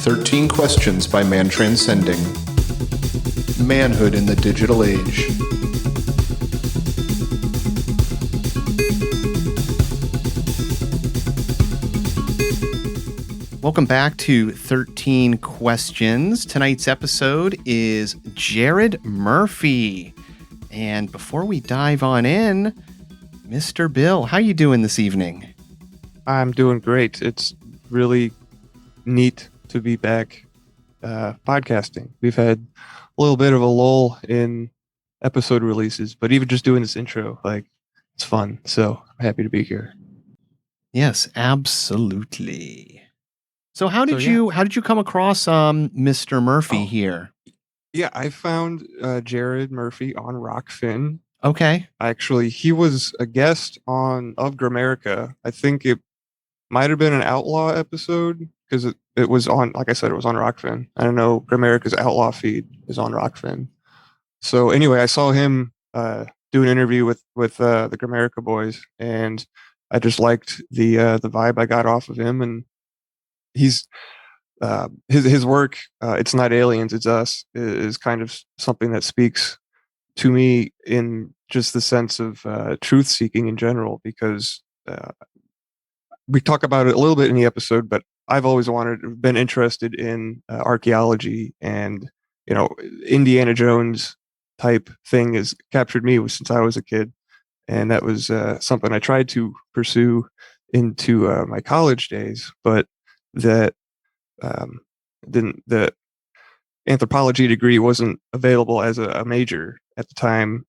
13 Questions by Man Transcending. Manhood in the Digital Age. Welcome back to 13 Questions. Tonight's episode is Jared Murphy. And before we dive on in, Mr. Bill, how you doing this evening? I'm doing great. It's really neat to be back podcasting. We've had a little bit of a lull in episode releases, but even just doing this intro, it's fun. So I'm happy to be here. Yes, absolutely. So how did you come across Mr. Murphy here? Yeah, I found Jared Murphy on Rockfin. Okay. Actually, he was a guest of Grammarica. I think it might have been an Outlaw episode because it was on, like I said, it was on Rockfin. I don't know, Grammarica's Outlaw feed is on Rockfin. So anyway, I saw him do an interview with the Grammarica boys, and I just liked the vibe I got off of him. And he's his work, It's Not Aliens, It's Us, is kind of something that speaks to me in just the sense of truth seeking in general, because we talk about it a little bit in the episode, but I've always been interested in archaeology, and Indiana Jones type thing has captured me since I was a kid, and that was something I tried to pursue into my college days, but that the anthropology degree wasn't available as a major at the time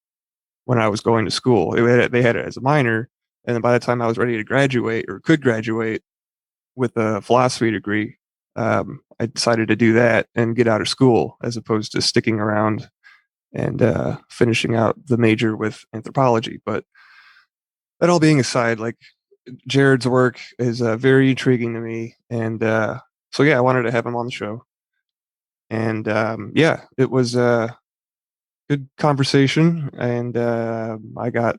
when I was going to school. They had it as a minor. And then by the time I was ready to graduate, or could graduate with a philosophy degree, I decided to do that and get out of school, as opposed to sticking around and finishing out the major with anthropology. But that all being aside, Jared's work is very intriguing to me. And so, yeah, I wanted to have him on the show. And it was a good conversation, and I got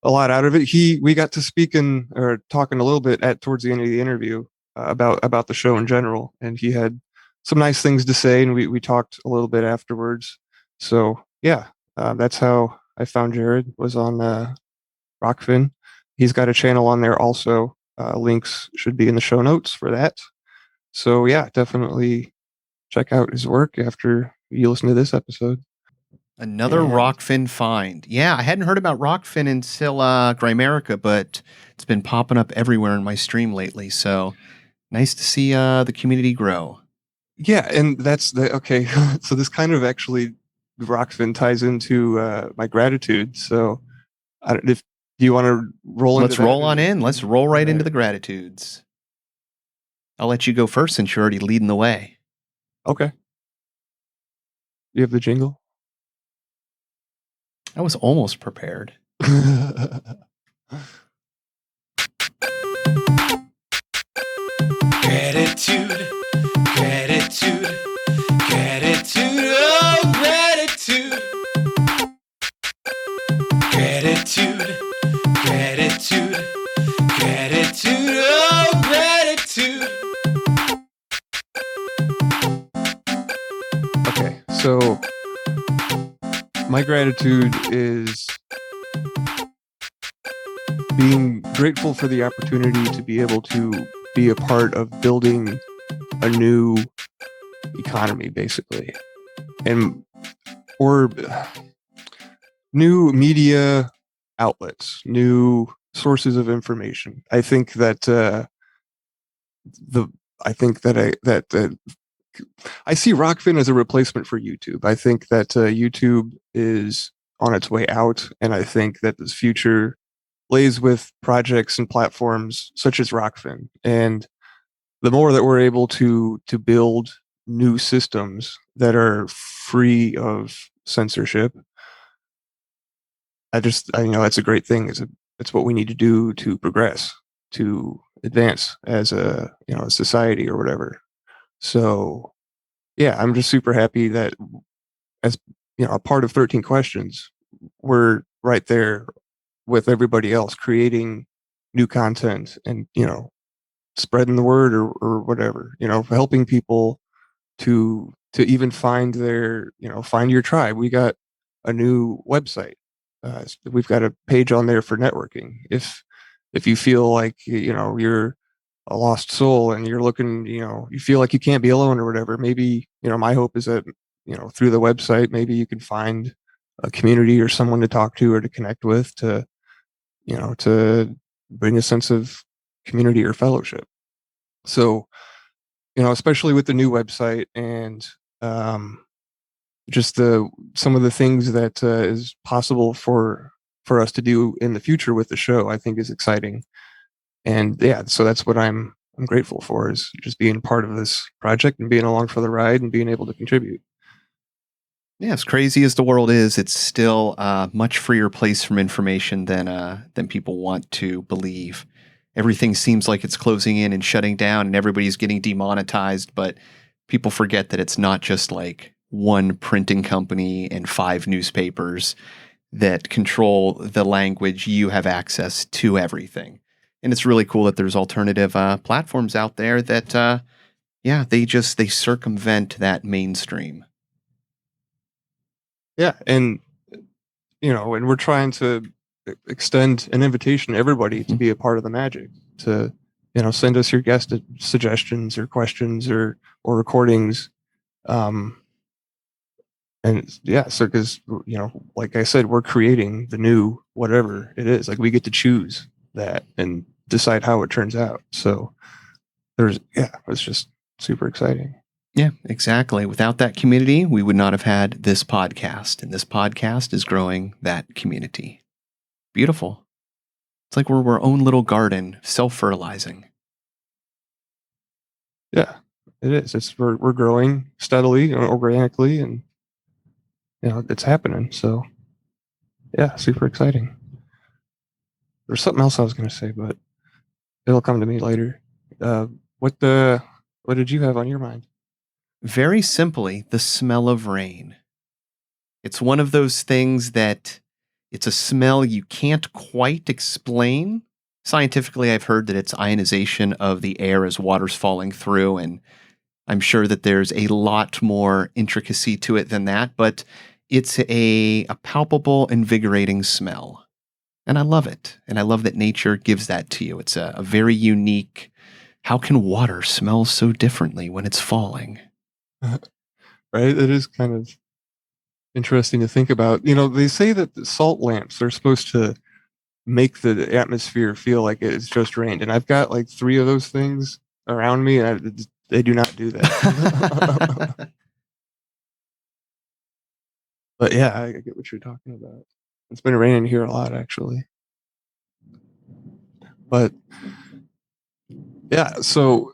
a lot out of it. We got to speaking or talking a little bit towards the end of the interview about the show in general, and he had some nice things to say, and we talked a little bit afterwards. So yeah, that's how I found Jared, was on Rockfin. He's got a channel on there also. Links should be in the show notes for that. So yeah, definitely check out his work after you listen to this episode. Another Rockfin find. Yeah, I hadn't heard about Rockfin until Grammarica, but it's been popping up everywhere in my stream lately. So nice to see the community grow. Yeah, and that's okay. So this kind of actually, Rockfin ties into my gratitude. So do you want to roll? Let's roll on in. Let's roll right into the gratitudes. I'll let you go first since you're already leading the way. Okay. You have the jingle? I was almost prepared. Gratitude, gratitude, gratitude, oh, gratitude. Gratitude, gratitude, gratitude, oh, gratitude. Okay, so my gratitude is being grateful for the opportunity to be able to be a part of building a new economy, basically, or new media outlets, new sources of information. I think that I see Rockfin as a replacement for YouTube. I think that YouTube is on its way out, and I think that this future lays with projects and platforms such as Rockfin. And the more that we're able to build new systems that are free of censorship, I that's a great thing. It's what we need to do to progress, to advance as a society or whatever. So yeah, I'm just super happy that, as a part of 13 Questions, we're right there with everybody else creating new content and spreading the word or whatever, helping people to even find find your tribe. We got a new website. We've got a page on there for networking. If you feel like you're a lost soul and you're looking, you feel like you can't be alone or whatever, maybe, my hope is that, through the website, maybe you can find a community or someone to talk to or to connect with to bring a sense of community or fellowship. So, especially with the new website and just some of the things that is possible for us to do in the future with the show, I think is exciting. And yeah, so that's what I'm grateful for, is just being part of this project and being along for the ride and being able to contribute. Yeah, as crazy as the world is, it's still a much freer place from information than people want to believe. Everything seems like it's closing in and shutting down, and everybody's getting demonetized. But people forget that it's not just like one printing company and 5 newspapers that control the language. You have access to everything, and it's really cool that there's alternative platforms out there that, they circumvent that mainstream. Yeah, and and we're trying to extend an invitation to everybody to be a part of the magic, to send us your guest suggestions or questions or recordings, and yeah, so because like I said, we're creating the new whatever it is. Like, we get to choose that and decide how it turns out. So it's just super exciting. Yeah, exactly. Without that community, we would not have had this podcast, and this podcast is growing that community. Beautiful. It's like we're our own little garden, self-fertilizing. Yeah, it is. We're growing steadily, organically, and it's happening. So yeah, super exciting. There's something else I was going to say, but it'll come to me later. What did you have on your mind? Very simply, the smell of rain. It's one of those things that it's a smell you can't quite explain. Scientifically, I've heard that it's ionization of the air as water's falling through, and I'm sure that there's a lot more intricacy to it than that, but it's a palpable, invigorating smell. And I love it. And I love that nature gives that to you. It's a very unique, how can water smell so differently when it's falling? Right? It is kind of interesting to think about. They say that the salt lamps are supposed to make the atmosphere feel like it's just rained. And I've got like 3 of those things around me, and they do not do that. But yeah, I get what you're talking about. It's been raining here a lot, actually. But yeah, so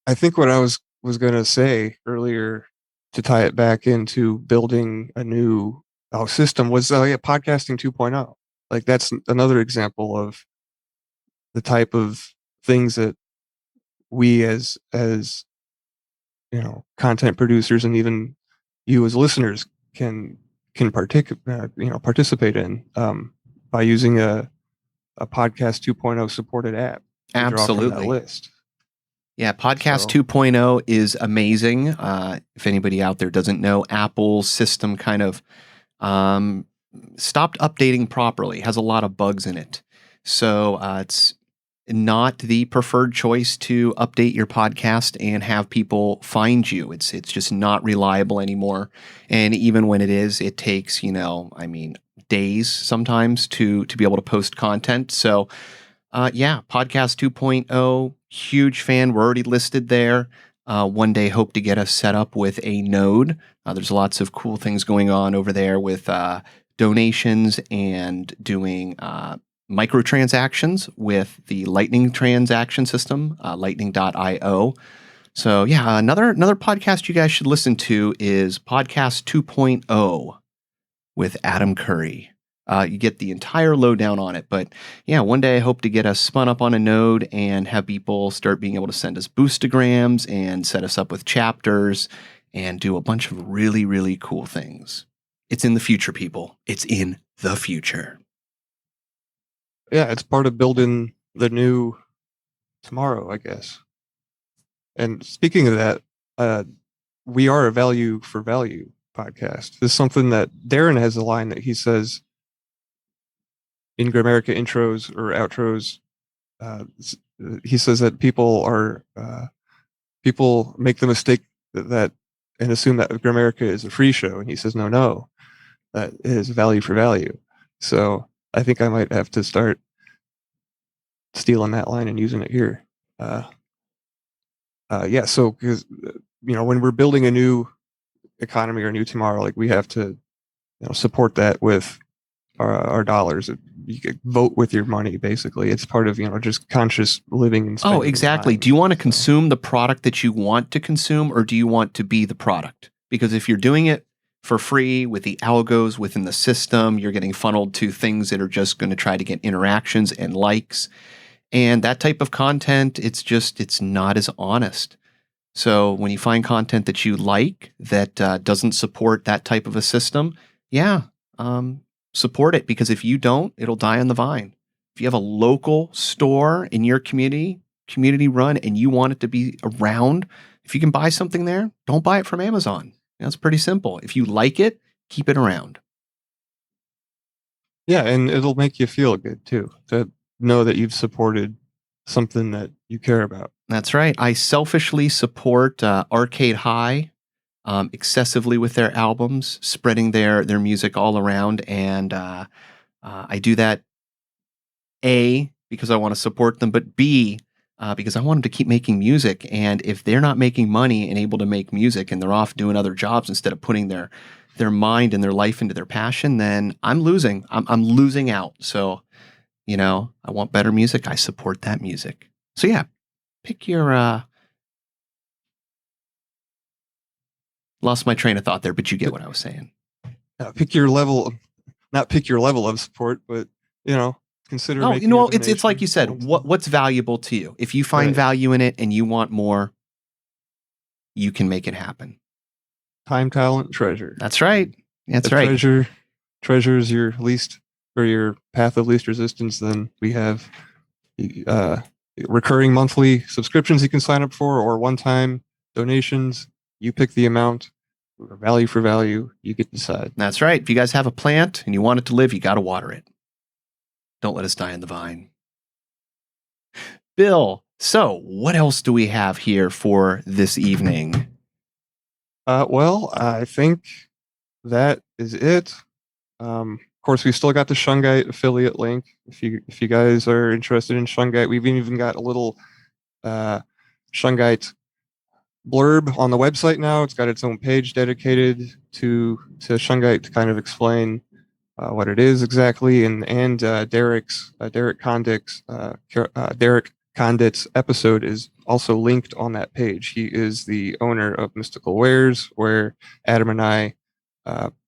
I think what I was going to say earlier, to tie it back into building a new system, was podcasting 2.0. Like, that's another example of the type of things that we as content producers, and even you as listeners, can participate in, by using a podcast 2.0 supported app to draw from Absolutely. that list. Yeah, Podcast 2.0 is amazing. If anybody out there doesn't know, Apple's system kind of stopped updating properly. Has a lot of bugs in it. So it's not the preferred choice to update your podcast and have people find you. It's just not reliable anymore. And even when it is, it takes, days sometimes to be able to post content. So Podcast 2.0, huge fan. We're already listed there. One day hope to get us set up with a node. There's lots of cool things going on over there with donations and doing microtransactions with the Lightning transaction system, lightning.io. So yeah, another podcast you guys should listen to is Podcast 2.0 with Adam Curry. You get the entire lowdown on it. But yeah, one day I hope to get us spun up on a node and have people start being able to send us boostograms and set us up with chapters and do a bunch of really, really cool things. It's in the future, people. It's in the future. Yeah, it's part of building the new tomorrow, I guess. And speaking of that, we are a value for value podcast. This is something that Darren has a line that he says in Grammarica intros or outros. He says that people make the mistake that and assume that Grammarica is a free show, and he says no, that is value for value. So I think I might have to start stealing that line and using it here. Yeah, so because when we're building a new economy or a new tomorrow, like we have to support that with our dollars. You could vote with your money, basically. It's part of just conscious living and spending. Oh, exactly. Time. Do you want to consume the product that you want to consume, or do you want to be the product? Because if you're doing it for free with the algos within the system, you're getting funneled to things that are just going to try to get interactions and likes. And that type of content, it's not as honest. So when you find content that you like that doesn't support that type of a system, support it, because if you don't, it'll die on the vine. If you have a local store in your community run, and you want it to be around, if you can buy something there, don't buy it from Amazon. That's pretty simple. If you like it, keep it around. Yeah, and it'll make you feel good too, to know that you've supported something that you care about. That's right. I selfishly support Arcade High excessively with their albums, spreading their music all around. And I do that, A, because I want to support them, but B, because I want them to keep making music. And if they're not making money and able to make music, and they're off doing other jobs instead of putting their mind and their life into their passion, then I'm losing. I'm losing out. So, I want better music. I support that music. So yeah, pick your lost my train of thought there, but you get what I was saying. Pick your level, not pick your level of support, but consider. Oh, it's like you said. What's valuable to you? If you find value in it and you want more, you can make it happen. Time, talent, treasure. That's right. That's right. Treasure is your least, or your path of least resistance. Then we have recurring monthly subscriptions you can sign up for, or one-time donations. You pick the amount. Value for value, you get to decide. That's right. If you guys have a plant and you want it to live, you got to water it. Don't let us die on the vine. Bill, so what else do we have here for this evening? Well, I think that is it. Of course, we still got the Shungite affiliate link. If you guys are interested in Shungite, we've even got a little Shungite blurb on the website now. It's got its own page dedicated to Shungite to kind of explain what it is exactly, and Derek Condit's episode is also linked on that page. He is the owner of Mystical Wares, where Adam and I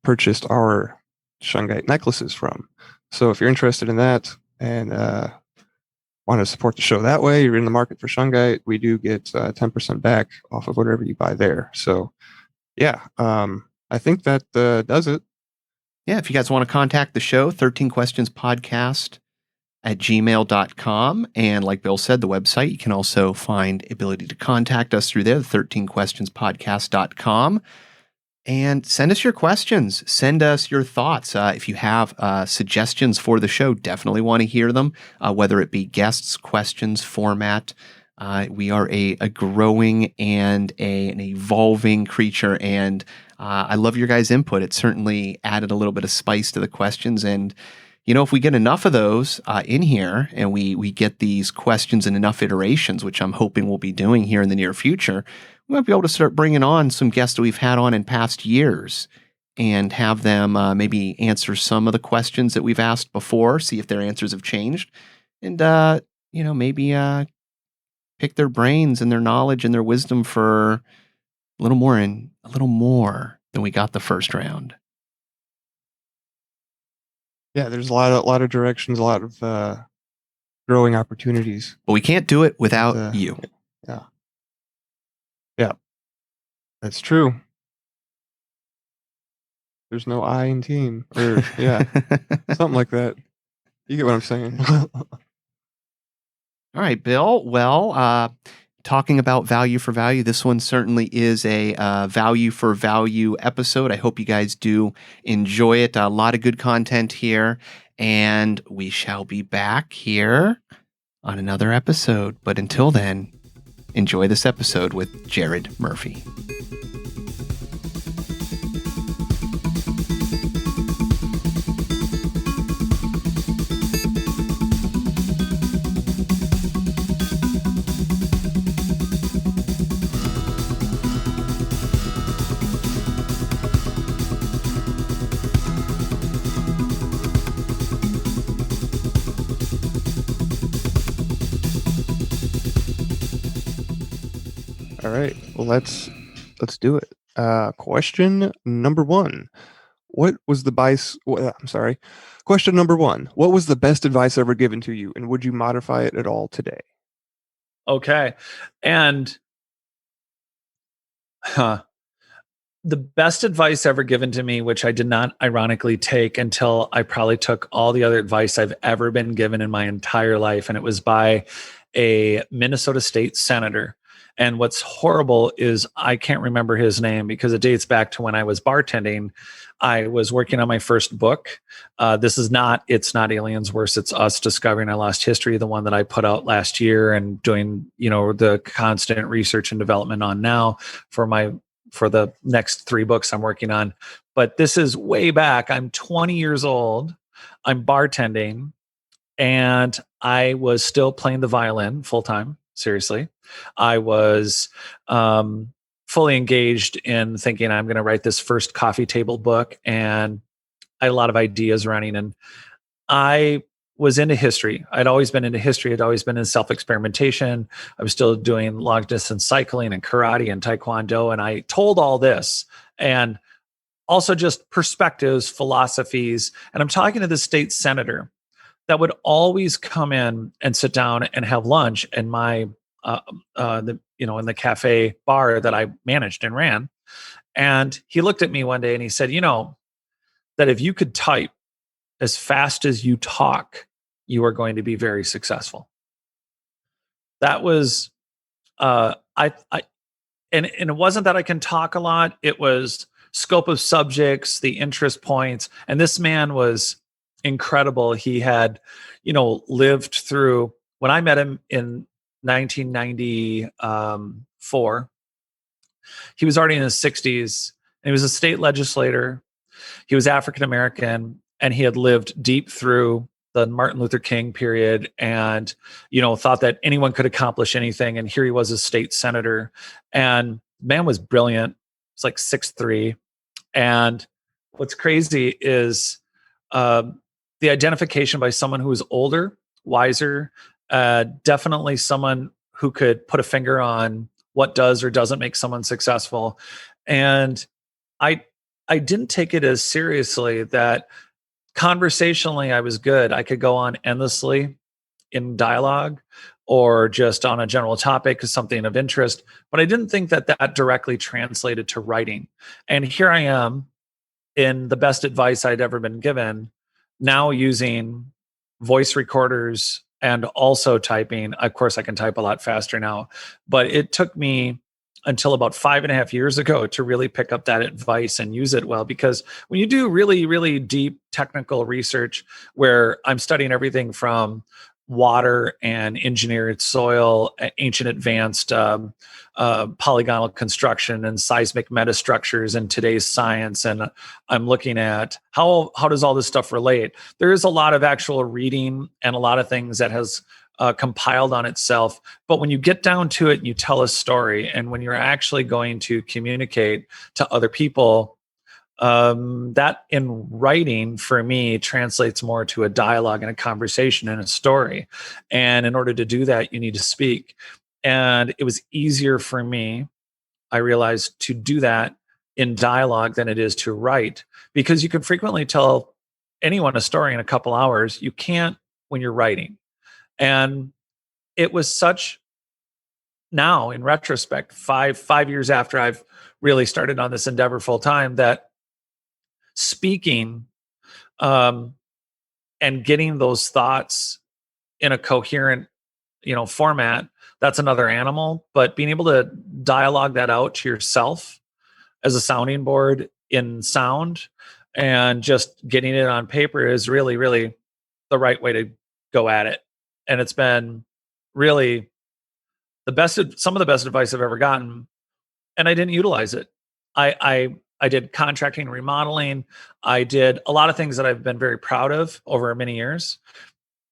purchased our Shungite necklaces from. So if you're interested in that and want to support the show that way, you're in the market for Shungite, we do get 10% back off of whatever you buy there. So yeah, I think that does it. Yeah, if you guys want to contact the show, 13questionspodcast@gmail.com. And like Bill said, the website, you can also find ability to contact us through there, the 13questionspodcast.com. And send us your questions. Send us your thoughts. If you have suggestions for the show, definitely want to hear them, whether it be guests, questions, format. We are a growing and an evolving creature, and I love your guys' input. It certainly added a little bit of spice to the questions. And, if we get enough of those in here, and we get these questions in enough iterations, which I'm hoping we'll be doing here in the near future, we might be able to start bringing on some guests that we've had on in past years and have them maybe answer some of the questions that we've asked before, see if their answers have changed, and, maybe pick their brains and their knowledge and their wisdom for a little more than we got the first round. Yeah, there's a lot of directions, a lot of growing opportunities. But we can't do it without you. Yeah, that's true. There's no I in team, or something like that. You get what I'm saying. All right, Bill. Well, talking about value for value, this one certainly is a value for value episode. I hope you guys do enjoy it. A lot of good content here, and we shall be back here on another episode. But until then, enjoy this episode with Jared Murphy. All right. Well, let's do it. Question number one. What was the Question number one. What was the best advice ever given to you, and would you modify it at all today? Okay. And the best advice ever given to me, which I did not ironically take until I probably took all the other advice I've ever been given in my entire life. And it was by a Minnesota State senator. And what's horrible is I can't remember his name because it dates back to when I was bartending. I was working on my first book. It's not Aliens, Worse, It's Us, Discovering Our Lost History, the one that I put out last year and doing, the constant research and development on now for the next 3 books I'm working on. But this is way back. I'm 20 years old. I'm bartending and I was still playing the violin full time. Seriously. I was fully engaged in thinking I'm going to write this first coffee table book, and I had a lot of ideas running, and I was into history. I'd always been into history. I'd always been in self-experimentation. I was still doing long distance cycling and karate and taekwondo. And I told all this and also just perspectives, philosophies. And I'm talking to the state senator that would always come in and sit down and have lunch in my, in the cafe bar that I managed and ran. And he looked at me one day and he said, that if you could type as fast as you talk, you are going to be very successful. That was, and it wasn't that I can talk a lot. It was scope of subjects, the interest points. And this man was incredible. He had, lived through, when I met him in 1994, he was already in his 60s and he was a state legislator. He was African-American and he had lived deep through the Martin Luther King period and, thought that anyone could accomplish anything. And here he was a state senator and man was brilliant. It's like 6'3". And what's crazy is the identification by someone who is older, wiser, definitely someone who could put a finger on what does or doesn't make someone successful. And I didn't take it as seriously that conversationally I was good. I could go on endlessly in dialogue or just on a general topic, something of interest, but I didn't think that directly translated to writing. And here I am in the best advice I'd ever been given, now using voice recorders and also typing. Of course, I can type a lot faster now, but it took me until about 5.5 years ago to really pick up that advice and use it well. Because when you do really, really deep technical research where I'm studying everything from water and engineered soil, ancient advanced polygonal construction and seismic metastructures in today's science. And I'm looking at how does all this stuff relate? There is a lot of actual reading and a lot of things that has compiled on itself. But when you get down to it and you tell a story, and when you're actually going to communicate to other people, that in writing for me translates more to a dialogue and a conversation and a story. And in order to do that, you need to speak. And it was easier for me, I realized, to do that in dialogue than it is to write, because you can frequently tell anyone a story in a couple hours. You can't when you're writing. And it was such, now in retrospect, five years after I've really started on this endeavor full time, that speaking and getting those thoughts in a coherent format, that's another animal. But being able to dialogue that out to yourself as a sounding board in sound and just getting it on paper is really, really the right way to go at it. And it's been really some of the best advice I've ever gotten, and I didn't utilize it. I did contracting and remodeling. I did a lot of things that I've been very proud of over many years.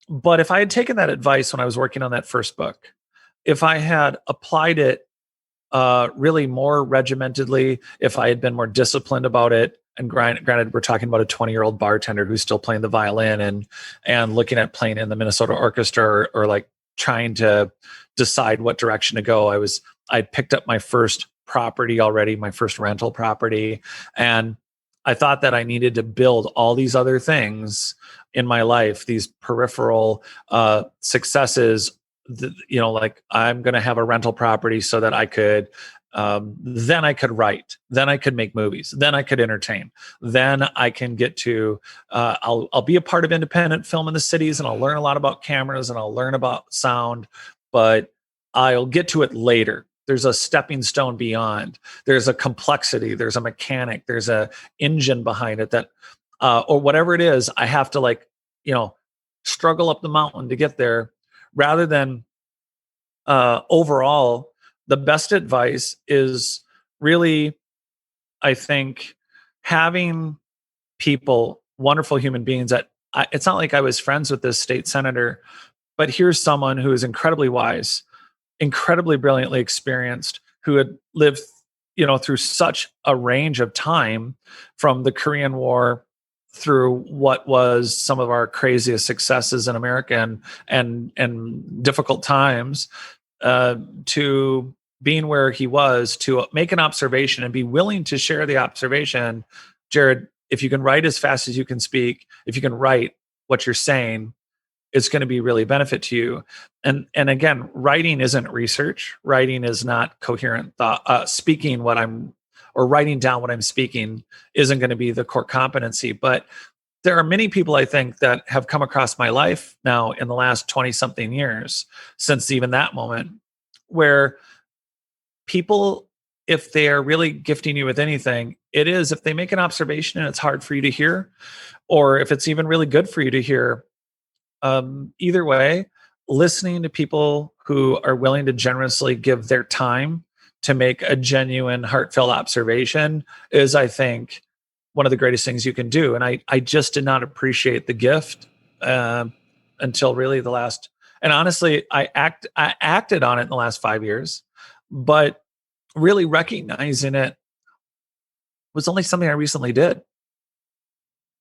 But if I had taken that advice when I was working on that first book, if I had applied it really more regimentedly, if I had been more disciplined about it, and granted, we're talking about a 20-year-old bartender who's still playing the violin and looking at playing in the Minnesota Orchestra or like trying to decide what direction to go. I'd picked up my first property already, my first rental property, and I thought that I needed to build all these other things in my life, these peripheral successes. Like I'm going to have a rental property so that I could, then I could write, then I could make movies, then I could entertain, then I can get to, I'll be a part of independent film in the cities, and I'll learn a lot about cameras and I'll learn about sound, but I'll get to it later. There's a stepping stone beyond. There's a complexity. There's a mechanic. There's a engine behind it that, or whatever it is. I have to struggle up the mountain to get there, rather than overall. The best advice is really, I think, having people, wonderful human beings. It's not like I was friends with this state senator, but here's someone who is incredibly wise, incredibly brilliantly experienced, who had lived, through such a range of time, from the Korean War through what was some of our craziest successes in America and difficult times, to being where he was, to make an observation and be willing to share the observation. Jared, if you can write as fast as you can speak, if you can write what you're saying, it's going to be really benefit to you. And again, writing isn't research. Writing is not coherent thought. Speaking or writing down what I'm speaking isn't going to be the core competency. But there are many people, I think, that have come across my life now in the last 20 something years, since even that moment, where people, if they are really gifting you with anything, it is if they make an observation and it's hard for you to hear, or if it's even really good for you to hear. Either way, listening to people who are willing to generously give their time to make a genuine, heartfelt observation is, I think, one of the greatest things you can do. And I just did not appreciate the gift until really the last. And honestly, I acted on it in the last 5 years, but really recognizing it was only something I recently did.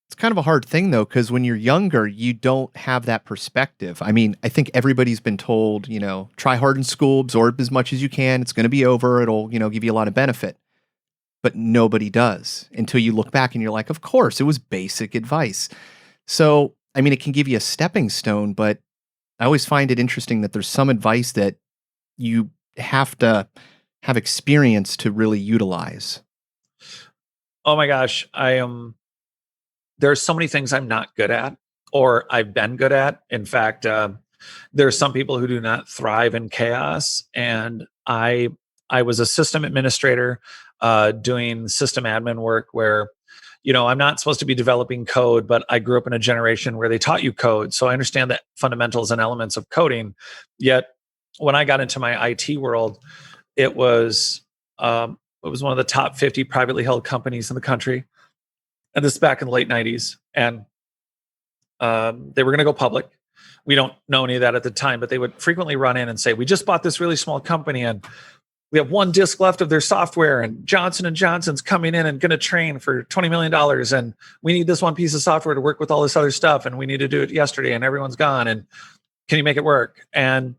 It's kind of a hard thing, though, because when you're younger, you don't have that perspective. I mean, I think everybody's been told, try hard in school, absorb as much as you can. It's going to be over. It'll, give you a lot of benefit. But nobody does until you look back and you're like, of course, it was basic advice. So, I mean, it can give you a stepping stone, but I always find it interesting that there's some advice that you have to have experience to really utilize. Oh my gosh, there's so many things I'm not good at, or I've been good at. In fact, there are some people who do not thrive in chaos. And I was a system administrator doing system admin work where, I'm not supposed to be developing code, but I grew up in a generation where they taught you code. So I understand the fundamentals and elements of coding. Yet when I got into my IT world, it was one of the top 50 privately held companies in the country. And this is back in the late 90s. And they were going to go public. We don't know any of that at the time, but they would frequently run in and say, we just bought this really small company and we have one disk left of their software, and Johnson & Johnson's coming in and going to train for $20 million. And we need this one piece of software to work with all this other stuff. And we need to do it yesterday and everyone's gone. And can you make it work? And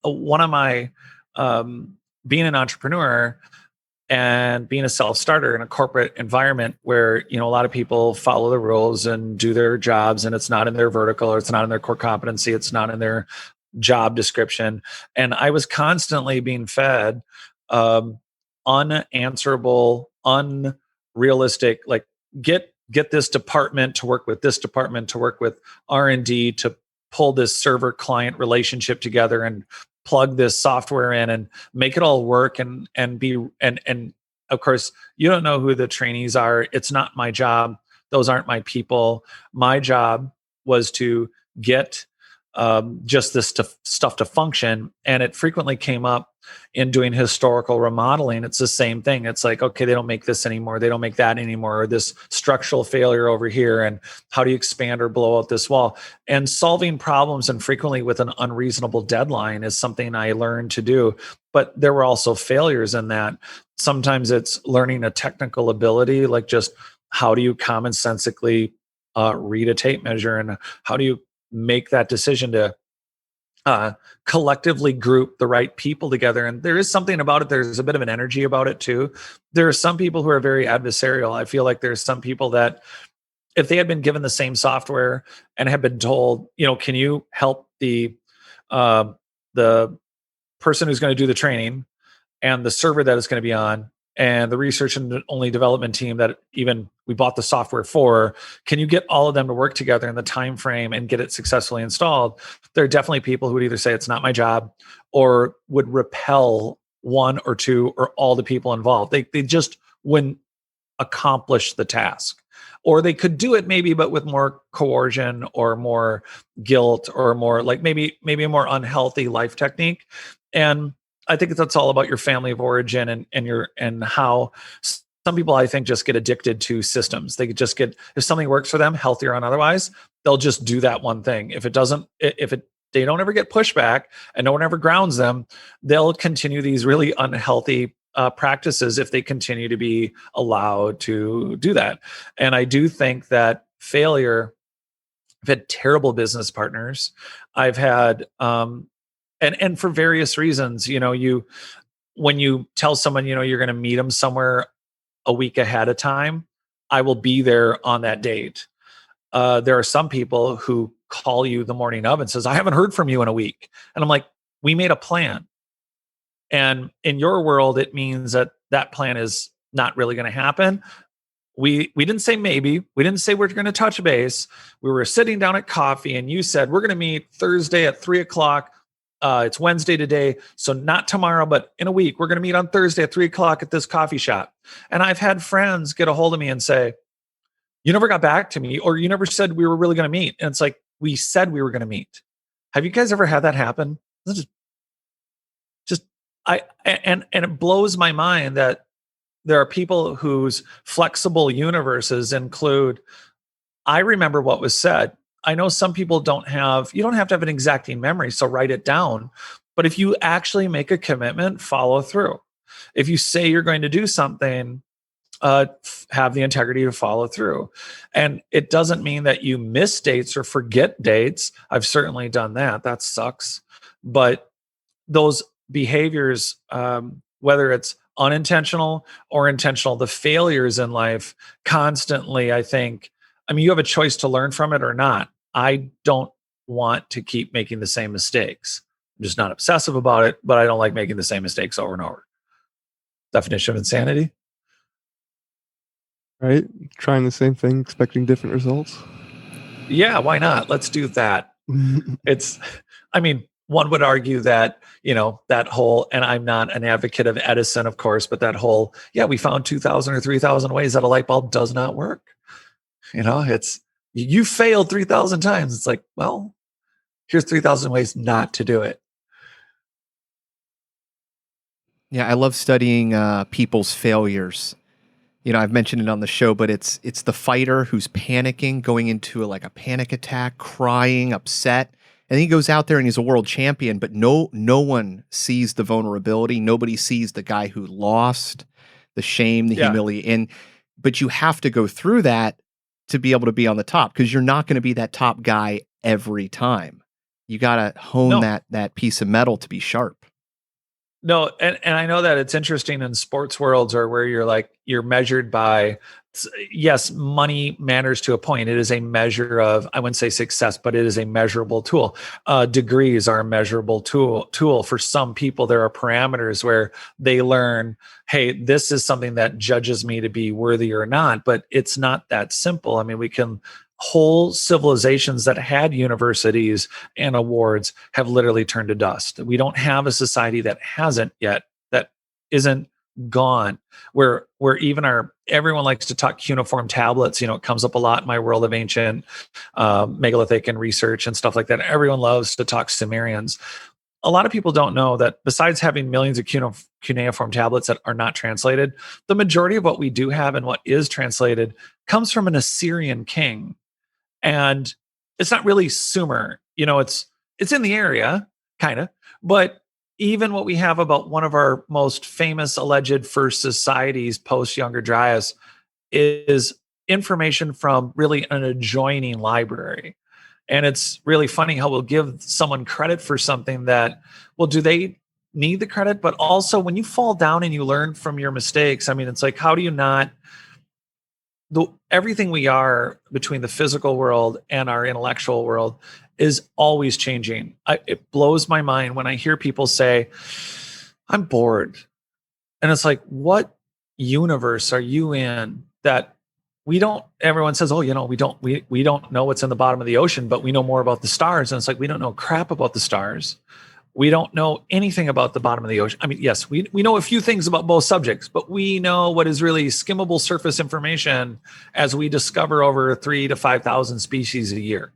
one of my, being an entrepreneur and being a self-starter in a corporate environment where, a lot of people follow the rules and do their jobs, and it's not in their vertical, or it's not in their core competency, it's not in their job description. And I was constantly being fed unanswerable, unrealistic, like get this department to work with this department, to work with R&D, to pull this server client relationship together and plug this software in and make it all work and of course you don't know who the trainees are. It's not my job. Those aren't my people. My job was to get just this stuff to function. And it frequently came up in doing historical remodeling. It's the same thing. It's like, okay, they don't make this anymore. They don't make that anymore. Or this structural failure over here. And how do you expand or blow out this wall? And solving problems, and frequently with an unreasonable deadline, is something I learned to do. But there were also failures in that. Sometimes it's learning a technical ability, like just how do you commonsensically read a tape measure, and how do you make that decision to collectively group the right people together. And there is something about it. There's a bit of an energy about it too. There are some people who are very adversarial. I feel like there's some people that if they had been given the same software and had been told, can you help the person who's going to do the training and the server that it's going to be on and the research and only development team that even we bought the software for, can you get all of them to work together in the time frame and get it successfully installed? There are definitely people who would either say it's not my job or would repel one or two or all the people involved. They just wouldn't accomplish the task. Or they could do it maybe, but with more coercion or more guilt or more like maybe a more unhealthy life technique. And I think that's all about your family of origin and how some people, I think, just get addicted to systems. They just get, if something works for them, healthy or otherwise, they'll just do that one thing. If it doesn't, they don't ever get pushback and no one ever grounds them, they'll continue these really unhealthy practices if they continue to be allowed to do that. And I do think that failure, I've had terrible business partners. I've had, and for various reasons, when you tell someone, you're going to meet them somewhere a week ahead of time, I will be there on that date. There are some people who call you the morning of and says, I haven't heard from you in a week. And I'm like, we made a plan. And in your world, it means that plan is not really going to happen. We didn't say maybe. We didn't say we're going to touch base. We were sitting down at coffee and you said, we're going to meet Thursday at 3:00. It's Wednesday today. So not tomorrow, but in a week, we're going to meet on Thursday at 3:00 at this coffee shop. And I've had friends get a hold of me and say, you never got back to me, or you never said we were really going to meet. And it's like, we said we were going to meet. Have you guys ever had that happen? And it blows my mind that there are people whose flexible universes include, I remember what was said. I know some people you don't have to have an exacting memory, so write it down. But if you actually make a commitment, follow through. If you say you're going to do something, have the integrity to follow through. And it doesn't mean that you miss dates or forget dates. I've certainly done that. That sucks. But those behaviors, whether it's unintentional or intentional, the failures in life constantly, I mean, you have a choice to learn from it or not. I don't want to keep making the same mistakes. I'm just not obsessive about it, but I don't like making the same mistakes over and over. Definition of insanity. Right? Trying the same thing, expecting different results. Yeah, why not? Let's do that. One would argue that, that whole, and I'm not an advocate of Edison, of course, but that whole, we found 2,000 or 3,000 ways that a light bulb does not work. It's, you failed 3,000 times. It's like, well, here's 3,000 ways not to do it. Yeah, I love studying people's failures. I've mentioned it on the show, but it's the fighter who's panicking, going into a panic attack, crying, upset. And he goes out there and he's a world champion, but no one sees the vulnerability. Nobody sees the guy who lost, the shame, the humiliation. But you have to go through that to be able to be on the top, because you're not going to be that top guy every time. You got to hone that piece of metal to be sharp. No, and I know that it's interesting in sports worlds or where you're measured by, yes, money matters to a point. It is a measure of, I wouldn't say success, but it is a measurable tool. Degrees are a measurable tool. For some people, there are parameters where they learn, hey, this is something that judges me to be worthy or not, but it's not that simple. I mean, we can whole civilizations that had universities and awards have literally turned to dust. We don't have a society that hasn't yet, that isn't gone, where even everyone likes to talk cuneiform tablets. It comes up a lot in my world of ancient megalithic and research and stuff like that. Everyone loves to talk Sumerians. A lot of people don't know that besides having millions of cuneiform tablets that are not translated, the majority of what we do have and what is translated comes from an Assyrian king. And it's not really Sumer. It's in the area, kind of. But even what we have about one of our most famous alleged first societies post Younger Dryas is information from really an adjoining library. And it's really funny how we'll give someone credit for something that, well, do they need the credit? But also when you fall down and you learn from your mistakes, I mean, it's like, how do you not, everything we are between the physical world and our intellectual world is always changing. It blows my mind when I hear people say, I'm bored. And it's like, what universe are you in that everyone says, oh, we don't know what's in the bottom of the ocean, but we know more about the stars. And it's like, we don't know crap about the stars. We don't know anything about the bottom of the ocean. I mean, yes, we know a few things about both subjects, but we know what is really skimmable surface information as we discover over 3,000 to 5,000 species a year.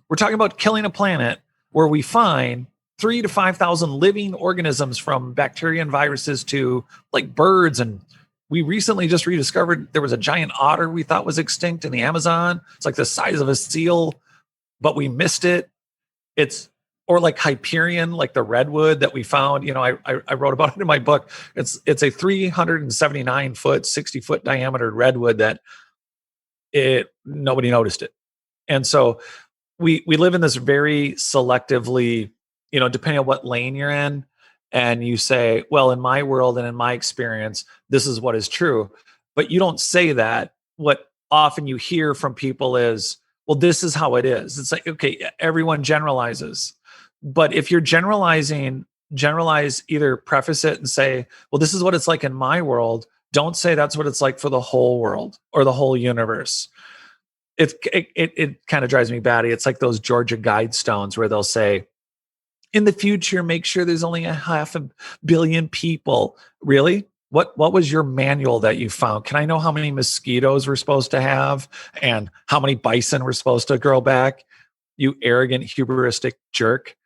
We're talking about killing a planet where we find 3,000 to 5,000 living organisms, from bacteria and viruses to like birds. And we recently just rediscovered there was a giant otter we thought was extinct in the Amazon. It's like the size of a seal, but we missed it. Or like Hyperion, like the redwood that we found. I wrote about it in my book. It's a 379 foot, 60 foot diameter redwood that nobody noticed it. And so we live in this very selectively, depending on what lane you're in, and you say, well, in my world and in my experience, this is what is true. But you don't say that. What often you hear from people is, well, this is how it is. It's like, okay, everyone generalizes. But if you're generalize, either preface it and say, well, this is what it's like in my world. Don't say that's what it's like for the whole world or the whole universe. It kind of drives me batty. It's like those Georgia Guidestones where they'll say, in the future, make sure there's only 500 million people. Really? What was your manual that you found? Can I know how many mosquitoes we're supposed to have and how many bison we're supposed to grow back? You arrogant, hubristic jerk.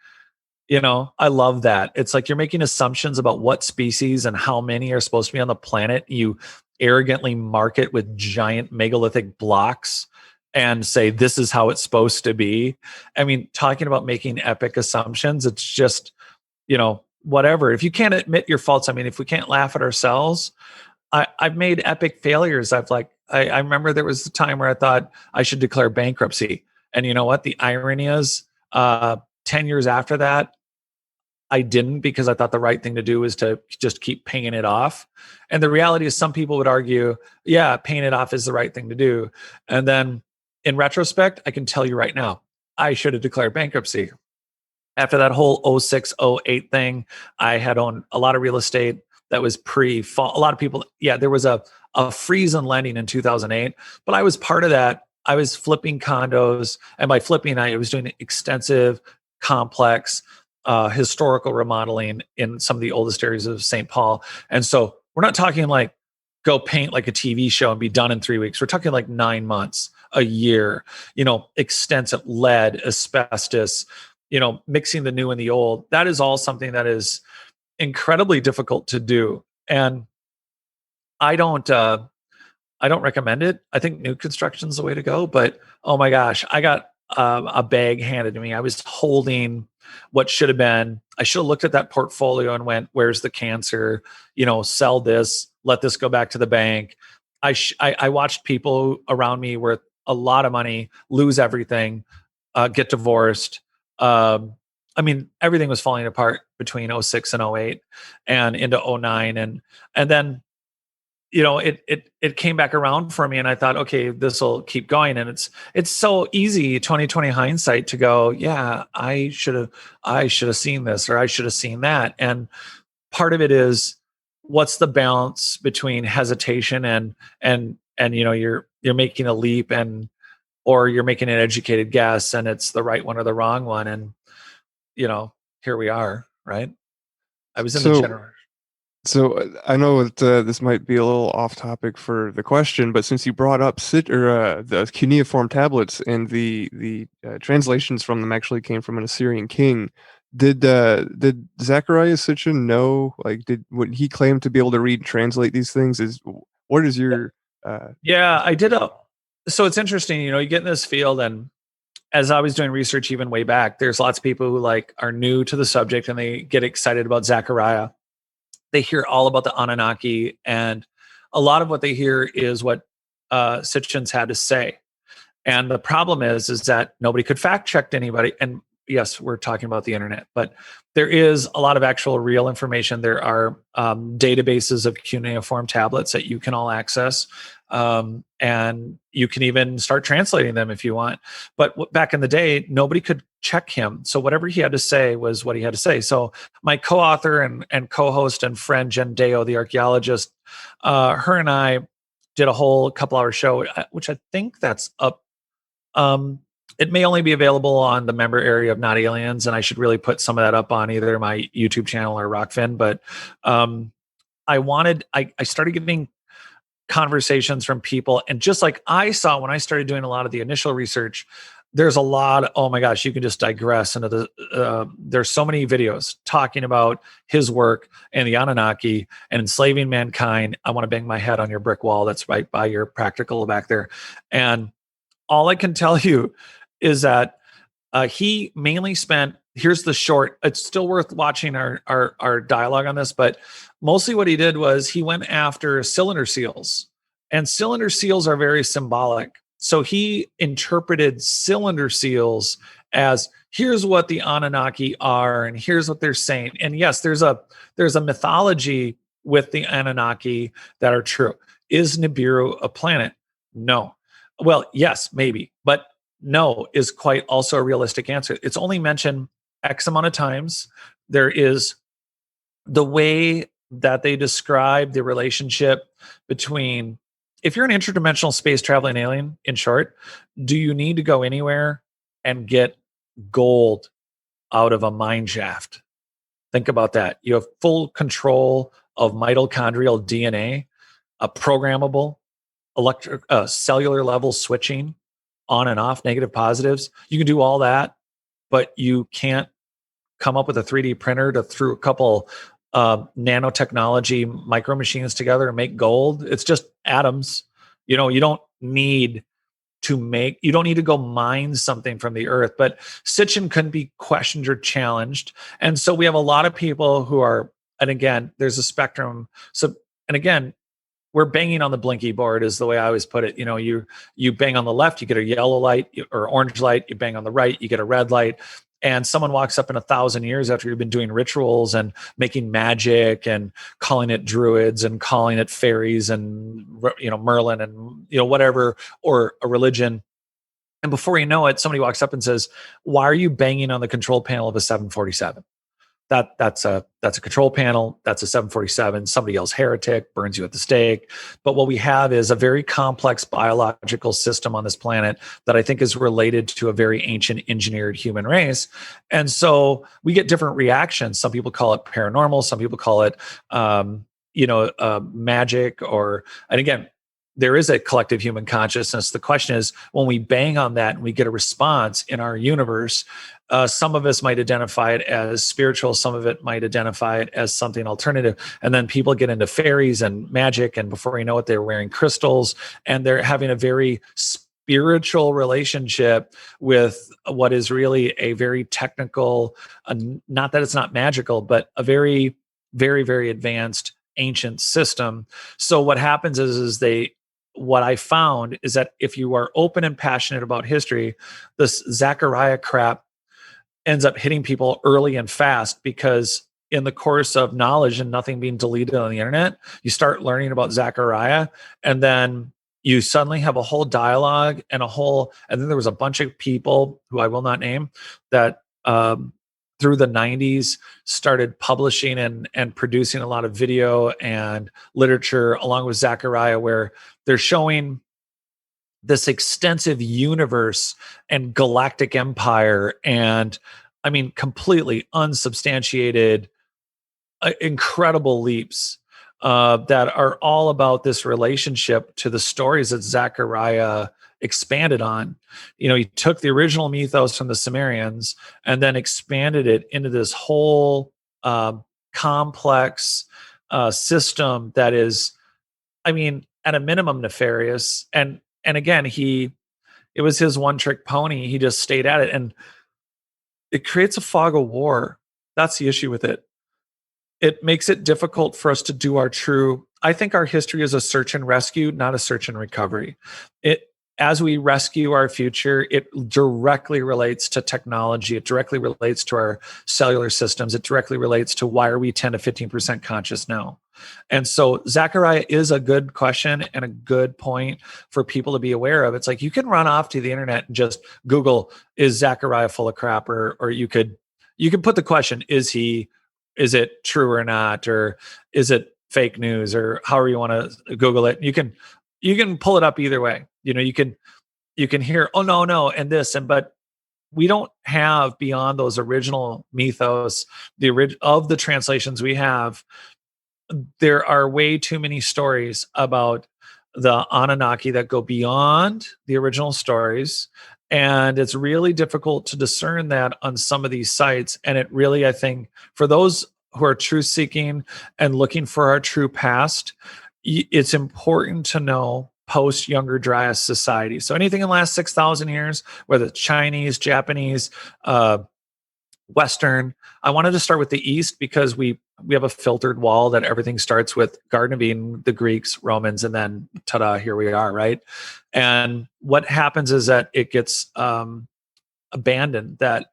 I love that. It's like you're making assumptions about what species and how many are supposed to be on the planet. You arrogantly mark it with giant megalithic blocks and say, this is how it's supposed to be. I mean, talking about making epic assumptions, it's just, whatever. If you can't admit your faults, I mean, if we can't laugh at ourselves, I've made epic failures. I remember there was a time where I thought I should declare bankruptcy. And you know what? The irony is, 10 years after that, I didn't, because I thought the right thing to do was to just keep paying it off. And the reality is, some people would argue, yeah, paying it off is the right thing to do. And then in retrospect, I can tell you right now, I should have declared bankruptcy. After that whole 06, 08 thing, I had owned a lot of real estate that was pre-fall. A lot of people, there was a freeze on lending in 2008, but I was part of that. I was flipping condos, and by flipping, I was doing extensive, complex, historical remodeling in some of the oldest areas of St. Paul. And so we're not talking like go paint like a TV show and be done in 3 weeks. We're talking like 9 months, a year, extensive lead, asbestos, mixing the new and the old. That is all something that is incredibly difficult to do. And I don't recommend it. I think new construction is the way to go. But oh my gosh, I got a bag handed to me. I was holding what should have been. I should have looked at that portfolio and went, "Where's the cancer? Sell this. Let this go back to the bank." I watched people around me worth a lot of money lose everything, get divorced. I mean, everything was falling apart between 06 and 08 and into 09, and then it came back around for me, and I thought, okay, this will keep going. And it's so easy, 2020 hindsight, to go, yeah, I should have seen this, or I should have seen that. And part of it is, what's the balance between hesitation and you're making a leap, or you're making an educated guess and it's the right one or the wrong one. And, here we are, right? I was in the So, general. I know that this might be a little off topic for the question, but since you brought up the cuneiform tablets and the translations from them actually came from an Assyrian king, did Zechariah Sitchin know, like, would he claim to be able to read and translate these things? What is your Yeah, I did. So it's interesting, you get in this field, and as I was doing research even way back, there's lots of people who are new to the subject and they get excited about Zechariah. They hear all about the Anunnaki, and a lot of what they hear is what Sitchin's had to say. And the problem is that nobody could fact check anybody. And yes, we're talking about the internet, but there is a lot of actual real information. There are databases of cuneiform tablets that you can all access. And you can even start translating them if you want. But back in the day, nobody could check him. So whatever he had to say was what he had to say. So my co-author and co-host and friend, Jen Deo, the archaeologist, her and I did a whole couple-hour show, which I think that's up. It may only be available on the member area of Not Aliens, and I should really put some of that up on either my YouTube channel or Rockfin. But I started getting conversations from people, and just like I saw when I started doing a lot of the initial research, there's a lot of, oh my gosh, you can just digress into the there's so many videos talking about his work and the Anunnaki and enslaving mankind. I want to bang my head on your brick wall that's right by your practical back there. And all I can tell you is that he mainly spent, here's the short, it's still worth watching our dialogue on this, but mostly what he did was he went after cylinder seals, and cylinder seals are very symbolic. So he interpreted cylinder seals as, here's what the Anunnaki are, and here's what they're saying. And yes, there's a mythology with the Anunnaki that are true. Is Nibiru a planet? No. Well, yes, maybe, but no is quite also a realistic answer. It's only mentioned X amount of times. There is the way that they describe the relationship between, if you're an interdimensional space traveling alien, in short, do you need to go anywhere and get gold out of a mine shaft? Think about that. You have full control of mitochondrial DNA, a programmable cellular level switching on and off, negative positives. You can do all that, but you can't come up with a 3D printer to through a couple nanotechnology micro machines together and make gold. It's just atoms. You don't need to go mine something from the earth. But Sitchin couldn't be questioned or challenged. And so we have a lot of people who are, and again, there's a spectrum. So, and again, we're banging on the blinky board is the way I always put it. You bang on the left, you get a yellow light or orange light. You bang on the right, you get a red light. And someone walks up in 1,000 years after you've been doing rituals and making magic and calling it druids and calling it fairies and, Merlin and, whatever, or a religion. And before you know it, somebody walks up and says, why are you banging on the control panel of a 747? That's a control panel. That's a 747. Somebody yells heretic, burns you at the stake. But what we have is a very complex biological system on this planet that I think is related to a very ancient engineered human race. And so we get different reactions. Some people call it paranormal. Some people call it, magic. And again, there is a collective human consciousness. The question is, when we bang on that and we get a response in our universe, some of us might identify it as spiritual, some of it might identify it as something alternative. And then people get into fairies and magic, and before you know it, they're wearing crystals and they're having a very spiritual relationship with what is really a very technical, not that it's not magical, but a very, very, very advanced ancient system. So what happens is what I found is that if you are open and passionate about history, this Zechariah crap ends up hitting people early and fast, because in the course of knowledge and nothing being deleted on the internet, you start learning about Zechariah, and then you suddenly have a whole dialogue and then there was a bunch of people who I will not name that through the 90s started publishing and producing a lot of video and literature along with Zechariah, where they're showing this extensive universe and galactic empire, and I mean, completely unsubstantiated, incredible leaps that are all about this relationship to the stories that Zechariah expanded on. You know, he took the original mythos from the Sumerians and then expanded it into this whole complex system that is, I mean, at a minimum nefarious. And again, it was his one trick pony. He just stayed at it, and it creates a fog of war. That's the issue with it. It makes it difficult for us to do our true. I think our history is a search and rescue, not a search and recovery. As we rescue our future, it directly relates to technology. It directly relates to our cellular systems. It directly relates to why are we 10 to 15% conscious now? And so Zechariah is a good question and a good point for people to be aware of. It's like you can run off to the internet and just Google, is Zechariah full of crap? Or you could put the question, is it true or not? Or is it fake news? Or however you want to Google it. You can pull it up either way. You know, you can hear, oh no, and this, but we don't have beyond those original mythos, of the translations we have. There are way too many stories about the Anunnaki that go beyond the original stories. And it's really difficult to discern that on some of these sites. And it really, I think, for those who are truth seeking and looking for our true past, it's important to know post Younger Dryas society. So anything in the last 6,000 years, whether it's Chinese, Japanese, Western. I wanted to start with the East because we have a filtered wall that everything starts with Garden of Eden, the Greeks, Romans, and then ta-da, here we are, right? And what happens is that it gets abandoned, that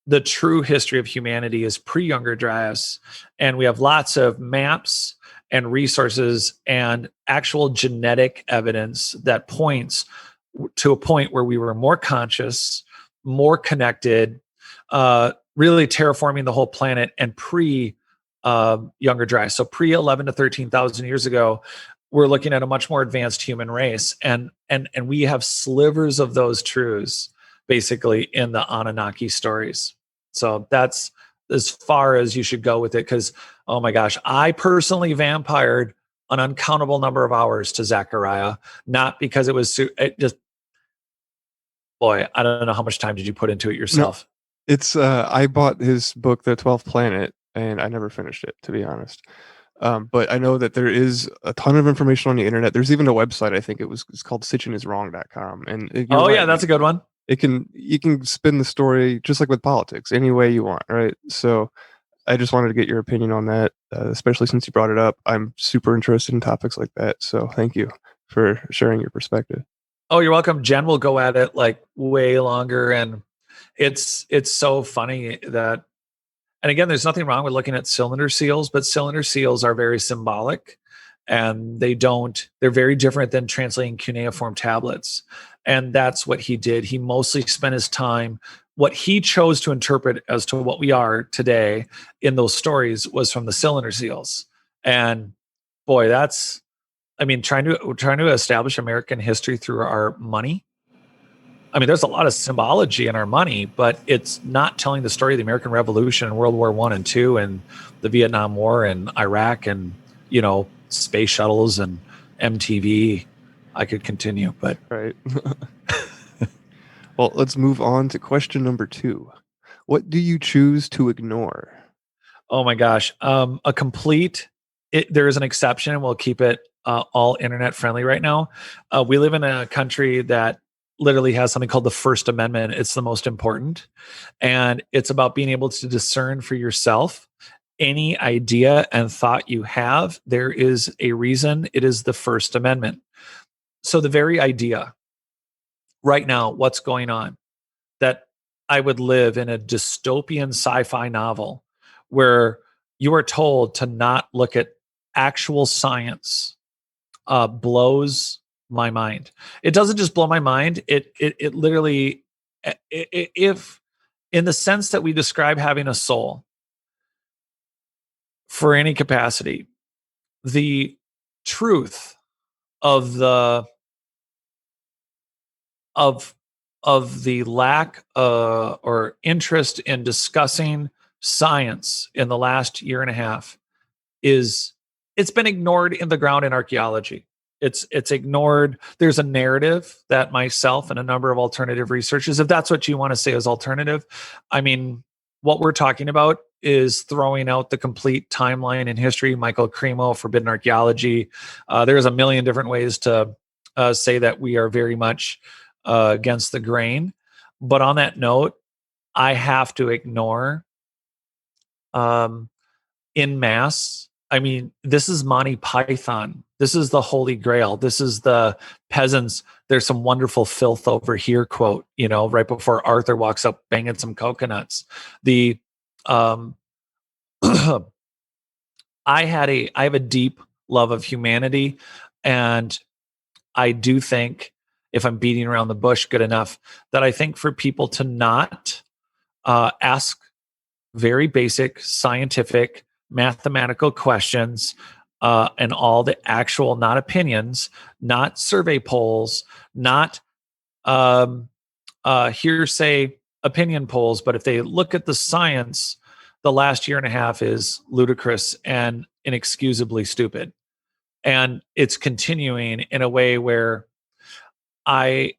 the true history of humanity is pre-Younger Dryas, and we have lots of maps and resources and actual genetic evidence that points to a point where we were more conscious, more connected, really terraforming the whole planet, and Younger Dryas. So pre 11 to 13,000 years ago, we're looking at a much more advanced human race, and we have slivers of those truths basically in the Anunnaki stories. So that's as far as you should go with it, because oh my gosh, I personally vampired an uncountable number of hours to Zechariah, not because it just, boy, I don't know how much time did you put into it yourself. No, it's I bought his book, The 12th Planet, and I never finished it, to be honest. But I know that there is a ton of information on the internet. There's even a website, I think it's called sitchiniswrong.com. And yeah, that's a good one. You can spin the story just like with politics any way you want, right? So I just wanted to get your opinion on that, especially since you brought it up. I'm super interested in topics like that, so thank you for sharing your perspective. Oh, you're welcome. Jen will go at it like way longer, and it's so funny that, and again, there's nothing wrong with looking at cylinder seals, but cylinder seals are very symbolic, and they're very different than translating cuneiform tablets. And that's what he did. He mostly spent his time, what he chose to interpret as to what we are today in those stories was from the cylinder seals. And boy, that's, I mean, trying to establish American history through our money. I mean, there's a lot of symbology in our money, but it's not telling the story of the American Revolution and World War I and II and the Vietnam War and Iraq and, space shuttles and MTV. I could continue, but right. Well, let's move on to question number 2. What do you choose to ignore? Oh my gosh. There is an exception, and we'll keep it all internet friendly right now. We live in a country that literally has something called the First Amendment. It's the most important. And it's about being able to discern for yourself any idea and thought you have. There is a reason it is the First Amendment. So the very idea right now, what's going on, that I would live in a dystopian sci-fi novel where you are told to not look at actual science, blows my mind. It doesn't just blow my mind. It literally, if in the sense that we describe having a soul for any capacity, the truth of the of the lack or interest in discussing science in the last year and a half is it's been ignored in the ground in archaeology. It's ignored. There's a narrative that myself and a number of alternative researchers, if that's what you want to say is alternative, I mean, what we're talking about is throwing out the complete timeline in history. Michael Cremo, Forbidden Archaeology. There's a million different ways to say that we are very much against the grain. But on that note, I have to ignore in mass. I mean, this is Monty Python. This is the Holy Grail. This is the peasants. There's some wonderful filth over here quote, right before Arthur walks up banging some coconuts. The I have a deep love of humanity, and I do think, if I'm beating around the bush good enough, that I think for people to not ask very basic scientific mathematical questions and all the actual, not opinions, not survey polls, not hearsay opinion polls, but if they look at the science, the last year and a half is ludicrous and inexcusably stupid. And it's continuing in a way where I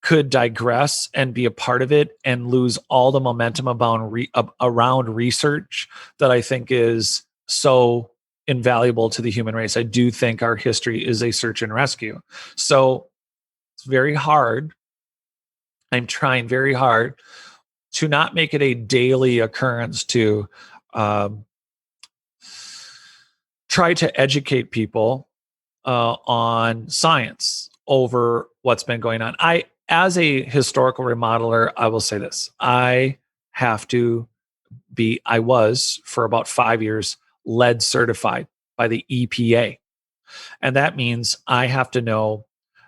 could digress and be a part of it and lose all the momentum around research that I think is so invaluable to the human race. I do think our history is a search and rescue. So it's very hard. I'm trying very hard to not make it a daily occurrence to try to educate people on science over what's been going on. As a historical remodeler, I will say this. I was for about 5 years lead certified by the EPA. And that means I have to know,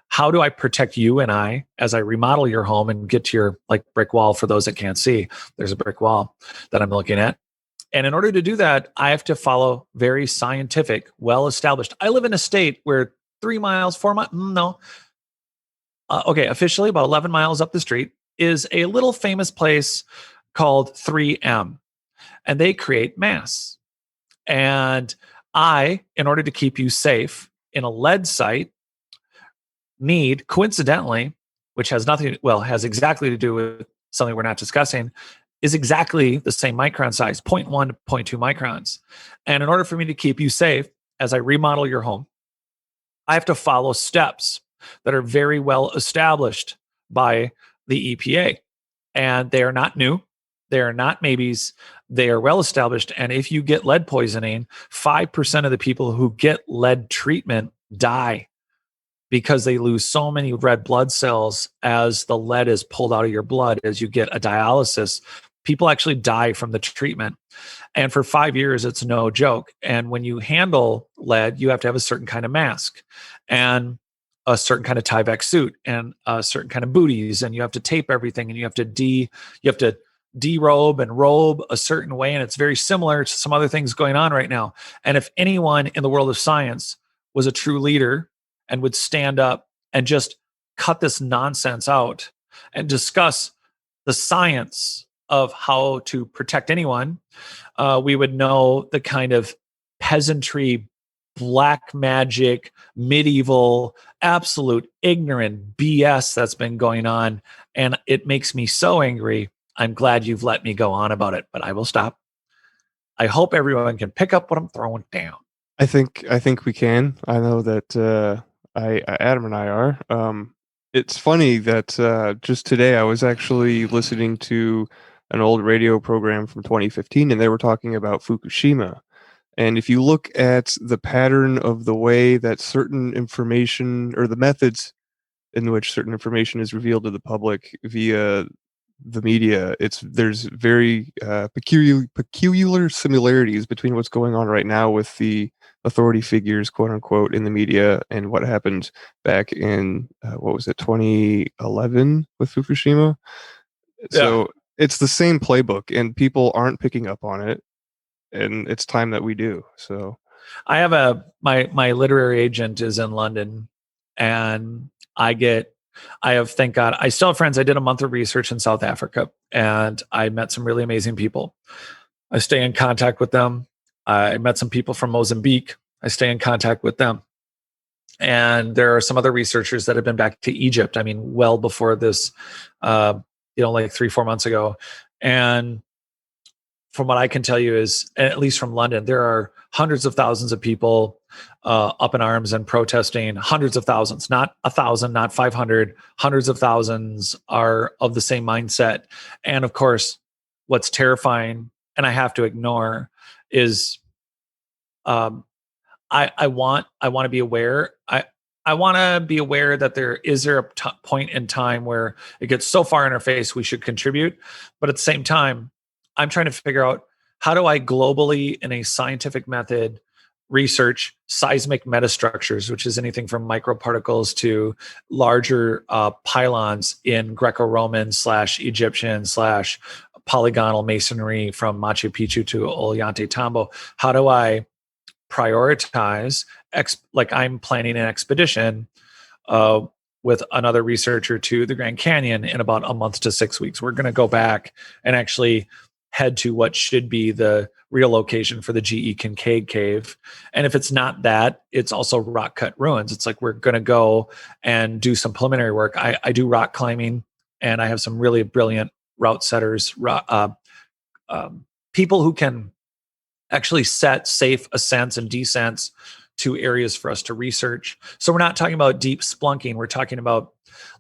how do I protect you and I as I remodel your home and get to your brick wall? For those that can't see, there's a brick wall that I'm looking at. And in order to do that, I have to follow very scientific, well-established. I live in a state where 3 miles, 4 miles, no. Officially about 11 miles up the street is a little famous place called 3M. And they create mass. And I, in order to keep you safe in a lead site, need, coincidentally, which has exactly to do with something we're not discussing, is exactly the same micron size, 0.1 to 0.2 microns. And in order for me to keep you safe as I remodel your home, I have to follow steps that are very well established by the EPA. And they are not new. They are not maybes. They are well established. And if you get lead poisoning, 5% of the people who get lead treatment die because they lose so many red blood cells as the lead is pulled out of your blood as you get a dialysis. People actually die from the treatment. And for 5 years, it's no joke. And when you handle lead, you have to have a certain kind of mask and a certain kind of Tyvek suit and a certain kind of booties. And you have to tape everything, and you have to derobe and robe a certain way. And it's very similar to some other things going on right now. And if anyone in the world of science was a true leader and would stand up and just cut this nonsense out and discuss the science of how to protect anyone, we would know the kind of peasantry, black magic, medieval, absolute ignorant BS that's been going on. And it makes me so angry. I'm glad you've let me go on about it, but I will stop. I hope everyone can pick up what I'm throwing down. I think we can. I know that Adam and I are. It's funny that just today I was actually listening to an old radio program from 2015, and they were talking about Fukushima. And if you look at the pattern of the way that certain information, or the methods in which certain information is revealed to the public via the media, there's very peculiar similarities between what's going on right now with the authority figures, quote unquote, in the media, and what happened back in 2011 with Fukushima. Yeah. So it's the same playbook, and people aren't picking up on it, and it's time that we do. So I have my literary agent is in London, and I get I have, thank God, I still have friends. I did a month of research in South Africa and I met some really amazing people. I stay in contact with them. I met some people from Mozambique. I stay in contact with them. And there are some other researchers that have been back to Egypt. I mean, well before this, like 3-4 months ago. And from what I can tell you is, at least from London, there are hundreds of thousands of people up in arms and protesting. Hundreds of thousands, not 1,000, not 500. Hundreds of thousands are of the same mindset. And of course, what's terrifying, and I have to ignore, is I want to be aware. I want to be aware that there a point in time where it gets so far in our face we should contribute, but at the same time, I'm trying to figure out, how do I globally, in a scientific method, research seismic metastructures, which is anything from microparticles to larger pylons in Greco-Roman / Egyptian / polygonal masonry from Machu Picchu to Ollantaytambo. How do I prioritize, like I'm planning an expedition with another researcher to the Grand Canyon in about a month to 6 weeks. We're going to go back and actually head to what should be the real location for the G.E. Kincaid Cave. And if it's not that, it's also rock cut ruins. It's like, we're going to go and do some preliminary work. I do rock climbing, and I have some really brilliant route setters, people who can actually set safe ascents and descents to areas for us to research. So we're not talking about deep splunking. We're talking about,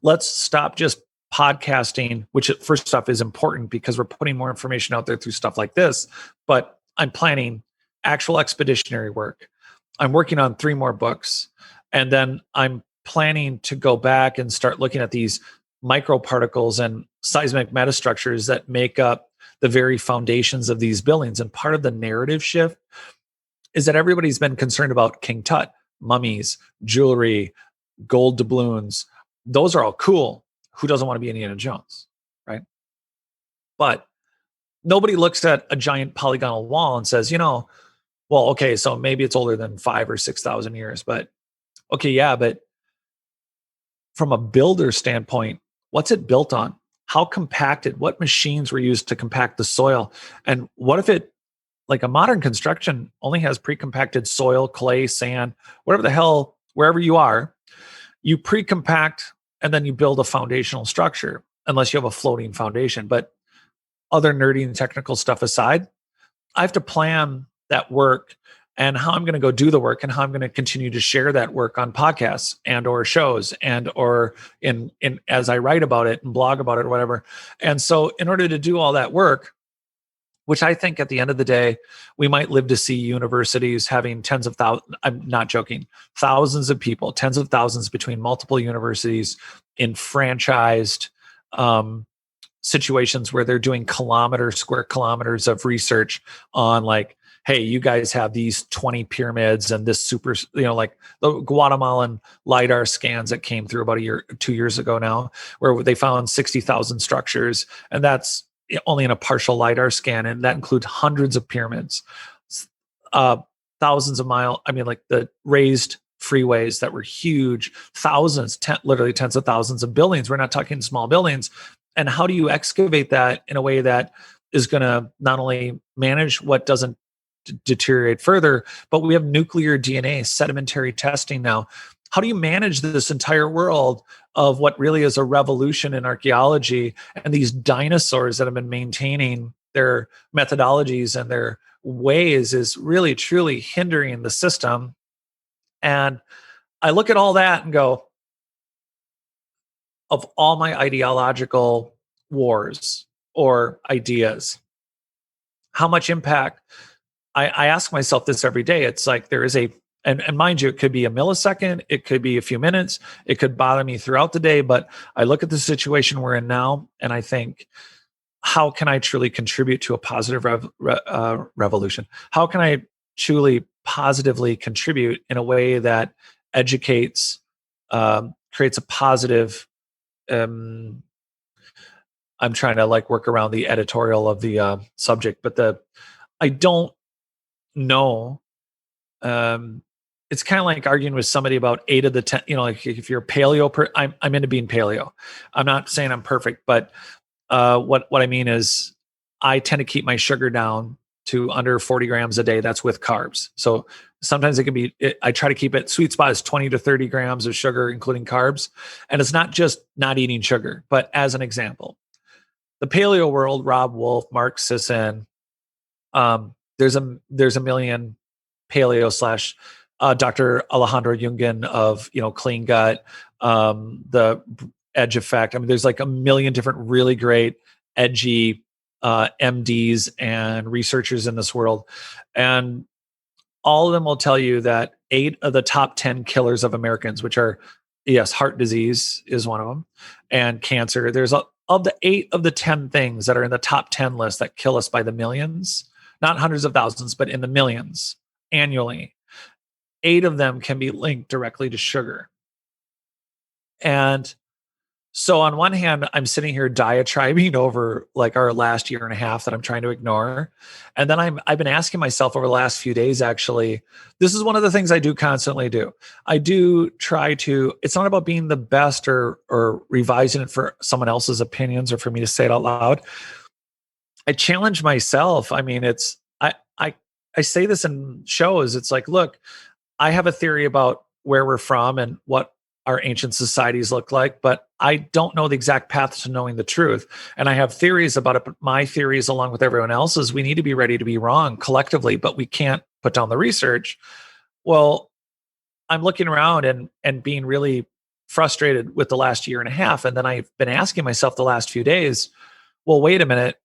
let's stop just podcasting, which first off is important because we're putting more information out there through stuff like this. But I'm planning actual expeditionary work. I'm working on 3 more books. And then I'm planning to go back and start looking at these microparticles and seismic metastructures that make up the very foundations of these buildings. And part of the narrative shift is that everybody's been concerned about King Tut, mummies, jewelry, gold doubloons. Those are all cool. Who doesn't want to be Indiana Jones, right? But nobody looks at a giant polygonal wall and says, well, okay, so maybe it's older than 5,000 or 6,000 years, but okay, yeah, but from a builder standpoint, what's it built on? How compacted? What machines were used to compact the soil? And what if it, like a modern construction, only has pre-compacted soil, clay, sand, whatever the hell, wherever you are, you pre-compact and then you build a foundational structure, unless you have a floating foundation. But other nerdy and technical stuff aside, I have to plan that work and how I'm going to go do the work and how I'm going to continue to share that work on podcasts and or shows and or in as I write about it and blog about it or whatever. And so in order to do all that work, which I think at the end of the day, we might live to see universities having tens of thousands, I'm not joking, thousands of people, tens of thousands between multiple universities in franchised situations where they're doing square kilometers of research on, like, hey, you guys have these 20 pyramids and this super, like the Guatemalan LiDAR scans that came through about 2 years ago now, where they found 60,000 structures. And that's only in a partial LiDAR scan. And that includes hundreds of pyramids, thousands of miles. I mean, like the raised freeways that were huge, thousands, literally tens of thousands of buildings. We're not talking small buildings. And how do you excavate that in a way that is going to not only manage what doesn't deteriorate further, but we have nuclear DNA sedimentary testing now. How do you manage this entire world of what really is a revolution in archaeology and these dinosaurs that have been maintaining their methodologies and their ways is really truly hindering the system? And I look at all that and go, of all my ideological wars or ideas, how much impact? I ask myself this every day. It's like there is and mind you, it could be a millisecond, it could be a few minutes, it could bother me throughout the day, but I look at the situation we're in now and I think, how can I truly contribute to a positive revolution? How can I truly positively contribute in a way that educates, creates a positive, I'm trying to work around the editorial of the subject, but I don't know it's kind of like arguing with somebody about 8 of the 10, like if you're paleo, I'm into being paleo. I'm not saying I'm perfect, but what I mean is I tend to keep my sugar down to under 40 grams a day. That's with carbs. So sometimes it can be, I try to keep it, sweet spot is 20 to 30 grams of sugar, including carbs. And it's not just not eating sugar, but as an example, the paleo world, Rob Wolf, Mark Sisson, there's a million paleo slash Dr. Alejandro Jungen of Clean Gut, the Edge Effect. I mean, there's like a million different really great edgy MDs and researchers in this world, and all of them will tell you that 8 of the top 10 killers of Americans, which are, yes, heart disease is one of them, and cancer. There's of the 8 of the 10 things that are in the top 10 list that kill us by the millions, not hundreds of thousands, but in the millions annually. 8 of them can be linked directly to sugar. And so on one hand, I'm sitting here diatribing over like our last year and a half that I'm trying to ignore. And then I've been asking myself over the last few days, actually, this is one of the things I do constantly do. I do try to, it's not about being the best or revising it for someone else's opinions or for me to say it out loud. I challenge myself. I mean, I say this in shows. It's like, look, I have a theory about where we're from and what our ancient societies look like, but I don't know the exact path to knowing the truth. And I have theories about it, but my theories, along with everyone else's, we need to be ready to be wrong collectively, but we can't put down the research. Well, I'm looking around and being really frustrated with the last year and a half. And then I've been asking myself the last few days, well, wait a minute.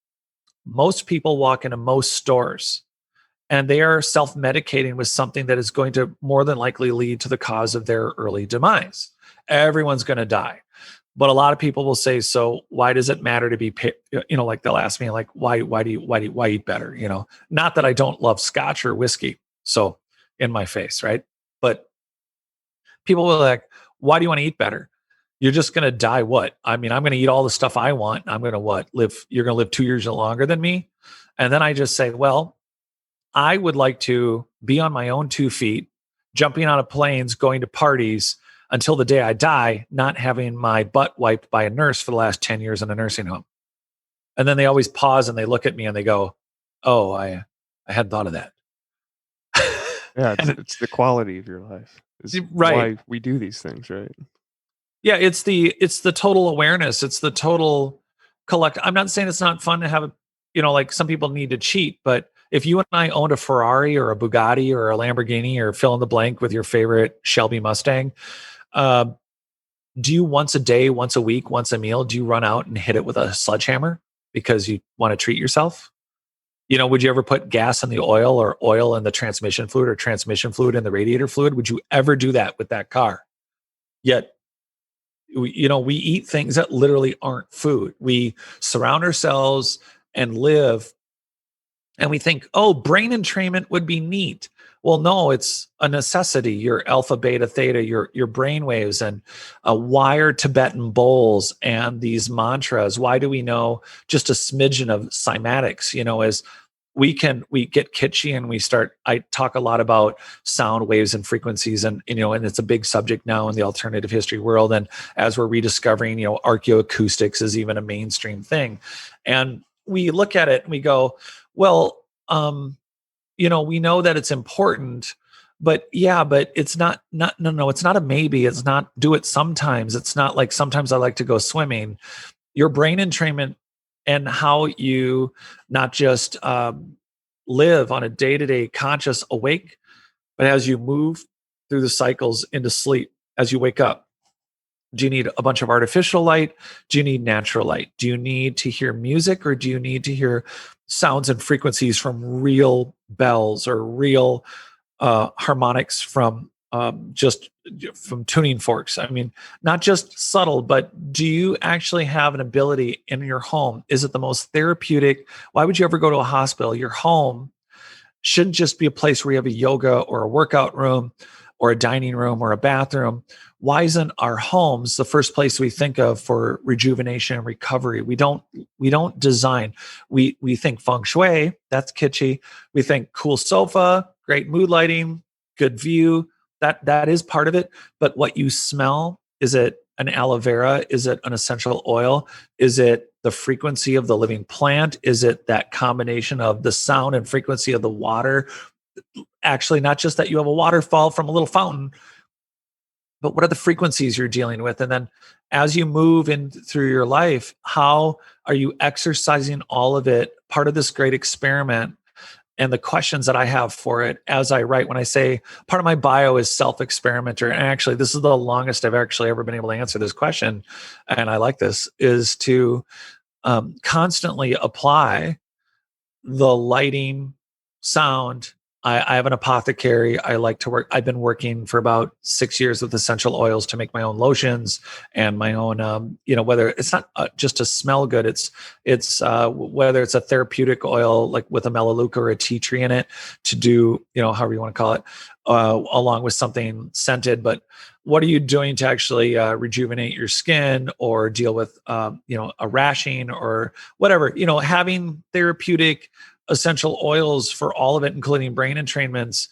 Most people walk into most stores and they are self-medicating with something that is going to more than likely lead to the cause of their early demise. Everyone's going to die. But a lot of people will say, so why does it matter to be, like they'll ask me, like, why eat better? Not that I don't love scotch or whiskey. So in my face, right? But people will like, why do you want to eat better? You're just going to die. What? I mean, I'm going to eat all the stuff I want. I'm going to live, you're going to live 2 years longer than me. And then I just say, well, I would like to be on my own 2 feet, jumping out of planes, going to parties until the day I die, not having my butt wiped by a nurse for the last 10 years in a nursing home. And then they always pause and they look at me and they go, oh, I hadn't thought of that. Yeah, it's the quality of your life. Is right. Why we do these things, right? Yeah, it's the total awareness. It's the total collect. I'm not saying it's not fun to have like some people need to cheat, but if you and I owned a Ferrari or a Bugatti or a Lamborghini or fill in the blank with your favorite Shelby Mustang, do you once a day, once a week, once a meal, do you run out and hit it with a sledgehammer because you want to treat yourself? Would you ever put gas in the oil or oil in the transmission fluid or transmission fluid in the radiator fluid? Would you ever do that with that car? Yet, we eat things that literally aren't food. We surround ourselves and live, and we think, oh, brain entrainment would be neat. Well, no, it's a necessity. Your alpha, beta, theta, your brain waves and wired Tibetan bowls and these mantras. Why do we know just a smidgen of cymatics? As we get kitschy and I talk a lot about sound waves and frequencies and it's a big subject now in the alternative history world. And as we're rediscovering, archaeoacoustics is even a mainstream thing. And we look at it and we go, well, we know that it's important, but it's not, it's not a maybe. It's not do it sometimes. It's not like sometimes I like to go swimming. Your brain entrainment and how you not just live on a day-to-day conscious awake, but as you move through the cycles into sleep, as you wake up. Do you need a bunch of artificial light? Do you need natural light? Do you need to hear music or do you need to hear sounds and frequencies from real bells or real harmonics from tuning forks? I mean, not just subtle, but do you actually have an ability in your home? Is it the most therapeutic? Why would you ever go to a hospital? Your home shouldn't just be a place where you have a yoga or a workout room or a dining room or a bathroom. Why isn't our homes the first place we think of for rejuvenation and recovery? We don't design. We think feng shui, that's kitschy. We think cool sofa, great mood lighting, good view. that is part of it. But what you smell, is it an aloe vera? Is it an essential oil? Is it the frequency of the living plant? Is it that combination of the sound and frequency of the water? Actually, not just that you have a waterfall from a little fountain, but what are the frequencies you're dealing with? And then as you move in through your life, how are you exercising all of it? Part of this great experiment, and the questions that I have for it as I write, when I say part of my bio is self-experimenter, and actually this is the longest I've actually ever been able to answer this question, and I like this, is to constantly apply the lighting, sound. I have an apothecary. I like to work. I've been working for about 6 years with essential oils to make my own lotions and my own, whether it's not just to smell good, it's whether it's a therapeutic oil, like with a melaleuca or a tea tree in it, to do, however you want to call it, along with something scented. But what are you doing to actually rejuvenate your skin or deal with, a rashing or whatever, having therapeutic essential oils for all of it, including brain entrainments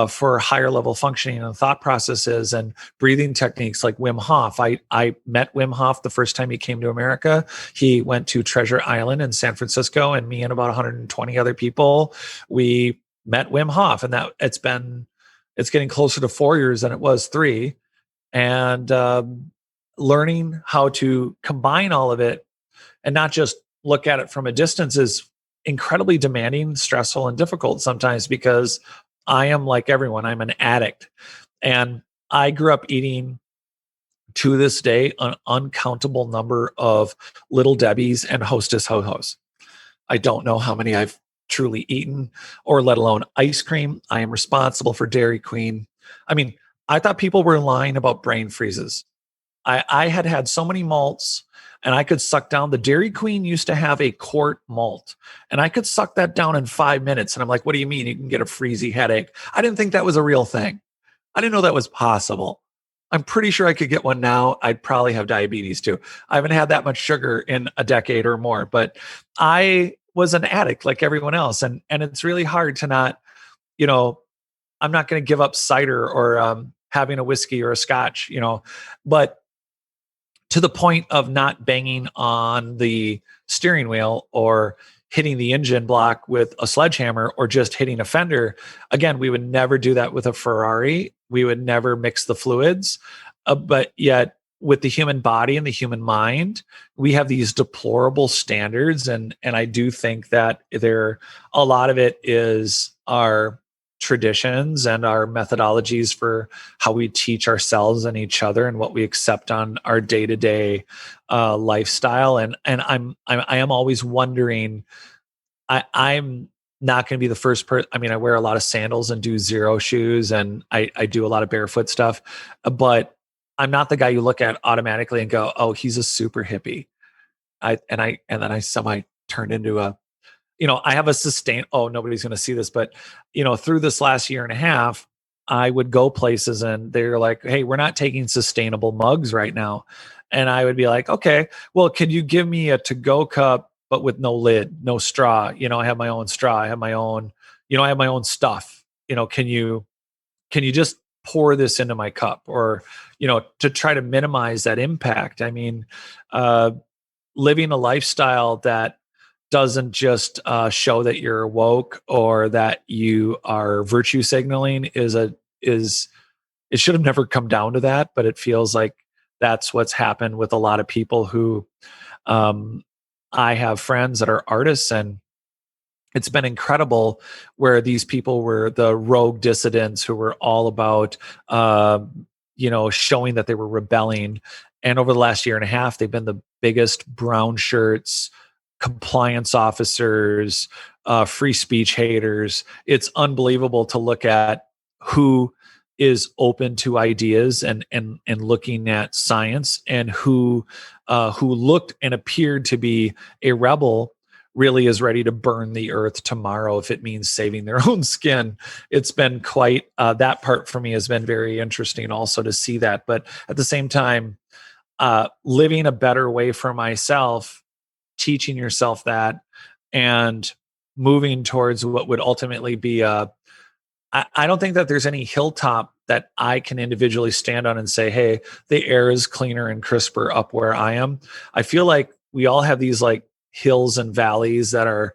for higher level functioning and thought processes and breathing techniques like Wim Hof. I met Wim Hof the first time he came to America. He went to Treasure Island in San Francisco, and me and about 120 other people, we met Wim Hof. And that it's getting closer to 4 years than it was 3. And learning how to combine all of it and not just look at it from a distance is incredibly demanding, stressful, and difficult sometimes, because I am like everyone. I'm an addict. And I grew up eating, to this day, an uncountable number of Little Debbie's and Hostess Ho-Hos. I don't know how many I've truly eaten, or let alone ice cream. I am responsible for Dairy Queen. I mean, I thought people were lying about brain freezes. I had so many malts, and I could suck down. The Dairy Queen used to have a quart malt, and I could suck that down in 5 minutes. And I'm like, what do you mean you can get a freezy headache? I didn't think that was a real thing. I didn't know that was possible. I'm pretty sure I could get one now. I'd probably have diabetes too. I haven't had that much sugar in a decade or more, but I was an addict like everyone else. And it's really hard to not, I'm not going to give up cider or having a whiskey or a scotch, but to the point of not banging on the steering wheel or hitting the engine block with a sledgehammer or just hitting a fender. Again, we would never do that with a Ferrari. We would never mix the fluids. But yet with the human body and the human mind, we have these deplorable standards. And I do think that a lot of it is our traditions and our methodologies for how we teach ourselves and each other and what we accept on our day-to-day lifestyle. And I am always wondering, I'm not going to be the first person. I mean, I wear a lot of sandals and do zero shoes, and I do a lot of barefoot stuff, but I'm not the guy you look at automatically and go, oh, he's a super hippie. And then I somehow turned into I have a nobody's going to see this, but, through this last year and a half, I would go places and they're like, hey, we're not taking sustainable mugs right now. And I would be like, okay, well, could you give me a to-go cup, but with no lid, no straw? I have my own straw. I have my own, I have my own stuff. Can you just pour this into my cup? Or, to try to minimize that impact. I mean, living a lifestyle that doesn't just show that you're woke or that you are virtue signaling it should have never come down to that, but it feels like that's what's happened with a lot of people who I have friends that are artists, and it's been incredible where these people were the rogue dissidents who were all about showing that they were rebelling. And over the last year and a half, they've been the biggest brown shirts, compliance officers, free speech haters. It's unbelievable to look at who is open to ideas and looking at science, and who looked and appeared to be a rebel really is ready to burn the earth tomorrow if it means saving their own skin. It's been quite that part for me has been very interesting also to see that. But at the same time, living a better way for myself, teaching yourself that, and moving towards what would ultimately be a I don't think that there's any hilltop that I can individually stand on and say, hey, the air is cleaner and crisper up where I am. I feel like we all have these like hills and valleys that are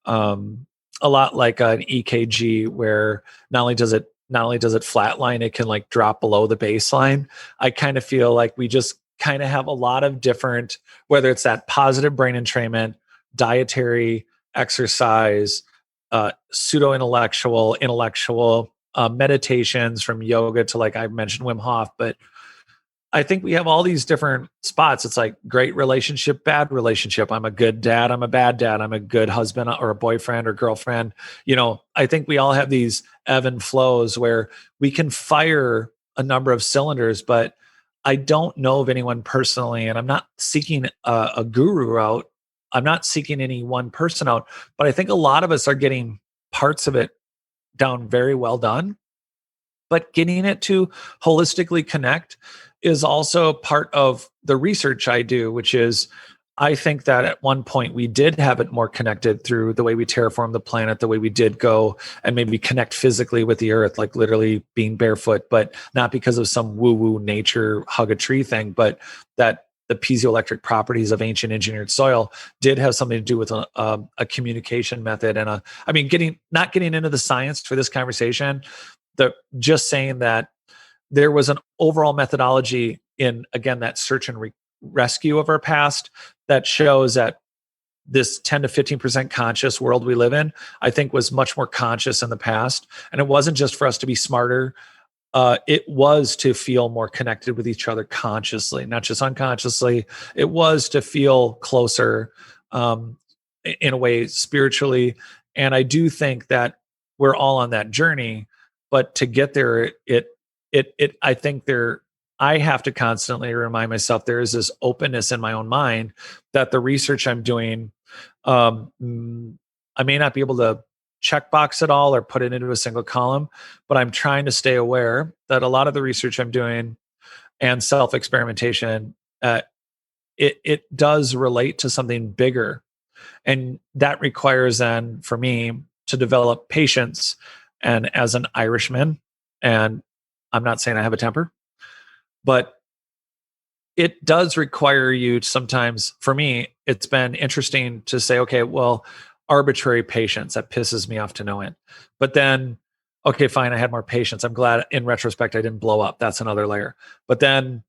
a lot like an EKG, where not only does it flatline, it can like drop below the baseline. I kind of feel like we just kind of have a lot of different, whether it's that positive brain entrainment, dietary, exercise, pseudo intellectual, meditations, from yoga to, like I mentioned, Wim Hof. But I think we have all these different spots. It's like great relationship, bad relationship. I'm a good dad. I'm a bad dad. I'm a good husband or a boyfriend or girlfriend. I think we all have these ebb and flows where we can fire a number of cylinders, but I don't know of anyone personally, and I'm not seeking a guru out. I'm not seeking any one person out, but I think a lot of us are getting parts of it down very well done. But getting it to holistically connect is also part of the research I do, which is I think that at one point we did have it more connected through the way we terraformed the planet, the way we did go and maybe connect physically with the earth, like literally being barefoot, but not because of some woo-woo nature hug a tree thing, but that the piezoelectric properties of ancient engineered soil did have something to do with a communication method. And not getting into the science for this conversation, just saying that there was an overall methodology in, again, that search and rescue of our past that shows that this 10 to 15% conscious world we live in, I think, was much more conscious in the past. And it wasn't just for us to be smarter. It was to feel more connected with each other consciously, not just unconsciously. It was to feel closer in a way spiritually. And I do think that we're all on that journey, but to get there, I think I have to constantly remind myself there is this openness in my own mind that the research I'm doing, I may not be able to checkbox it all or put it into a single column, but I'm trying to stay aware that a lot of the research I'm doing and self-experimentation, it does relate to something bigger. And that requires then for me to develop patience. And as an Irishman, and I'm not saying I have a temper, but it does require you to sometimes, for me, it's been interesting to say, okay, well, arbitrary patience, that pisses me off to no end. But then, okay, fine, I had more patience. I'm glad in retrospect I didn't blow up. That's another layer. But then,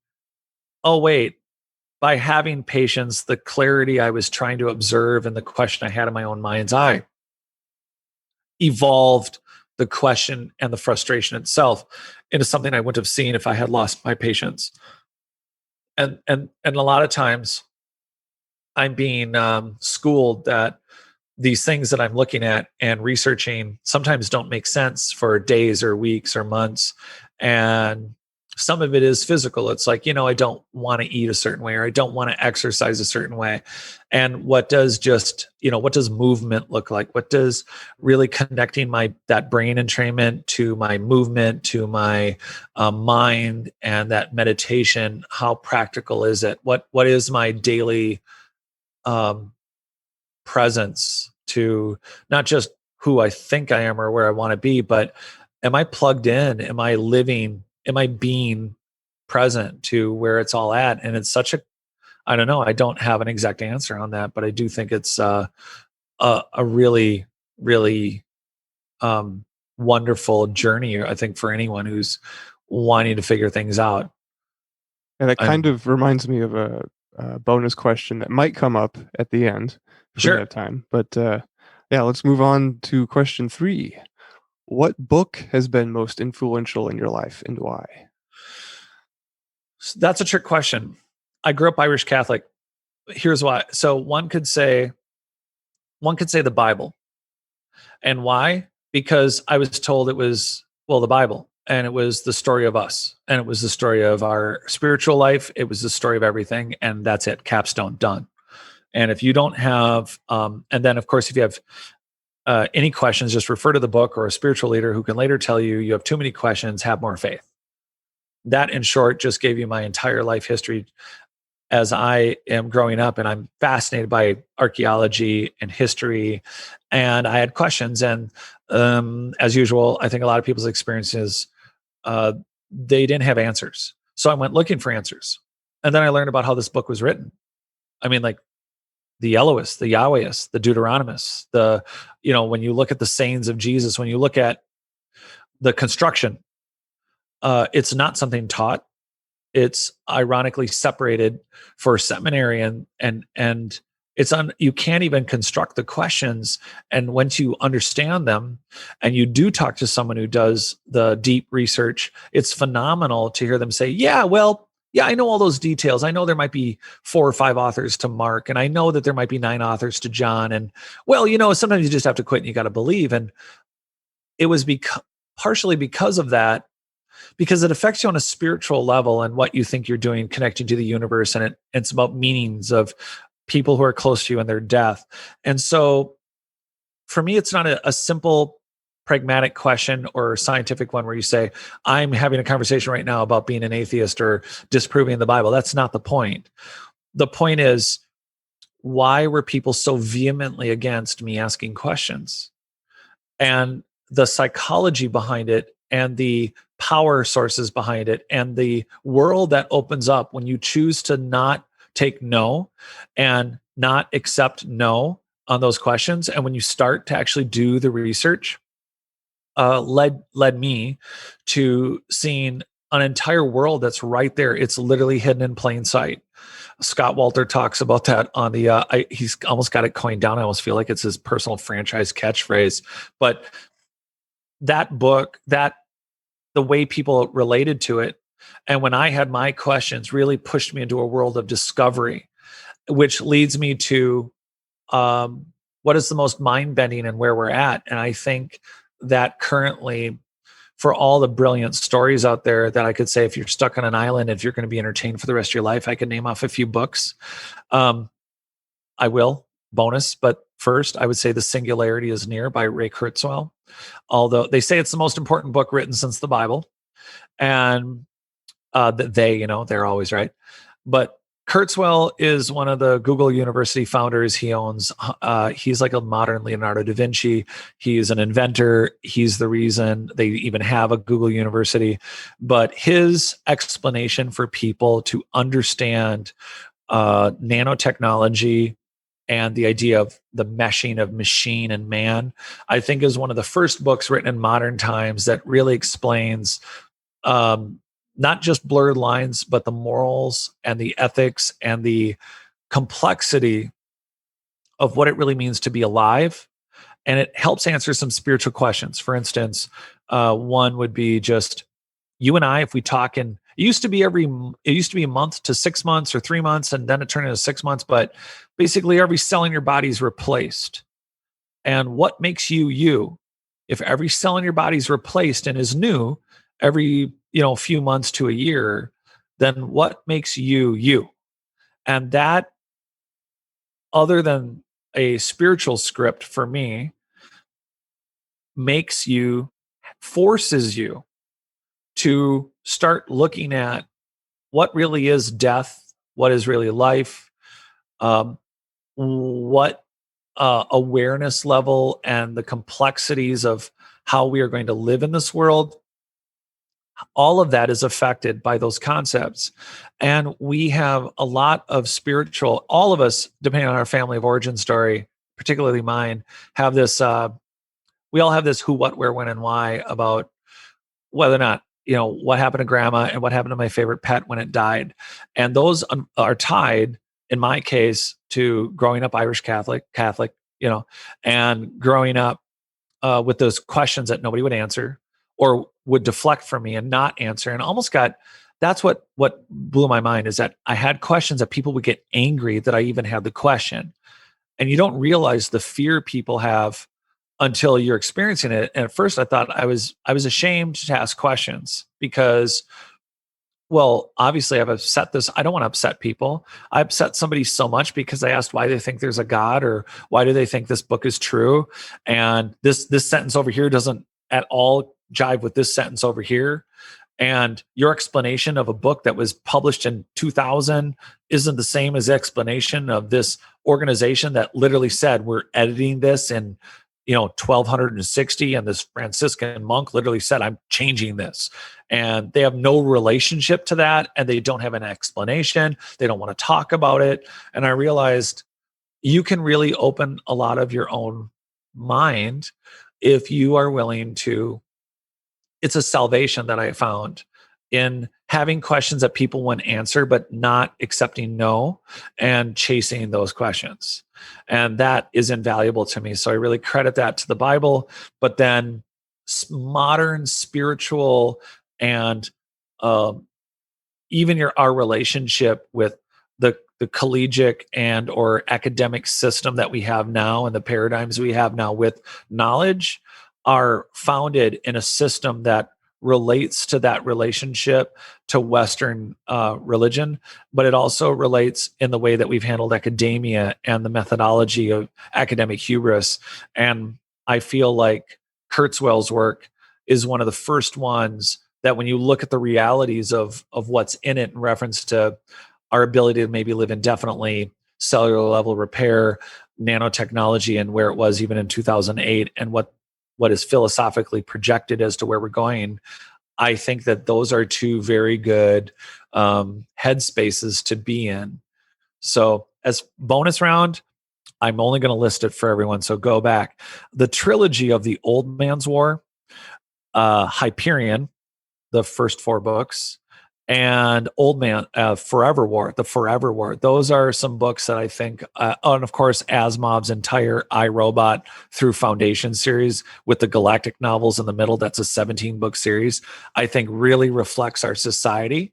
oh, wait, by having patience, the clarity I was trying to observe and the question I had in my own mind's eye evolved the question and the frustration itself into something I wouldn't have seen if I had lost my patience. And a lot of times I'm being schooled that these things that I'm looking at and researching sometimes don't make sense for days or weeks or months. And some of it is physical. It's like, I don't want to eat a certain way, or I don't want to exercise a certain way. And what does what does movement look like? What does really connecting that brain entrainment to my movement, to my mind, and that meditation, how practical is it? What is my daily presence to not just who I think I am or where I want to be, but am I plugged in? Am I living? Am I being present to where it's all at? And it's I don't know. I don't have an exact answer on that, but I do think it's a really, really wonderful journey, I think, for anyone who's wanting to figure things out. And that kind of reminds me of a bonus question that might come up at the end. Sure. We have time. But let's move on to question 3. What book has been most influential in your life and why? That's a trick question. I grew up Irish Catholic. Here's why. So one could say the Bible. And why? Because I was told it was, the Bible, and it was the story of us, and it was the story of our spiritual life. It was the story of everything. And that's it. Capstone, done. And if you don't have, and then of course, if you have any questions, just refer to the book or a spiritual leader who can later tell you have too many questions, have more faith. That, in short, just gave you my entire life history. as I am growing up, and I'm fascinated by archaeology and history, and I had questions. And as usual, I think a lot of people's experiences, they didn't have answers. So I went looking for answers. And then I learned about how this book was written. I mean, like the Elohist, the Yahwehist, the Deuteronomist, when you look at the sayings of Jesus, when you look at the construction, it's not something taught. It's ironically separated for seminary, and you can't even construct the questions. And once you understand them and you do talk to someone who does the deep research, it's phenomenal to hear them say, yeah, I know all those details. I know there might be 4 or 5 authors to Mark, and I know that there might be 9 authors to John. And sometimes you just have to quit and you got to believe. And it was partially because of that, because it affects you on a spiritual level and what you think you're doing, connecting to the universe. And it's about meanings of people who are close to you and their death. And so for me, it's not a simple pragmatic question or scientific one where you say, I'm having a conversation right now about being an atheist or disproving the Bible. That's not the point. The point is, why were people so vehemently against me asking questions? And the psychology behind it, and the power sources behind it, and the world that opens up when you choose to not take no and not accept no on those questions. And when you start to actually do the research, led me to seeing an entire world that's right there. It's literally hidden in plain sight. Scott Walter talks about that on the, he's almost got it coined down. I almost feel like it's his personal franchise catchphrase. But that book, the way people related to it, and when I had my questions, really pushed me into a world of discovery, which leads me to what is the most mind-bending and where we're at. And I think that currently, for all the brilliant stories out there that I could say, if you're stuck on an island, if you're going to be entertained for the rest of your life, I could name off a few books. I will, bonus, but first I would say The Singularity is Near by Ray Kurzweil. Although they say it's the most important book written since the Bible. And they're always right. But Kurzweil is one of the Google University founders. He owns, he's like a modern Leonardo da Vinci. He's an inventor. He's the reason they even have a Google University. But his explanation for people to understand nanotechnology and the idea of the meshing of machine and man, I think is one of the first books written in modern times that really explains not just blurred lines, but the morals and the ethics and the complexity of what it really means to be alive. And it helps answer some spiritual questions. For instance, one would be just you and I, if we talk in, it used to be a month to 6 months or 3 months, and then it turned into 6 months. But basically every cell in your body is replaced. And what makes you, you? If every cell in your body is replaced and is new every few months to a year, then what makes you, you? And that, other than a spiritual script for me, forces you to start looking at what really is death, what is really life, what awareness level and the complexities of how we are going to live in this world. All of that is affected by those concepts. And we have a lot of spiritual, all of us, depending on our family of origin story, particularly mine, have this, we all have this who, what, where, when, and why about whether or not, what happened to grandma and what happened to my favorite pet when it died. And those are tied, in my case, to growing up Irish Catholic, and growing up with those questions that nobody would answer or would deflect from me and not answer. And that's what blew my mind, is that I had questions that people would get angry that I even had the question. And you don't realize the fear people have until you're experiencing it. And at first I thought I was ashamed to ask questions because, well, obviously I've upset this. I don't want to upset people. I upset somebody so much because I asked why they think there's a God, or why do they think this book is true. And this sentence over here doesn't at all jive with this sentence over here. And your explanation of a book that was published in 2000 isn't the same as the explanation of this organization that literally said, we're editing this in 1260, and this Franciscan monk literally said, I'm changing this. And they have no relationship to that, and they don't have an explanation. They don't want to talk about it. And I realized you can really open a lot of your own mind if you are willing to. It's a salvation that I found in having questions that people wouldn't answer, but not accepting no and chasing those questions. And that is invaluable to me. So I really credit that to the Bible, but then modern spiritual and even our relationship with the collegiate and or academic system that we have now and the paradigms we have now with knowledge are founded in a system that relates to that relationship to Western religion, but it also relates in the way that we've handled academia and the methodology of academic hubris. And I feel like Kurzweil's work is one of the first ones that when you look at the realities of what's in it in reference to our ability to maybe live indefinitely, cellular level repair, nanotechnology, and where it was even in 2008, and what is philosophically projected as to where we're going, I think that those are two very good headspaces to be in. So as bonus round, I'm only going to list it for everyone. So go back. The trilogy of the Old Man's War, Hyperion, the first 4 books, and Old Man, Forever War, the Forever War. Those are some books that I think, and of course, Asimov's entire iRobot through Foundation series with the Galactic novels in the middle. That's a 17-book series. I think really reflects our society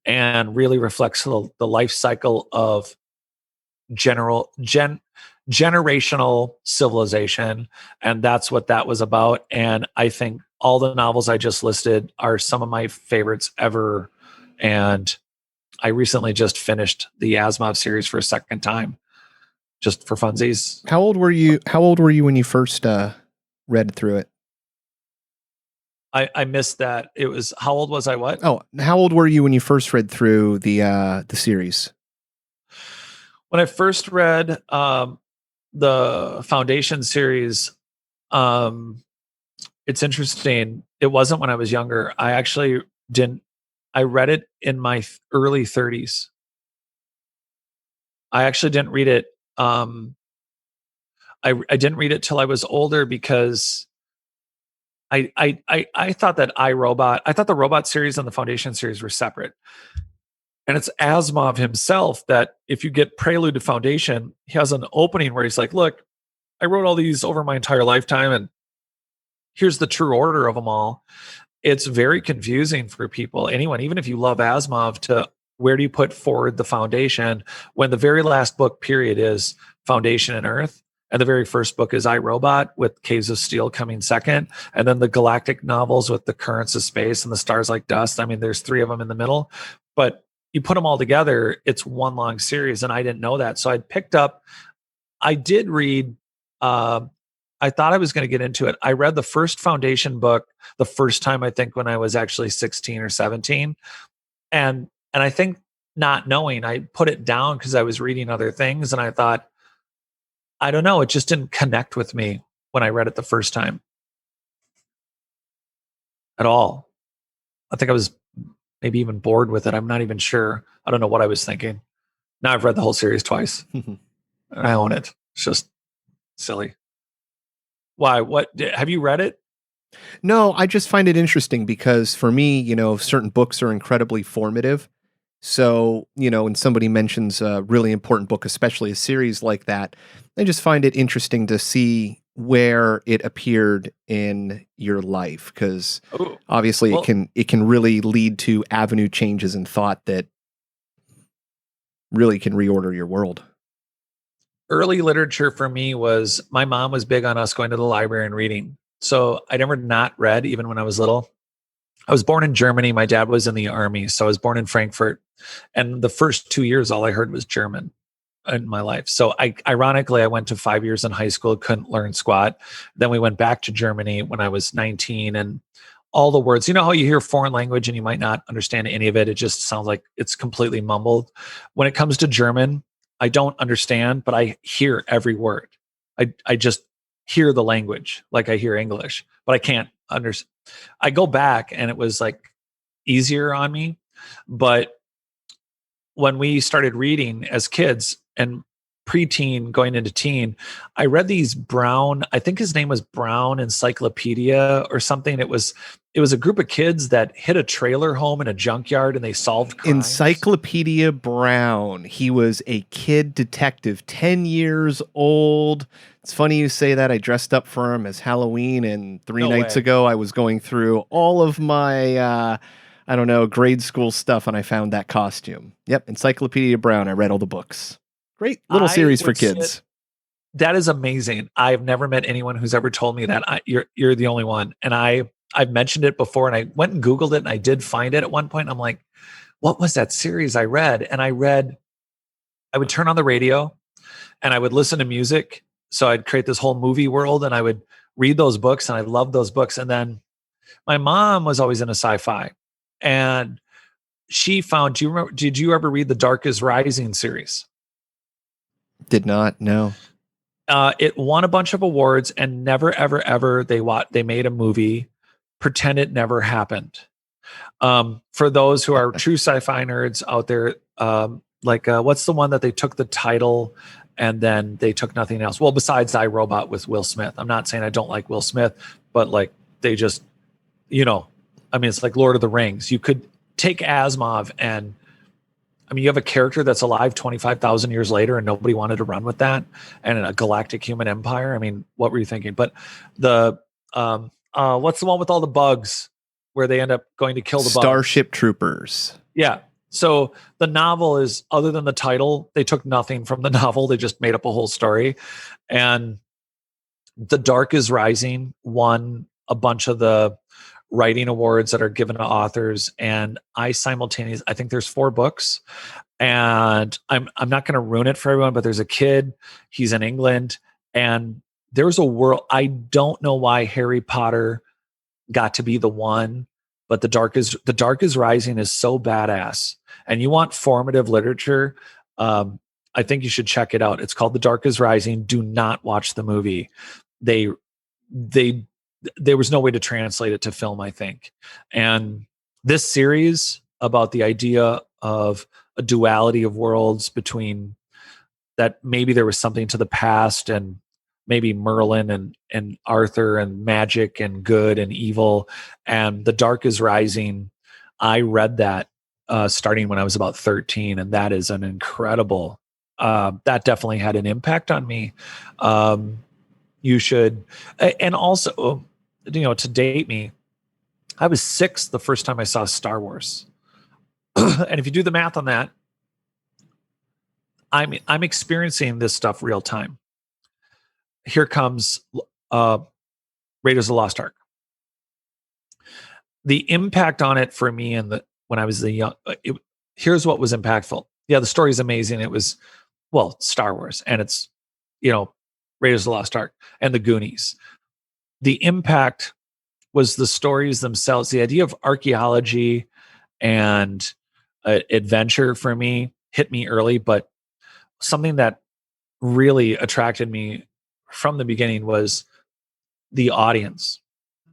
and really reflects the life cycle of generational civilization. And that's what that was about. And I think all the novels I just listed are some of my favorites ever. And I recently just finished the Asimov series for a second time, just for funsies. How old were you when you first read through it? I missed that. It was, how old was I? What? Oh, how old were you when you first read through the series? When I first read the Foundation series, it's interesting. It wasn't when I was younger. I actually didn't. I read it in my early 30s. I actually didn't read it. I didn't read it till I was older because I thought that I thought the Robot series and the Foundation series were separate. And it's Asimov himself that if you get Prelude to Foundation, he has an opening where he's like, look, I wrote all these over my entire lifetime and here's the true order of them all. It's very confusing for people, anyone, even if you love Asimov, to where do you put forward the Foundation when the very last book period is Foundation and Earth. And the very first book is iRobot with Caves of Steel coming second. And then the Galactic novels with the Currents of Space and the Stars Like Dust. I mean, there's 3 of them in the middle, but you put them all together, it's one long series. And I didn't know that. So I did read, I thought I was going to get into it. I read the first Foundation book the first time, I think, when I was actually 16 or 17. And I think not knowing, I put it down because I was reading other things. And I thought, I don't know, it just didn't connect with me when I read it the first time at all. I think I was maybe even bored with it. I'm not even sure. I don't know what I was thinking. Now I've read the whole series twice. I own it. It's just silly. Why? What? Have you read it? No, I just find it interesting because for me, certain books are incredibly formative. So, when somebody mentions a really important book, especially a series like that, I just find it interesting to see where it appeared in your life, because obviously it can really lead to avenue changes in thought that really can reorder your world. Early literature for me was, my mom was big on us going to the library and reading. So I never not read, even when I was little. I was born in Germany. My dad was in the army. So I was born in Frankfurt. And the first 2 years, all I heard was German in my life. So ironically, I went to 5 years in high school, couldn't learn squat. Then we went back to Germany when I was 19. And all the words. You know how you hear foreign language and you might not understand any of it. It just sounds like it's completely mumbled. When it comes to German, I don't understand, but I hear every word. I just hear the language like I hear English, but I can't understand. I go back and it was like easier on me. But when we started reading as kids and preteen going into teen, I read these Brown, I think his name was Brown Encyclopedia or something. It was a group of kids that hit a trailer home in a junkyard and they solved crimes. Encyclopedia Brown. He was a kid detective, 10 years old. It's funny you say that. I dressed up for him as Halloween, and 3 nights ago I was going through all of my grade school stuff, and I found that costume. Yep, Encyclopedia Brown. I read all the books. Great little series for kids. That is amazing. I've never met anyone who's ever told me that. You're the only one. And I've mentioned it before, and I went and Googled it, and I did find it at one point. I'm like, what was that series I read? And I would turn on the radio and I would listen to music. So I'd create this whole movie world, and I would read those books, and I loved those books. And then my mom was always into sci-fi, and she found, did you ever read the Dark is Rising series? Did not, no. It won a bunch of awards, and never, ever, ever they made a movie. Pretend it never happened. For those who are true sci-fi nerds out there, what's the one that they took the title and then they took nothing else? Well, besides I, Robot with Will Smith. I'm not saying I don't like Will Smith, but like they just, it's like Lord of the Rings. You could take Asimov and, you have a character that's alive 25,000 years later and nobody wanted to run with that, and in a galactic human empire. What were you thinking? But the, what's the one with all the bugs where they end up going to kill the Starship Troopers. Yeah. So the novel is, other than the title, they took nothing from the novel. They just made up a whole story. And The Dark is Rising won a bunch of the writing awards that are given to authors. And I think there's 4 books, and I'm not going to ruin it for everyone, but there's a kid, he's in England, and there's a world. I don't know why Harry Potter got to be the one, but The Dark is Rising is so badass. And you want formative literature, I think you should check it out. It's called The Dark is Rising. Do not watch the movie. There was no way to translate it to film, I think. And this series about the idea of a duality of worlds between that, maybe there was something to the past, and maybe Merlin and Arthur and magic and good and evil. And The Dark is Rising, I read that starting when I was about 13. And that is an incredible, that definitely had an impact on me. You should, and also, to date me, I was 6 the first time I saw Star Wars. And if you do the math on that, I'm experiencing this stuff real time. Here comes Raiders of the Lost Ark. The impact on it for me, when I was here's what was impactful. Yeah, the story is amazing. It was, Star Wars, and it's, Raiders of the Lost Ark and the Goonies. The impact was the stories themselves. The idea of archaeology and adventure for me hit me early, but something that really attracted me from the beginning was the audience,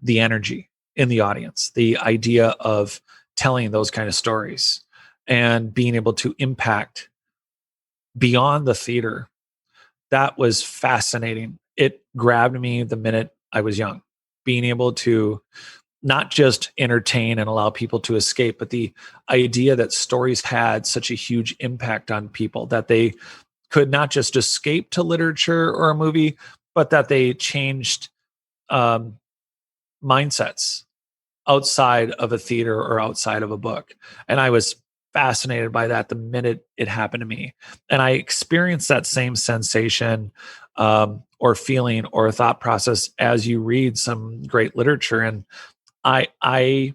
the energy in the audience, the idea of telling those kind of stories and being able to impact beyond the theater. That was fascinating. It grabbed me the minute I was young, being able to not just entertain and allow people to escape, but the idea that stories had such a huge impact on people, that they could not just escape to literature or a movie, but that they changed mindsets outside of a theater or outside of a book. And I was fascinated by that the minute it happened to me. And I experienced that same sensation or feeling or thought process as you read some great literature. And I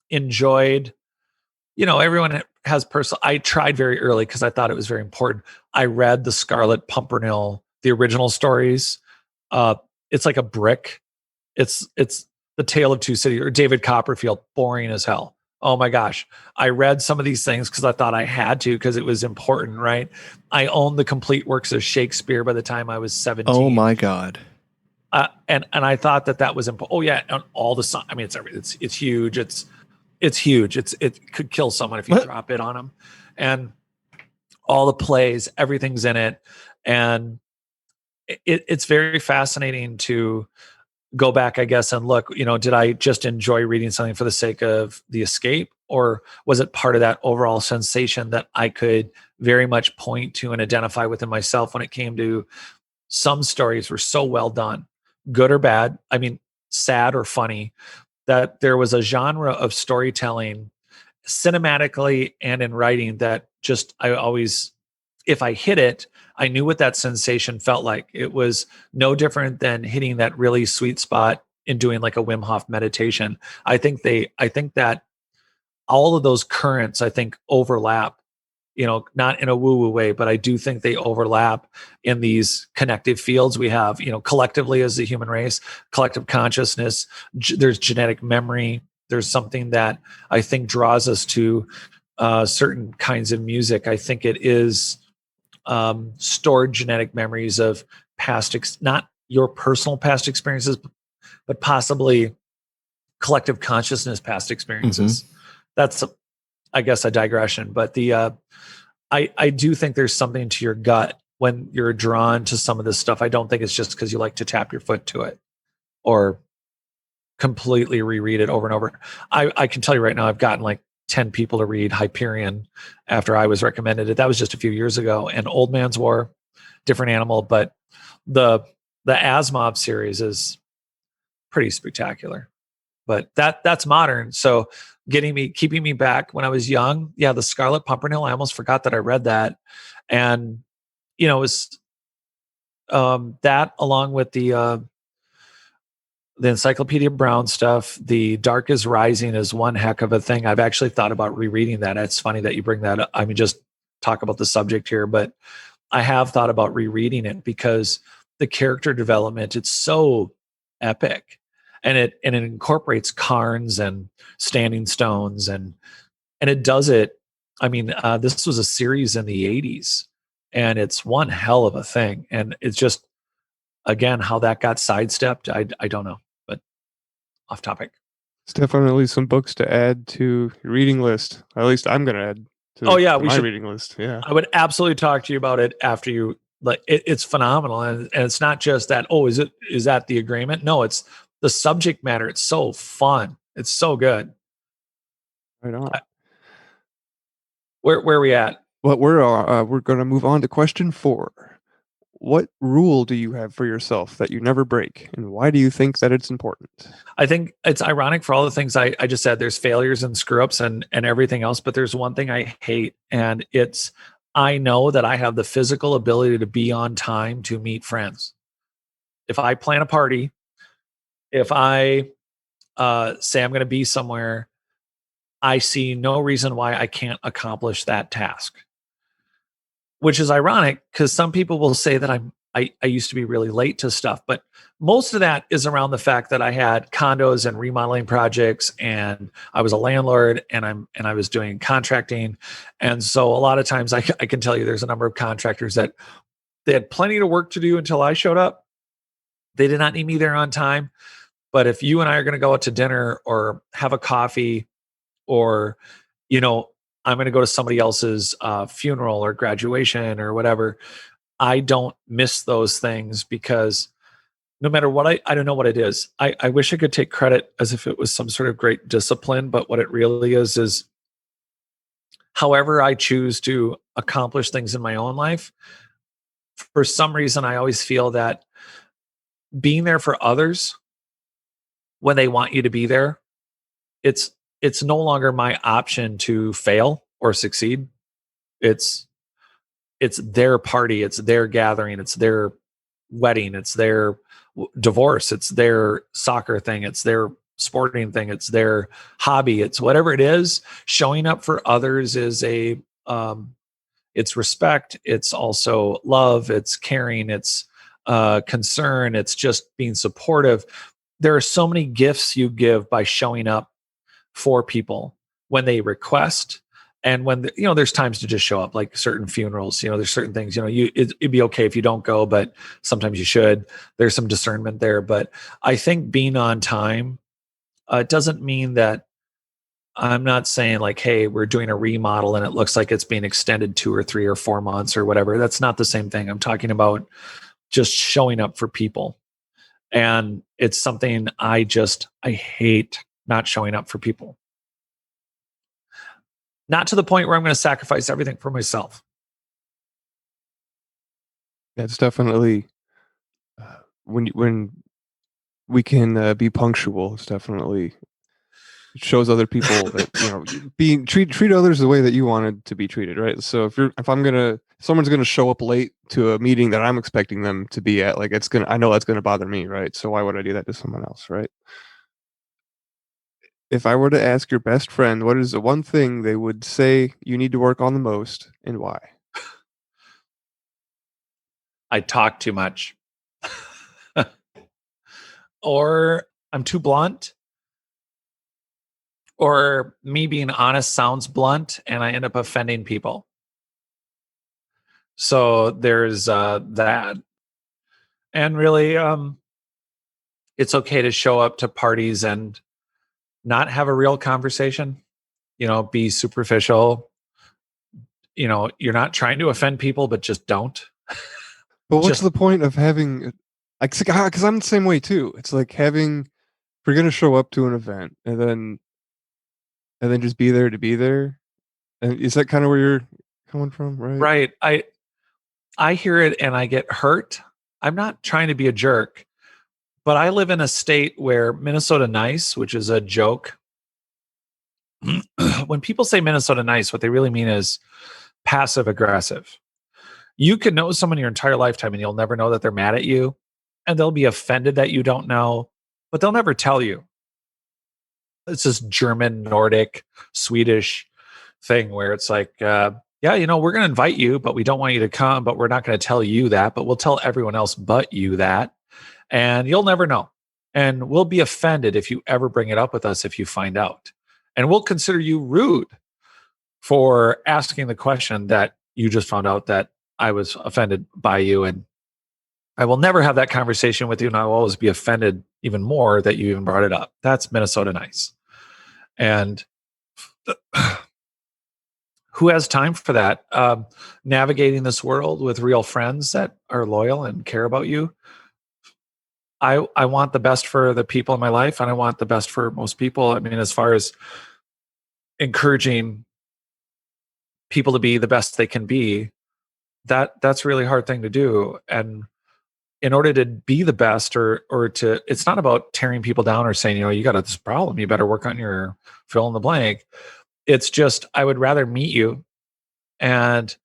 enjoyed, everyone has personal, I tried very early because I thought it was very important. I read the Scarlet Pimpernel, the original stories. It's like a brick. It's The Tale of Two Cities or David Copperfield, boring as hell. Oh my gosh. I read some of these things because I thought I had to because it was important, right? I owned the complete works of Shakespeare by the time I was 17. Oh my God. And I thought that was important. Oh yeah, and all the I mean, it's huge. It's huge. It could kill someone if you drop it on them. And all the plays, everything's in it, and it's very fascinating to go back, I guess, and look, did I just enjoy reading something for the sake of the escape, or was it part of that overall sensation that I could very much point to and identify within myself when it came to some stories were so well done, good or bad, I mean, sad or funny, that there was a genre of storytelling cinematically and in writing that just, I always, if I hit it, I knew what that sensation felt like. It was no different than hitting that really sweet spot in doing like a Wim Hof meditation. I think that all of those currents, I think, overlap, not in a woo-woo way, but I do think they overlap in these connective fields we have, collectively as the human race, collective consciousness, there's genetic memory. There's something that I think draws us to certain kinds of music. I think it is stored genetic memories of past, not your personal past experiences, but possibly collective consciousness past experiences. That's, I guess, a digression. But I do think there's something to your gut when you're drawn to some of this stuff. I don't think it's just because you like to tap your foot to it or completely reread it over and over. I can tell you right now, I've gotten like 10 people to read Hyperion after I was recommended it. That was just a few years ago. And Old Man's War, different animal, but the Asimov series is pretty spectacular. But that's modern. So keeping me back when I was young. Yeah, The Scarlet Pimpernel. I almost forgot that I read that. And it was that along with the Encyclopedia Brown stuff. The Dark is Rising is one heck of a thing. I've actually thought about rereading that. It's funny that you bring that up. I mean, just talk about the subject here, but I have thought about rereading it because the character development, it's so epic. And it incorporates cairns and standing stones and it does it. I mean, this was a series in the 80s and it's one hell of a thing. And it's just, again, how that got sidestepped, I don't know. Off topic. It's definitely some books to add to your reading list. At least I'm going to add to my reading list. Yeah, I would absolutely talk to you about it after you. Like it's phenomenal, and it's not just that. Oh, is that the agreement? No, it's the subject matter. It's so fun. It's so good. Right on. Where are we at? Well, we're going to move on to question 4. What rule do you have for yourself that you never break, and why do you think that it's important? I think it's ironic for all the things I just said. There's failures and screw-ups and everything else, but there's one thing I hate, and it's I know that I have the physical ability to be on time to meet friends. If I plan a party, if I say I'm going to be somewhere, I see no reason why I can't accomplish that task. Which is ironic because some people will say that I used to be really late to stuff, but most of that is around the fact that I had condos and remodeling projects, and I was a landlord, and I was doing contracting, and so a lot of times I can tell you there's a number of contractors that they had plenty of work to do until I showed up. They did not need me there on time, but if you and I are going to go out to dinner or have a coffee, or I'm going to go to somebody else's funeral or graduation or whatever, I don't miss those things because no matter what, I don't know what it is. I wish I could take credit as if it was some sort of great discipline, but what it really is however I choose to accomplish things in my own life, for some reason, I always feel that being there for others when they want you to be there, it's no longer my option to fail or succeed. It's their party, it's their gathering, it's their wedding, it's their divorce, it's their soccer thing, it's their sporting thing, it's their hobby, it's whatever it is. Showing up for others is it's respect, it's also love, it's caring, it's concern, it's just being supportive. there are so many gifts you give by showing up for people when they request. And when, there's times to just show up, like certain funerals, there's certain things, it'd be okay if you don't go, but sometimes you should. There's some discernment there. But I think being on time, doesn't mean that I'm not saying like, hey, we're doing a remodel and it looks like it's being extended 2 or 3 or 4 months or whatever. That's not the same thing. I'm talking about just showing up for people. And it's something I hate not showing up for people. Not to the point where I'm going to sacrifice everything for myself. That's definitely when we can be punctual. It's definitely, it shows other people that treat others the way that you wanted to be treated, right? So if someone's gonna show up late to a meeting that I'm expecting them to be at, like I know that's gonna bother me, right? So why would I do that to someone else, right? If I were to ask your best friend, what is the one thing they would say you need to work on the most, and why? I talk too much. Or I'm too blunt. Or me being honest sounds blunt and I end up offending people. So there's that. And really, it's okay to show up to parties and not have a real conversation, be superficial. You're not trying to offend people, but just don't. But what's the point of having, like, because I'm the same way too. It's like if we're going to show up to an event and then just be there to be there. And is that kind of where you're coming from, right? Right. I hear it and I get hurt. I'm not trying to be a jerk, but I live in a state where Minnesota nice, which is a joke. When people say Minnesota nice, what they really mean is passive aggressive. You can know someone your entire lifetime and you'll never know that they're mad at you, and they'll be offended that you don't know, but they'll never tell you. It's this German, Nordic, Swedish thing where it's like, we're going to invite you, but we don't want you to come, but we're not going to tell you that, but we'll tell everyone else but you that, and you'll never know. And we'll be offended if you ever bring it up with us if you find out. And we'll consider you rude for asking the question that you just found out that I was offended by you. And I will never have that conversation with you, and I will always be offended even more that you even brought it up. That's Minnesota nice. And who has time for that? Navigating this world with real friends that are loyal and care about you. I want the best for the people in my life, and I want the best for most people. I mean, as far as encouraging people to be the best they can be, that's a really hard thing to do. And in order to be the best or to, it's not about tearing people down or saying, you got this problem, you better work on your fill in the blank. It's just, I would rather meet you. And,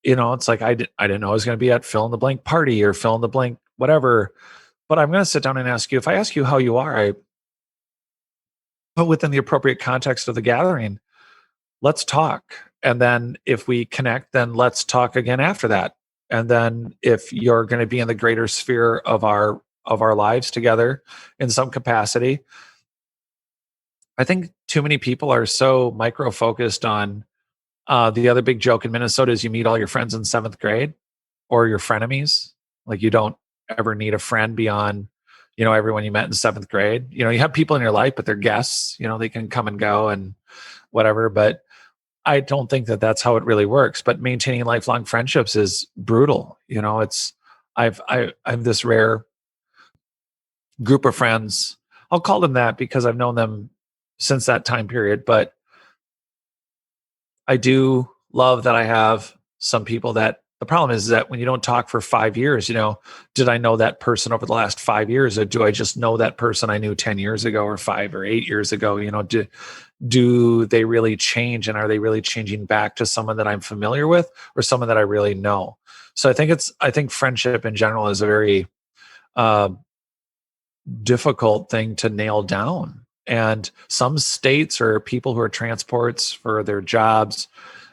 it's like, I didn't know I was going to be at fill in the blank party or fill in the blank, whatever. But I'm going to sit down and ask you, if I ask you how you are, but within the appropriate context of the gathering, let's talk. And then if we connect, then let's talk again after that. And then if you're going to be in the greater sphere of our lives together in some capacity, I think too many people are so micro-focused on the other big joke in Minnesota is you meet all your friends in 7th grade or your frenemies. Like you don't ever need a friend beyond, everyone you met in 7th grade. You have people in your life, but they're guests, they can come and go and whatever. But I don't think that that's how it really works, but maintaining lifelong friendships is brutal. I've this rare group of friends. I'll call them that because I've known them since that time period, but I do love that I have some people that the problem is that when you don't talk for 5 years, did I know that person over the last 5 years, or do I just know that person I knew 10 years ago or 5 or 8 years ago? Do they really change, and are they really changing back to someone that I'm familiar with or someone that I really know? So I think friendship in general is a very difficult thing to nail down. And some states or people who are transports for their jobs,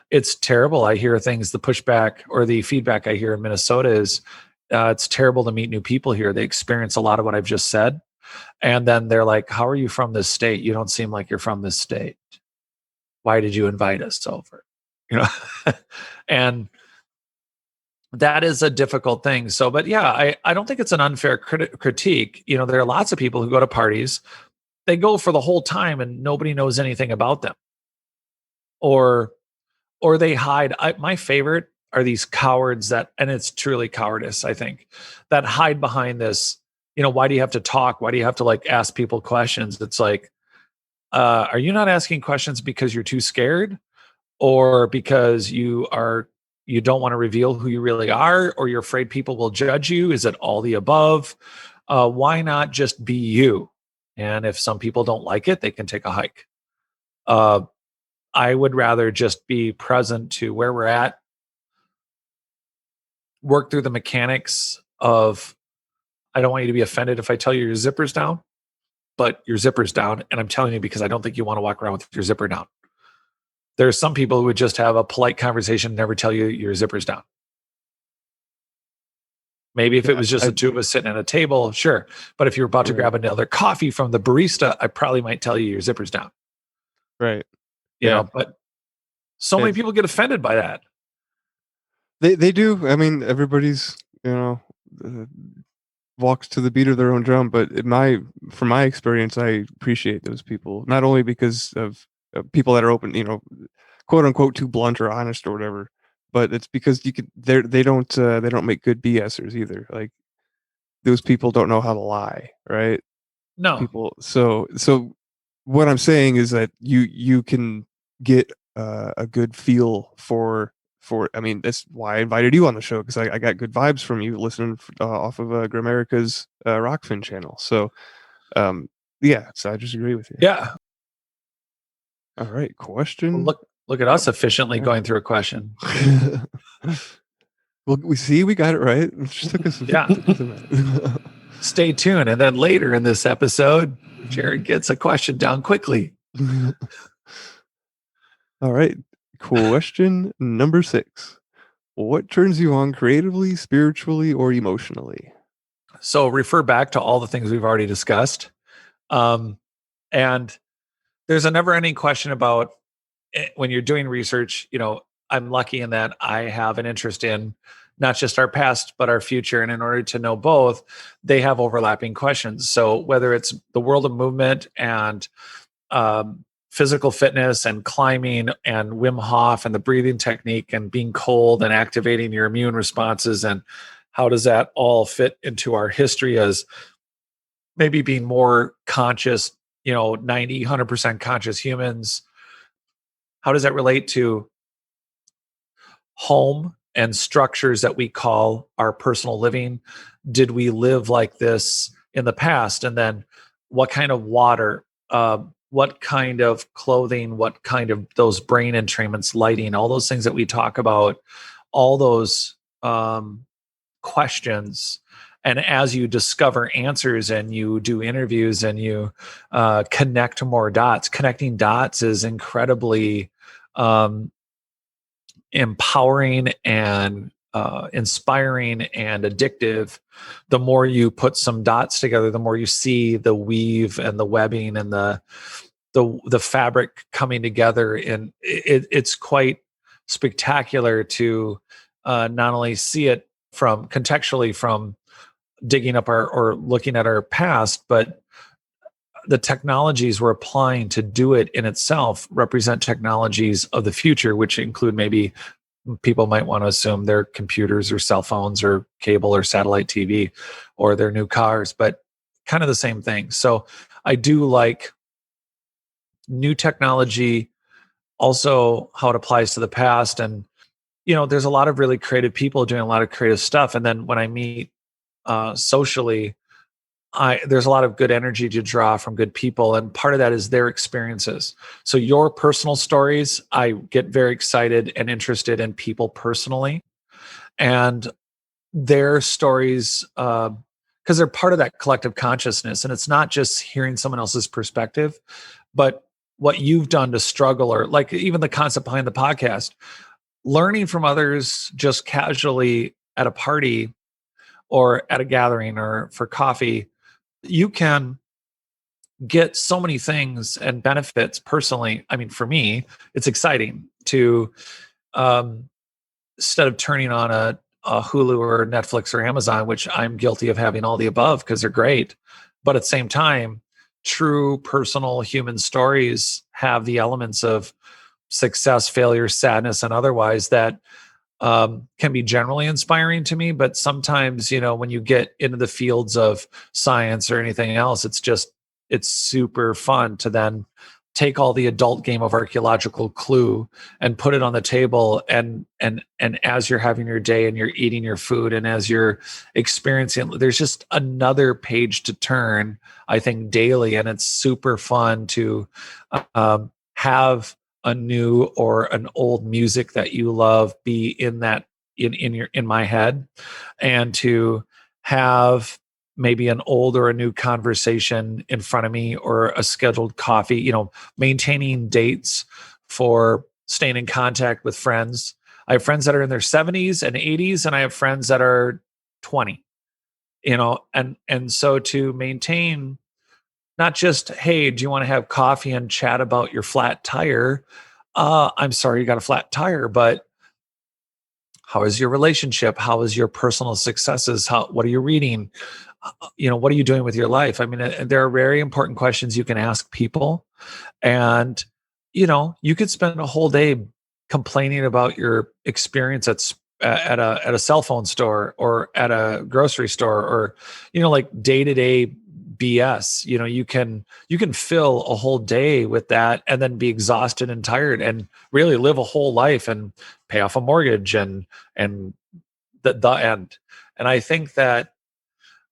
it's terrible. I hear things, the pushback or the feedback I hear in Minnesota is it's terrible to meet new people here. They experience a lot of what I've just said. And then they're like, how are you from this state? You don't seem like you're from this state. Why did you invite us over? You know, and that is a difficult thing. So, but yeah, I don't think it's an unfair critique. You know, there are lots of people who go to parties, they go for the whole time and nobody knows anything about them. Or they hide. My favorite are these cowards that, and it's truly cowardice, I think, that hide behind this, you know, why do you have to talk? Why do you have to like ask people questions? It's like, are you not asking questions because you're too scared, or because you don't want to reveal who you really are, or you're afraid people will judge you? Is it all the above? Why not just be you? And if some people don't like it, they can take a hike. I would rather just be present to where we're at, work through the mechanics of, I don't want you to be offended if I tell you your zipper's down, but your zipper's down, and I'm telling you because I don't think you want to walk around with your zipper down. There are some people who would just have a polite conversation and never tell you your zipper's down. Maybe if it was just the two of us sitting at a table, sure. But if you're about to grab another coffee from the barista, I probably might tell you your zipper's down. Right. You know, but so many people get offended by that. They do. I mean, everybody's, you know, walks to the beat of their own drum. But from my experience, I appreciate those people, not only because of people that are open, you know, quote unquote, too blunt or honest or whatever, but it's because they don't make good BSers either. Like, those people don't know how to lie, right? No. People. So what I'm saying is that you can get a good feel for. I mean, that's why I invited you on the show, because I got good vibes from you listening off of Gramerica's Rockfin channel. So, yeah, so I just agree with you. Yeah. All right, question. Well, look at us efficiently going through a question. Well, we got it right. It just took us. Yeah. Stay tuned, and then later in this episode, Jared gets a question down quickly. All right. Question number 6. What turns you on creatively, spiritually, or emotionally? So refer back to all the things we've already discussed. And there's a never-ending question about when you're doing research. You know, I'm lucky in that I have an interest in not just our past, but our future. And in order to know both, they have overlapping questions. So whether it's the world of movement and physical fitness and climbing and Wim Hof and the breathing technique and being cold and activating your immune responses, and how does that all fit into our history as maybe being more conscious, you know, 90, 100% conscious humans? How does that relate to home and structures that we call our personal living? Did we live like this in the past? And then what kind of water, what kind of clothing, what kind of those brain entrainments, lighting, all those things that we talk about, all those questions. And as you discover answers and you do interviews and you connect more dots, connecting dots is incredibly empowering and inspiring and addictive. The more you put some dots together, the more you see the weave and the webbing and the fabric coming together. And it's quite spectacular to not only see it from contextually from digging up or looking at our past, but the technologies we're applying to do it in itself represent technologies of the future, which include, maybe people might want to assume, their computers or cell phones or cable or satellite TV or their new cars, but kind of the same thing. So I do like new technology, also how it applies to the past. And, you know, there's a lot of really creative people doing a lot of creative stuff. And then when I meet socially, there's a lot of good energy to draw from good people. And part of that is their experiences. So your personal stories, I get very excited and interested in people personally and their stories, because they're part of that collective consciousness. And it's not just hearing someone else's perspective, but what you've done to struggle, or like even the concept behind the podcast, learning from others just casually at a party or at a gathering or for coffee. You can get so many things and benefits personally. I mean, for me, it's exciting to, instead of turning on a Hulu or Netflix or Amazon, which I'm guilty of having all the above because they're great. But at the same time, true personal human stories have the elements of success, failure, sadness, and otherwise that can be generally inspiring to me. But sometimes, when you get into the fields of science or anything else, it's super fun to then take all the adult game of archaeological clue and put it on the table, and as you're having your day and you're eating your food and as you're experiencing, there's just another page to turn, I think, daily. And it's super fun to have a new or an old music that you love be in that in my head, and to have maybe an old or a new conversation in front of me, or a scheduled coffee, maintaining dates for staying in contact with friends. I have friends that are in their 70s and 80s, and I have friends that are 20, and so to maintain not just, hey, do you want to have coffee and chat about your flat tire? I'm sorry you got a flat tire, but how is your relationship? How is your personal successes? What are you reading? What are you doing with your life? I mean, there are very important questions you can ask people. And, you could spend a whole day complaining about your experience at a cell phone store or at a grocery store, or, like day-to-day BS. You can fill a whole day with that and then be exhausted and tired and really live a whole life and pay off a mortgage and the end. And I think that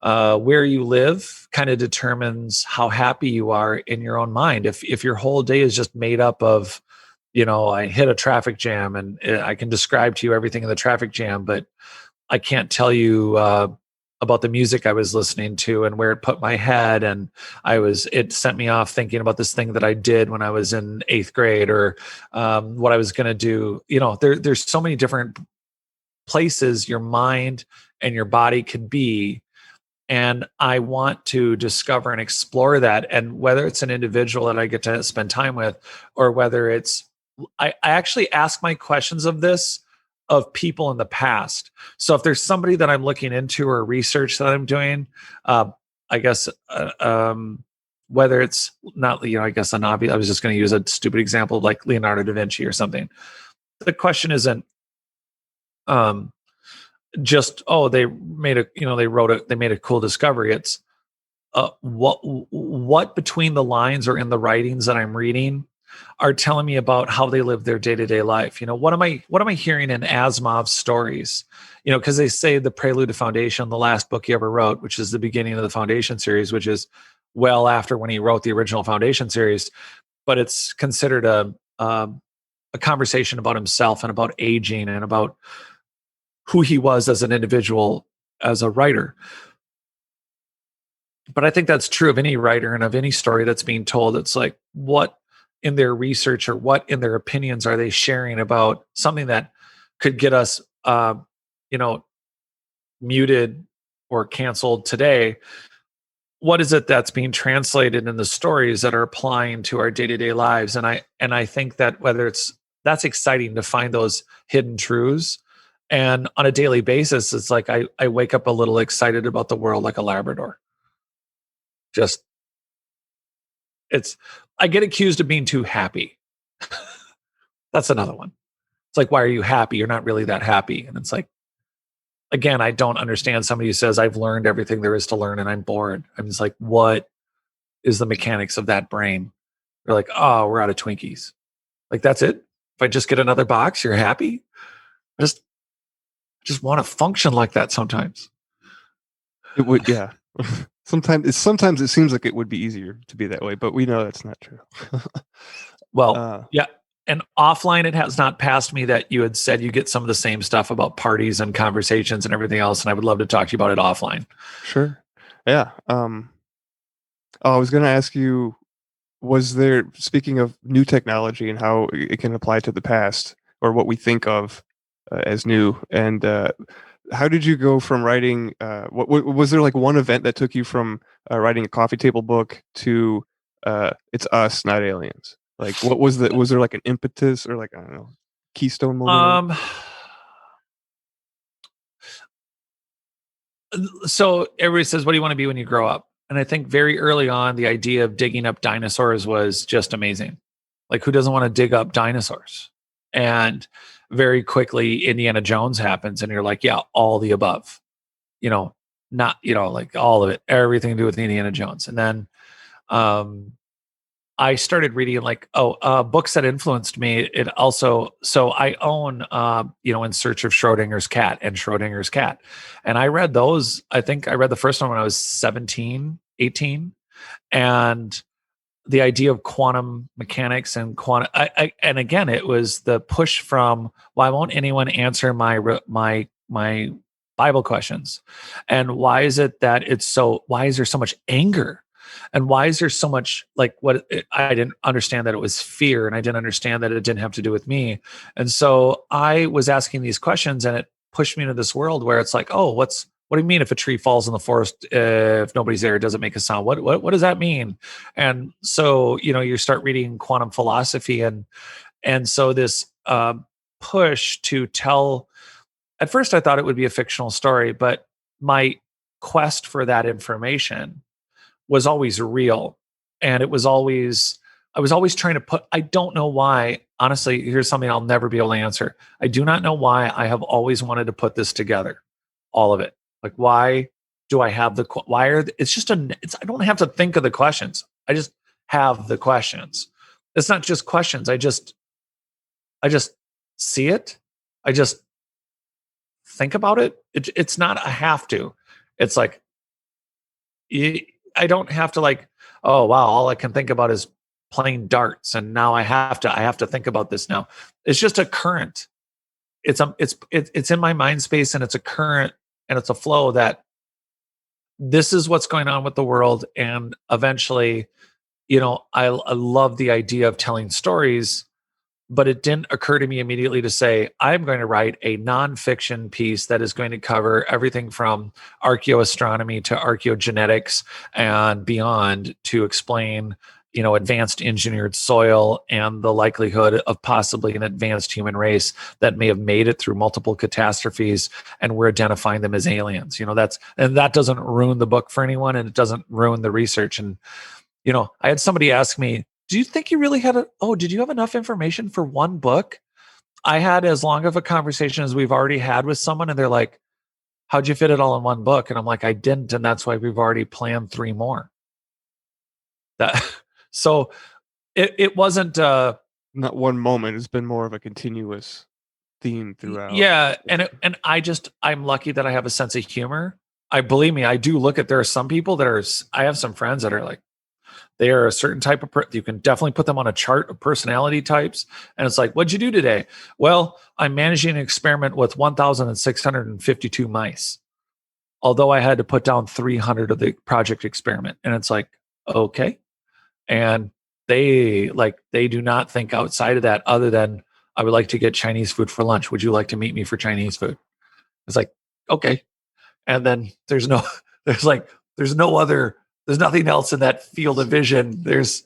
where you live kind of determines how happy you are in your own mind. If your whole day is just made up of, I hit a traffic jam and I can describe to you everything in the traffic jam, but I can't tell you about the music I was listening to and where it put my head. And it sent me off thinking about this thing that I did when I was in 8th grade, or what I was going to do. There's so many different places your mind and your body could be. And I want to discover and explore that. And whether it's an individual that I get to spend time with, or whether I actually ask my questions of people in the past. So if there's somebody that I'm looking into or research that I'm doing, I guess, whether it's not, I guess an obvious, I was just going to use a stupid example like Leonardo da Vinci or something. The question isn't, just, they made they made a cool discovery. It's what between the lines or in the writings that I'm reading are telling me about how they live their day-to-day life. What am I hearing in Asimov's stories? Because they say the Prelude to Foundation, the last book he ever wrote, which is the beginning of the Foundation series, which is well after when he wrote the original Foundation series, but it's considered a conversation about himself and about aging and about who he was as an individual, as a writer. But I think that's true of any writer and of any story that's being told. It's like, what in their research or what in their opinions are they sharing about something that could get us, muted or canceled today? What is it that's being translated in the stories that are applying to our day-to-day lives? And I think that that's exciting to find those hidden truths. And on a daily basis, it's like I wake up a little excited about the world, like a Labrador. I get accused of being too happy. That's another one. It's like, why are you happy? You're not really that happy. And it's like, again, I don't understand somebody who says, I've learned everything there is to learn and I'm bored. I'm just like, what is the mechanics of that brain? They're like, oh, we're out of Twinkies. Like, that's it? If I just get another box, you're happy? I just want to function like that sometimes. It would, yeah. Sometimes it seems like it would be easier to be that way, but we know that's not true. Well, yeah. And offline, it has not passed me that you had said you get some of the same stuff about parties and conversations and everything else. And I would love to talk to you about it offline. Sure. Yeah. I was going to ask you, was there, speaking of new technology and how it can apply to the past or what we think of as new, and how did you go from writing, what was there like one event that took you from writing a coffee table book to it's us, not aliens. Like, what was there like an impetus or like, I don't know, keystone moment? So everybody says, what do you want to be when you grow up? And I think very early on, the idea of digging up dinosaurs was just amazing. Like, who doesn't want to dig up dinosaurs? And very quickly, Indiana Jones happens, and you're like, yeah, all the above, not, like all of it, everything to do with Indiana Jones. And then I started reading books that influenced me. It also, so I own, In Search of Schrodinger's Cat and Schrodinger's Cat. And I read those. I think I read the first one when I was 17, 18. And the idea of quantum mechanics and and again, it was the push from, why won't anyone answer my Bible questions? And why is it that why is there so much anger? And why is there so much I didn't understand that it was fear, and I didn't understand that it didn't have to do with me. And so I was asking these questions, and it pushed me into this world where it's like, oh, what do you mean if a tree falls in the forest, if nobody's there, it doesn't make a sound? What does that mean? And so, you start reading quantum philosophy, and so this push to tell, at first I thought it would be a fictional story, but my quest for that information was always real. And I was always trying to I don't know why, honestly, here's something I'll never be able to answer. I do not know why I have always wanted to put this together, all of it. Like, why do I have I don't have to think of the questions. I just have the questions. It's not just questions. I just see it. I just think about it. It's not a have to. It's like, I don't have to oh wow, all I can think about is playing darts, and now I have to think about this now. It's just a current. It's in my mind space, and it's a current, and it's a flow that this is what's going on with the world. And eventually, I love the idea of telling stories, but it didn't occur to me immediately to say, I'm going to write a nonfiction piece that is going to cover everything from archaeoastronomy to archaeogenetics and beyond, to explain, advanced engineered soil and the likelihood of possibly an advanced human race that may have made it through multiple catastrophes, and we're identifying them as aliens. That doesn't ruin the book for anyone, and it doesn't ruin the research. And, I had somebody ask me, do you think you really did you have enough information for one book? I had as long of a conversation as we've already had with someone, and they're like, how'd you fit it all in one book? And I'm like, I didn't. And that's why we've already planned 3 more. So it wasn't Not one moment. It's been more of a continuous theme throughout. Yeah. And I'm lucky that I have a sense of humor. Believe me, I do look at, there are some people I have some friends that are like, they are a certain type of you can definitely put them on a chart of personality types. And it's like, what'd you do today? Well, I'm managing an experiment with 1,652 mice, although I had to put down 300 of the project experiment. And it's like, okay. And they do not think outside of that, other than, I would like to get Chinese food for lunch. Would you like to meet me for Chinese food? It's like, okay. And then there's nothing else in that field of vision. There's,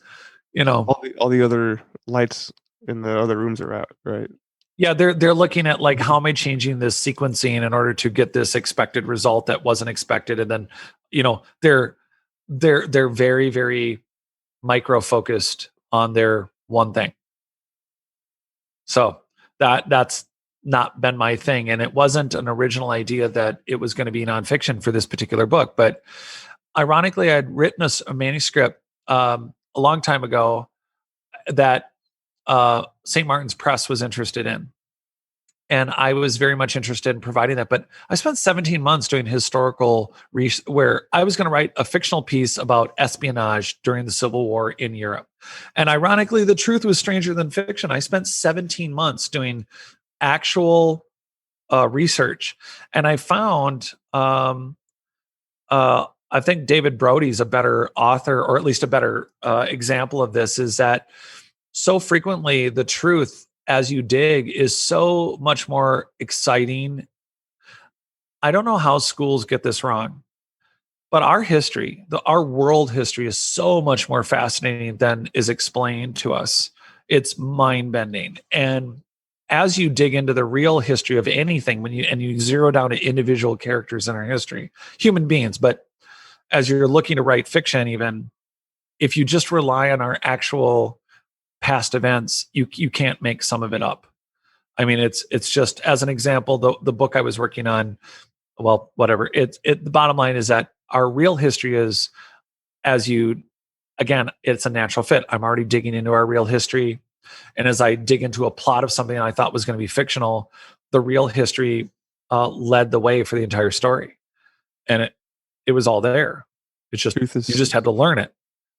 all the other lights in the other rooms are out, right? Yeah, they're looking at how am I changing this sequencing in order to get this expected result that wasn't expected, and then they're very, very micro focused on their one thing. So that's not been my thing, and it wasn't an original idea that it was going to be nonfiction for this particular book, but. Ironically, I had written a manuscript a long time ago that St. Martin's Press was interested in. And I was very much interested in providing that. But I spent 17 months doing historical research, where I was going to write a fictional piece about espionage during the Civil War in Europe. And ironically, the truth was stranger than fiction. I spent 17 months doing actual research. And I found... I think David Brody's a better author, or at least a better example of this, is that so frequently the truth, as you dig, is so much more exciting. I don't know how schools get this wrong, But our history, our world history is so much more fascinating than is explained to us. It's mind-bending. And as you dig into the real history of anything, when you zero down to individual characters in our history, human beings, but as you're looking to write fiction, even if you just rely on our actual past events, you can't make some of it up. I mean, it's just, as an example, the book I was working on, well, whatever. The bottom line is that our real history is, again, it's a natural fit. I'm already digging into our real history. And as I dig into a plot of something I thought was going to be fictional, the real history led the way for the entire story. And it was all there. It's just, you just had to learn it.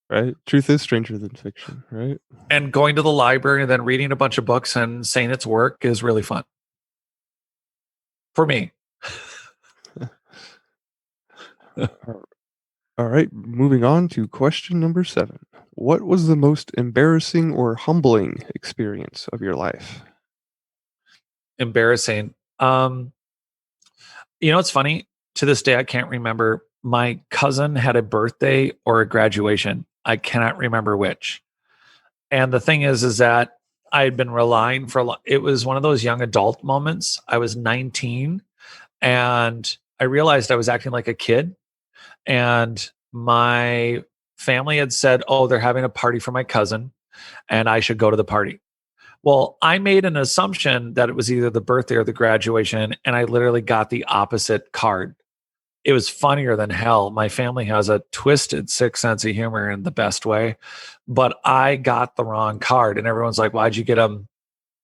Right? Truth is stranger than fiction, right? And going to the library and then reading a bunch of books and saying it's work is really fun. For me. All right, moving on to question number 7. What was the most embarrassing or humbling experience of your life? Embarrassing. It's funny. To this day, I can't remember. My cousin had a birthday or a graduation. I cannot remember which. And the thing is that I had been relying for a lot. It was one of those young adult moments. I was 19 and I realized I was acting like a kid. And my family had said, oh, they're having a party for my cousin and I should go to the party. Well, I made an assumption that it was either the birthday or the graduation, and I literally got the opposite card. It was funnier than hell. My family has a twisted, sick sense of humor in the best way, but I got the wrong card, and everyone's like, "Why'd you get them?"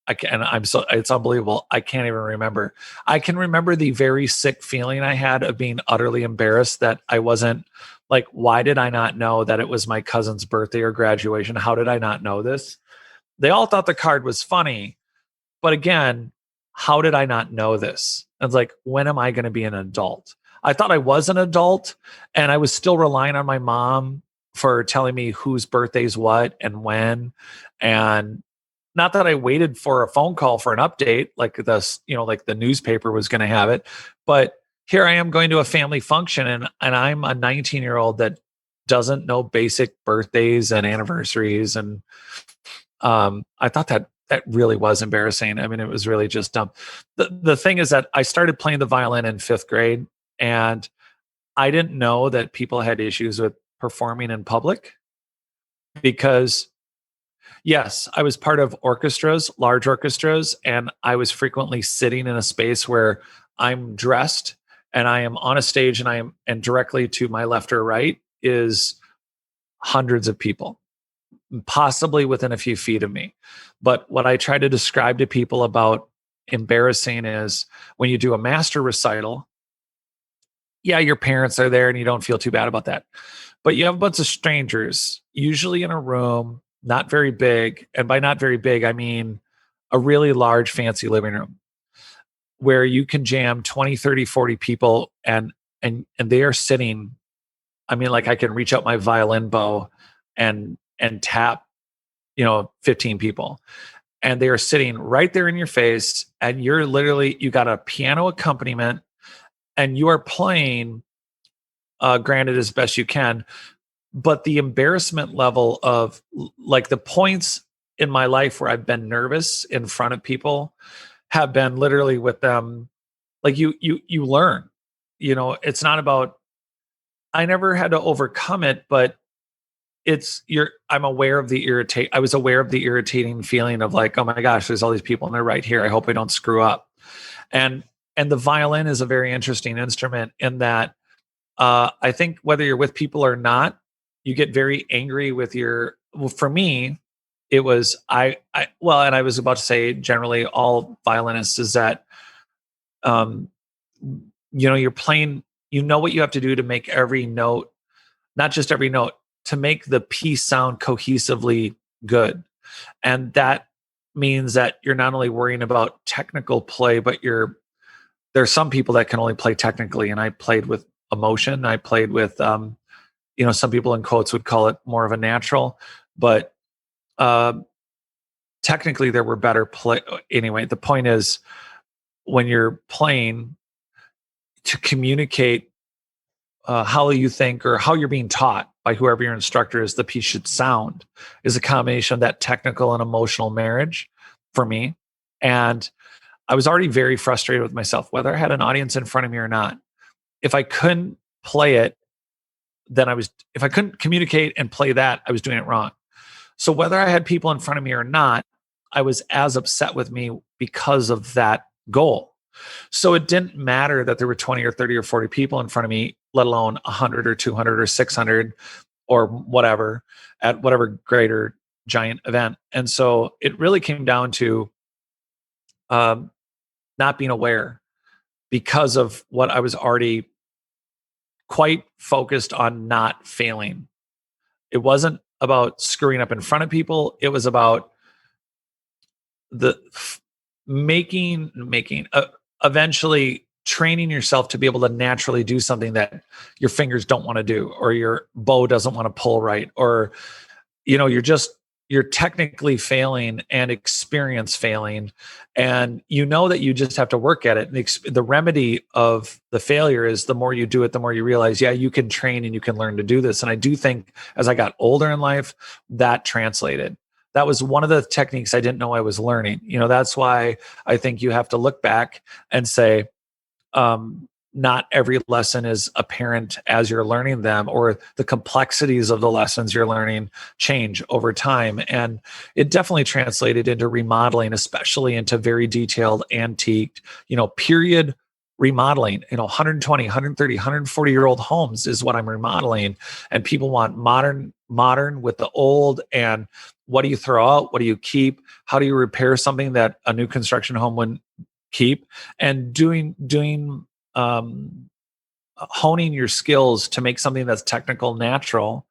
It's unbelievable. I can't even remember. I can remember the very sick feeling I had of being utterly embarrassed that I wasn't like, why did I not know that it was my cousin's birthday or graduation? How did I not know this? They all thought the card was funny, but again, how did I not know this? I was like, when am I going to be an adult? I thought I was an adult, and I was still relying on my mom for telling me whose birthday's what and when. And not that I waited for a phone call for an update, like like the newspaper was going to have it, but here I am going to a family function, and I'm a 19-year-old that doesn't know basic birthdays and anniversaries. And I thought that really was embarrassing. I mean, it was really just dumb. The thing is that I started playing the violin in 5th grade, and I didn't know that people had issues with performing in public because, yes, I was part of orchestras, large orchestras, and I was frequently sitting in a space where I'm dressed and I am on a stage, and directly to my left or right is hundreds of people, possibly within a few feet of me. But what I try to describe to people about embarrassing is when you do a master recital, yeah, your parents are there and you don't feel too bad about that. But you have a bunch of strangers, usually in a room, not very big. And by not very big, I mean a really large, fancy living room where you can jam 20, 30, 40 people and they are sitting. I mean, like I can reach out my violin bow and tap, 15 people. And they are sitting right there in your face. And you're literally, you got a piano accompaniment and you are playing, granted as best you can, but the embarrassment level of like the points in my life where I've been nervous in front of people have been literally with them. Like you learn, it's not about, I never had to overcome it, but I'm aware of I was aware of the irritating feeling of like, oh my gosh, there's all these people and they're right here. I hope I don't screw up. And the violin is a very interesting instrument in that I think whether you're with people or not, you get very angry with for me, it was, and I was about to say generally all violinists is that, you're playing, what you have to do to make every note, not just every note, to make the piece sound cohesively good. And that means that you're not only worrying about technical play, but there's some people that can only play technically. And I played with emotion. I played with, some people in quotes would call it more of a natural, but technically there were better play. Anyway, the point is when you're playing to communicate how you think or how you're being taught by whoever your instructor is, the piece should sound, is a combination of that technical and emotional marriage for me. And I was already very frustrated with myself, whether I had an audience in front of me or not. If I couldn't play it, if I couldn't communicate and play that, I was doing it wrong. So whether I had people in front of me or not, I was as upset with me because of that goal. So it didn't matter that there were 20 or 30 or 40 people in front of me, let alone 100 or 200 or 600 or whatever at whatever greater giant event. And so it really came down to not being aware because of what I was already quite focused on not failing. It wasn't about screwing up in front of people. It was about eventually training yourself to be able to naturally do something that your fingers don't want to do, or your bow doesn't want to pull right, or you're technically failing and experience failing, and that you just have to work at it. And the remedy of the failure is the more you do it, the more you realize, yeah, you can train and you can learn to do this. And I do think as I got older in life, that translated. That was one of the techniques I didn't know I was learning. That's why I think you have to look back and say, not every lesson is apparent as you're learning them, or the complexities of the lessons you're learning change over time. And it definitely translated into remodeling, especially into very detailed, antiqued, period remodeling. 120, 130, 140-year-old homes is what I'm remodeling. And people want modern with the old. And what do you throw out? What do you keep? How do you repair something that a new construction home wouldn't keep? And honing your skills to make something that's technical, natural,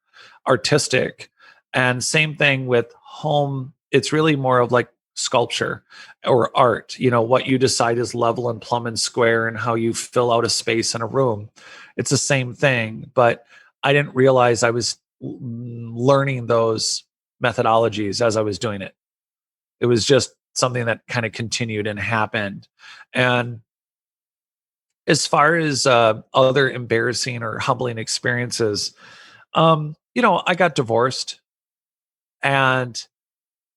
artistic. And same thing with home. It's really more of like sculpture or art. What you decide is level and plumb and square, and how you fill out a space in a room. It's the same thing, but I didn't realize I was learning those methodologies as I was doing it. It was just something that kind of continued and happened. And as far as other embarrassing or humbling experiences, I got divorced, and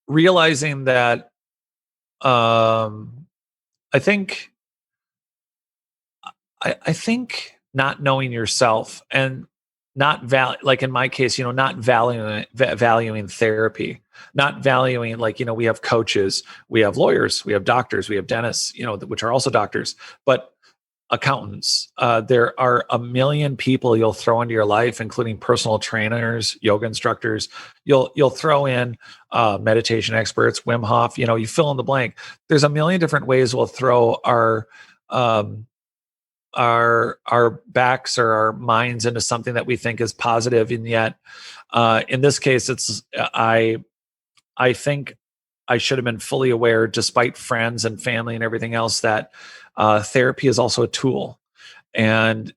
realizing that I think not knowing yourself and not like in my case, not valuing therapy, not valuing, like, we have coaches, we have lawyers, we have doctors, we have dentists, which are also doctors, but accountants. There are a million people you'll throw into your life, including personal trainers, yoga instructors. You'll throw in meditation experts, Wim Hof. You fill in the blank. There's a million different ways we'll throw our backs or our minds into something that we think is positive, and yet in this case, I think I should have been fully aware, despite friends and family and everything else, that therapy is also a tool. And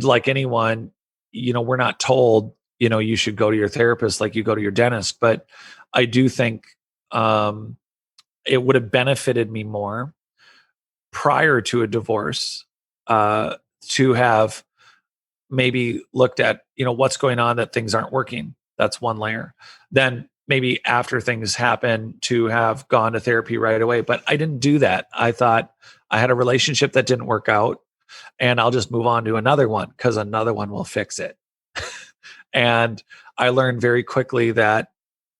like anyone, we're not told, you should go to your therapist like you go to your dentist. But I do think it would have benefited me more prior to a divorce to have maybe looked at, what's going on, that things aren't working. That's one layer. Then maybe after things happen, to have gone to therapy right away. But I didn't do that. I thought I had a relationship that didn't work out, and I'll just move on to another one because another one will fix it. And I learned very quickly that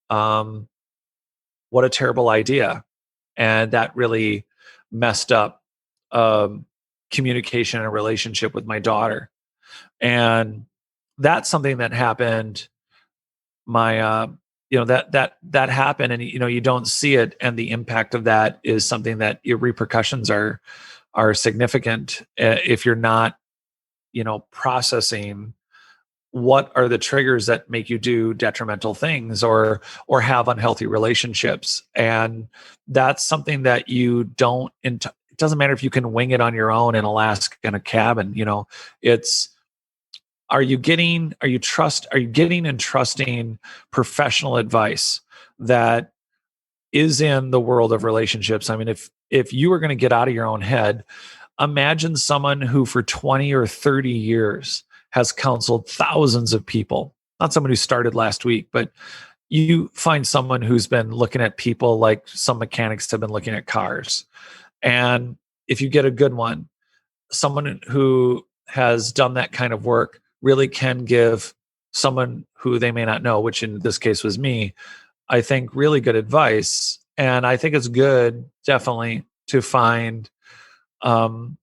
what a terrible idea. And that really messed up communication and relationship with my daughter. And that's something that happened. That happened, and you don't see it, and the impact of that is something that your repercussions are significant if you're not processing what are the triggers that make you do detrimental things or have unhealthy relationships. And that's something that you don't it doesn't matter if you can wing it on your own in Alaska in a cabin. Are you getting and trusting professional advice that is in the world of relationships? I mean, if you were going to get out of your own head, imagine someone who for 20 or 30 years has counseled thousands of people. Not someone who started last week, but you find someone who's been looking at people like some mechanics have been looking at cars. And if you get a good one, someone who has done that kind of work really can give someone who they may not know, which in this case was me, I think really good advice. And I think it's good, definitely, to find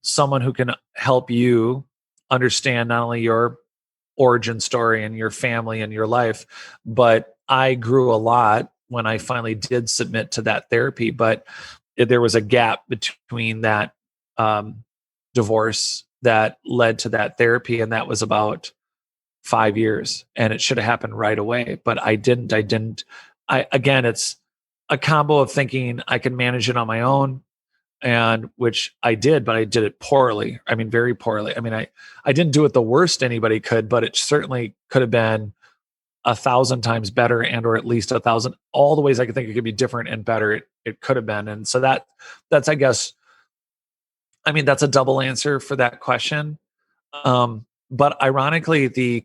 someone who can help you understand not only your origin story and your family and your life, but I grew a lot when I finally did submit to that therapy. But there was a gap between that divorce that led to that therapy, and that was about 5 years, and it should have happened right away, but I didn't. Again, it's a combo of thinking I can manage it on my own, and which I did, but I did it poorly. I mean, very poorly. I mean, I didn't do it the worst anybody could, but it certainly could have been 1,000 times better, and or at least 1,000. All the ways I could think it could be different and better, it could have been. And so that's I guess, I mean, that's a double answer for that question. But ironically, the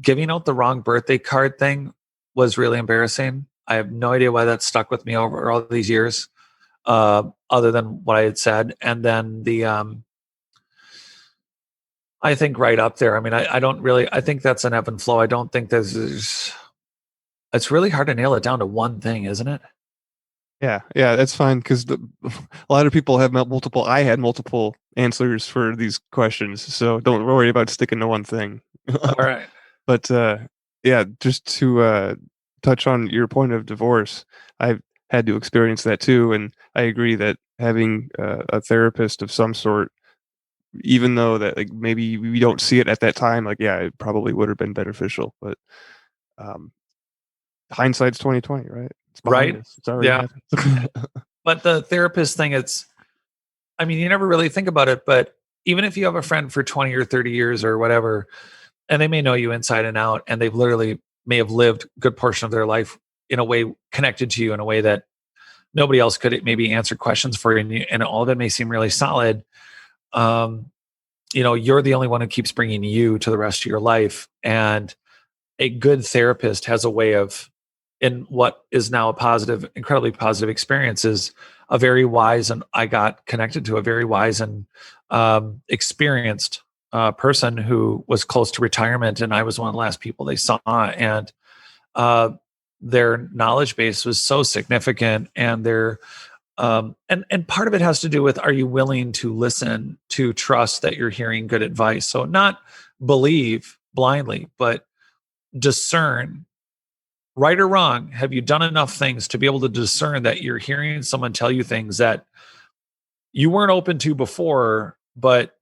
giving out the wrong birthday card thing was really embarrassing. I have no idea why that stuck with me over all these years, other than what I had said. And then I think right up there. I mean, I don't really, I think that's an ebb and flow. I don't think it's really hard to nail it down to one thing, isn't it? Yeah, that's fine because a lot of people have multiple. I had multiple answers for these questions, so don't worry about sticking to one thing. All right. But yeah, just to touch on your point of divorce, I've had to experience that too, and I agree that having a therapist of some sort, even though that like maybe we don't see it at that time, like yeah, it probably would have been beneficial. But hindsight's 20/20, right? It's behind Right. us. It's already happened. But the therapist thing, I mean, you never really think about it, but even if you have a friend for 20 or 30 years or whatever, and they may know you inside and out, and they've literally may have lived a good portion of their life in a way connected to you in a way that nobody else could maybe answer questions for you, and all of it may seem really solid. You're the only one who keeps bringing you to the rest of your life. And a good therapist has a way of, in what is now incredibly positive experience, is a very wise, and I got connected to a very wise and experienced person who was close to retirement, and I was one of the last people they saw, and their knowledge base was so significant, and their and part of it has to do with, are you willing to listen, to trust that you're hearing good advice? So not believe blindly, but discern. Right or wrong, have you done enough things to be able to discern that you're hearing someone tell you things that you weren't open to before? But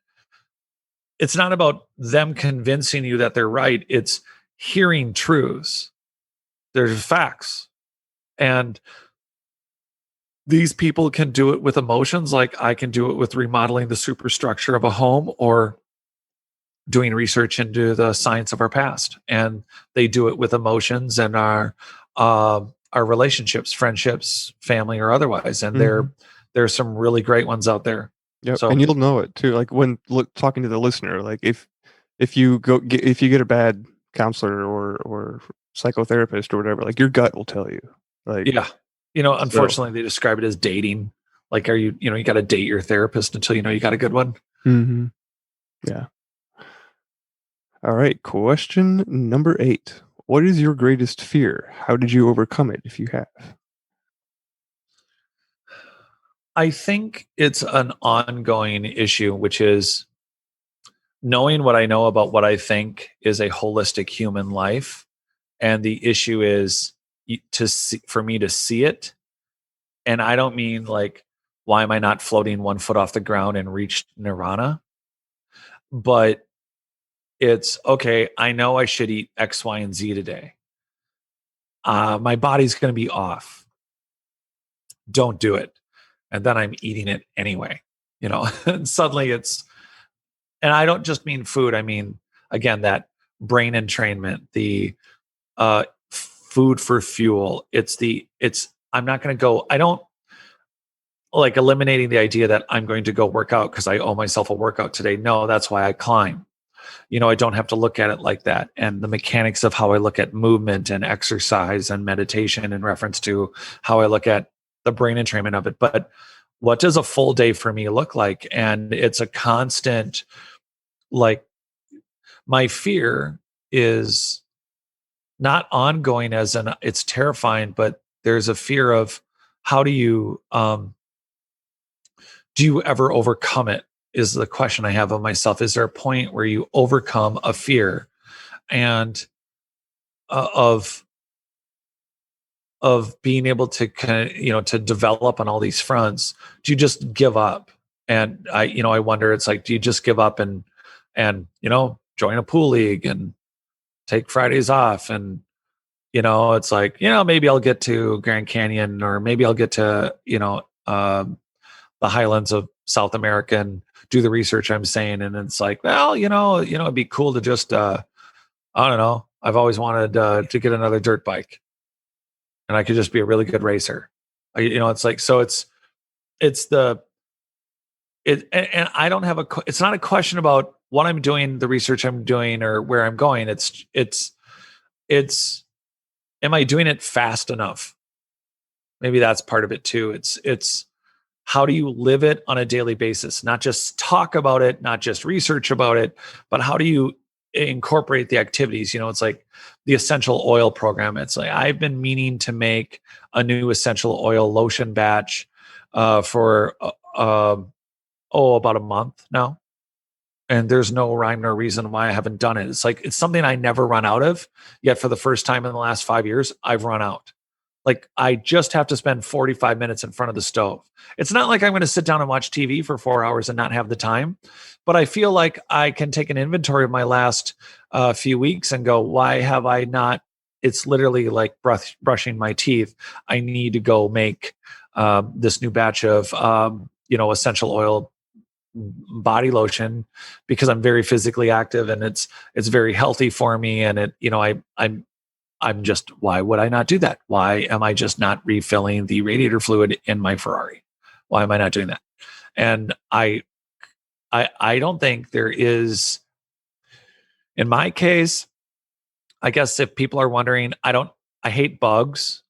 it's not about them convincing you that they're right. It's hearing truths. There's facts. And these people can do it with emotions, like I can do it with remodeling the superstructure of a home, or doing research into the science of our past. And they do it with emotions and our relationships, friendships, family, or otherwise. And there's some really great ones out there. Yeah, so, and you'll know it too. Like when talking to the listener, like if you get a bad counselor or psychotherapist or whatever, like your gut will tell you. Like yeah, unfortunately, they describe it as dating. Like, you got to date your therapist until you got a good one. Mm-hmm. Yeah. All right, question number 8. What is your greatest fear? How did you overcome it, if you have? I think it's an ongoing issue, which is knowing what I know about what I think is a holistic human life. And the issue is for me to see it. And I don't mean like, why am I not floating 1 foot off the ground and reach nirvana? But it's okay. I know I should eat X, Y, and Z today. My body's going to be off. Don't do it. And then I'm eating it anyway, and suddenly and I don't just mean food. I mean, again, that brain entrainment, the food for fuel. I'm not going to go, I don't like eliminating the idea that I'm going to go work out because I owe myself a workout today. No, that's why I climb. I don't have to look at it like that. And the mechanics of how I look at movement and exercise and meditation in reference to how I look at the brain entrainment of it. But what does a full day for me look like? And it's a constant, like, my fear is not ongoing it's terrifying, but there's a fear of how do you ever overcome it is the question I have of myself. Is there a point where you overcome a fear and of being able to kind of, to develop on all these fronts? Do you just give up? And I wonder, it's like, do you just give up and join a pool league and take Fridays off? And, it's like, maybe I'll get to Grand Canyon, or maybe I'll get to, the highlands of South America and do the research I'm saying. And it's like, well, it'd be cool to just, I don't know. I've always wanted to get another dirt bike, and I could just be a really good racer. It's like, so and I don't have it's not a question about what I'm doing, the research I'm doing, or where I'm going. It's, am I doing it fast enough? Maybe that's part of it too. It's how do you live it on a daily basis? Not just talk about it, not just research about it, but how do you incorporate the activities? It's like the essential oil program. It's like, I've been meaning to make a new essential oil lotion batch for about a month now. And there's no rhyme nor reason why I haven't done it. It's like, it's something I never run out of, yet for the first time in the last 5 years, I've run out. Like, I just have to spend 45 minutes in front of the stove. It's not like I'm going to sit down and watch TV for 4 hours and not have the time, but I feel like I can take an inventory of my last few weeks and go, why have I not? It's literally like brushing my teeth. I need to go make this new batch of, essential oil body lotion, because I'm very physically active, and it's very healthy for me. And I'm just, why would I not do that? Why am I just not refilling the radiator fluid in my Ferrari? Why am I not doing that? And I don't think there is, in my case, I guess if people are wondering, I hate bugs.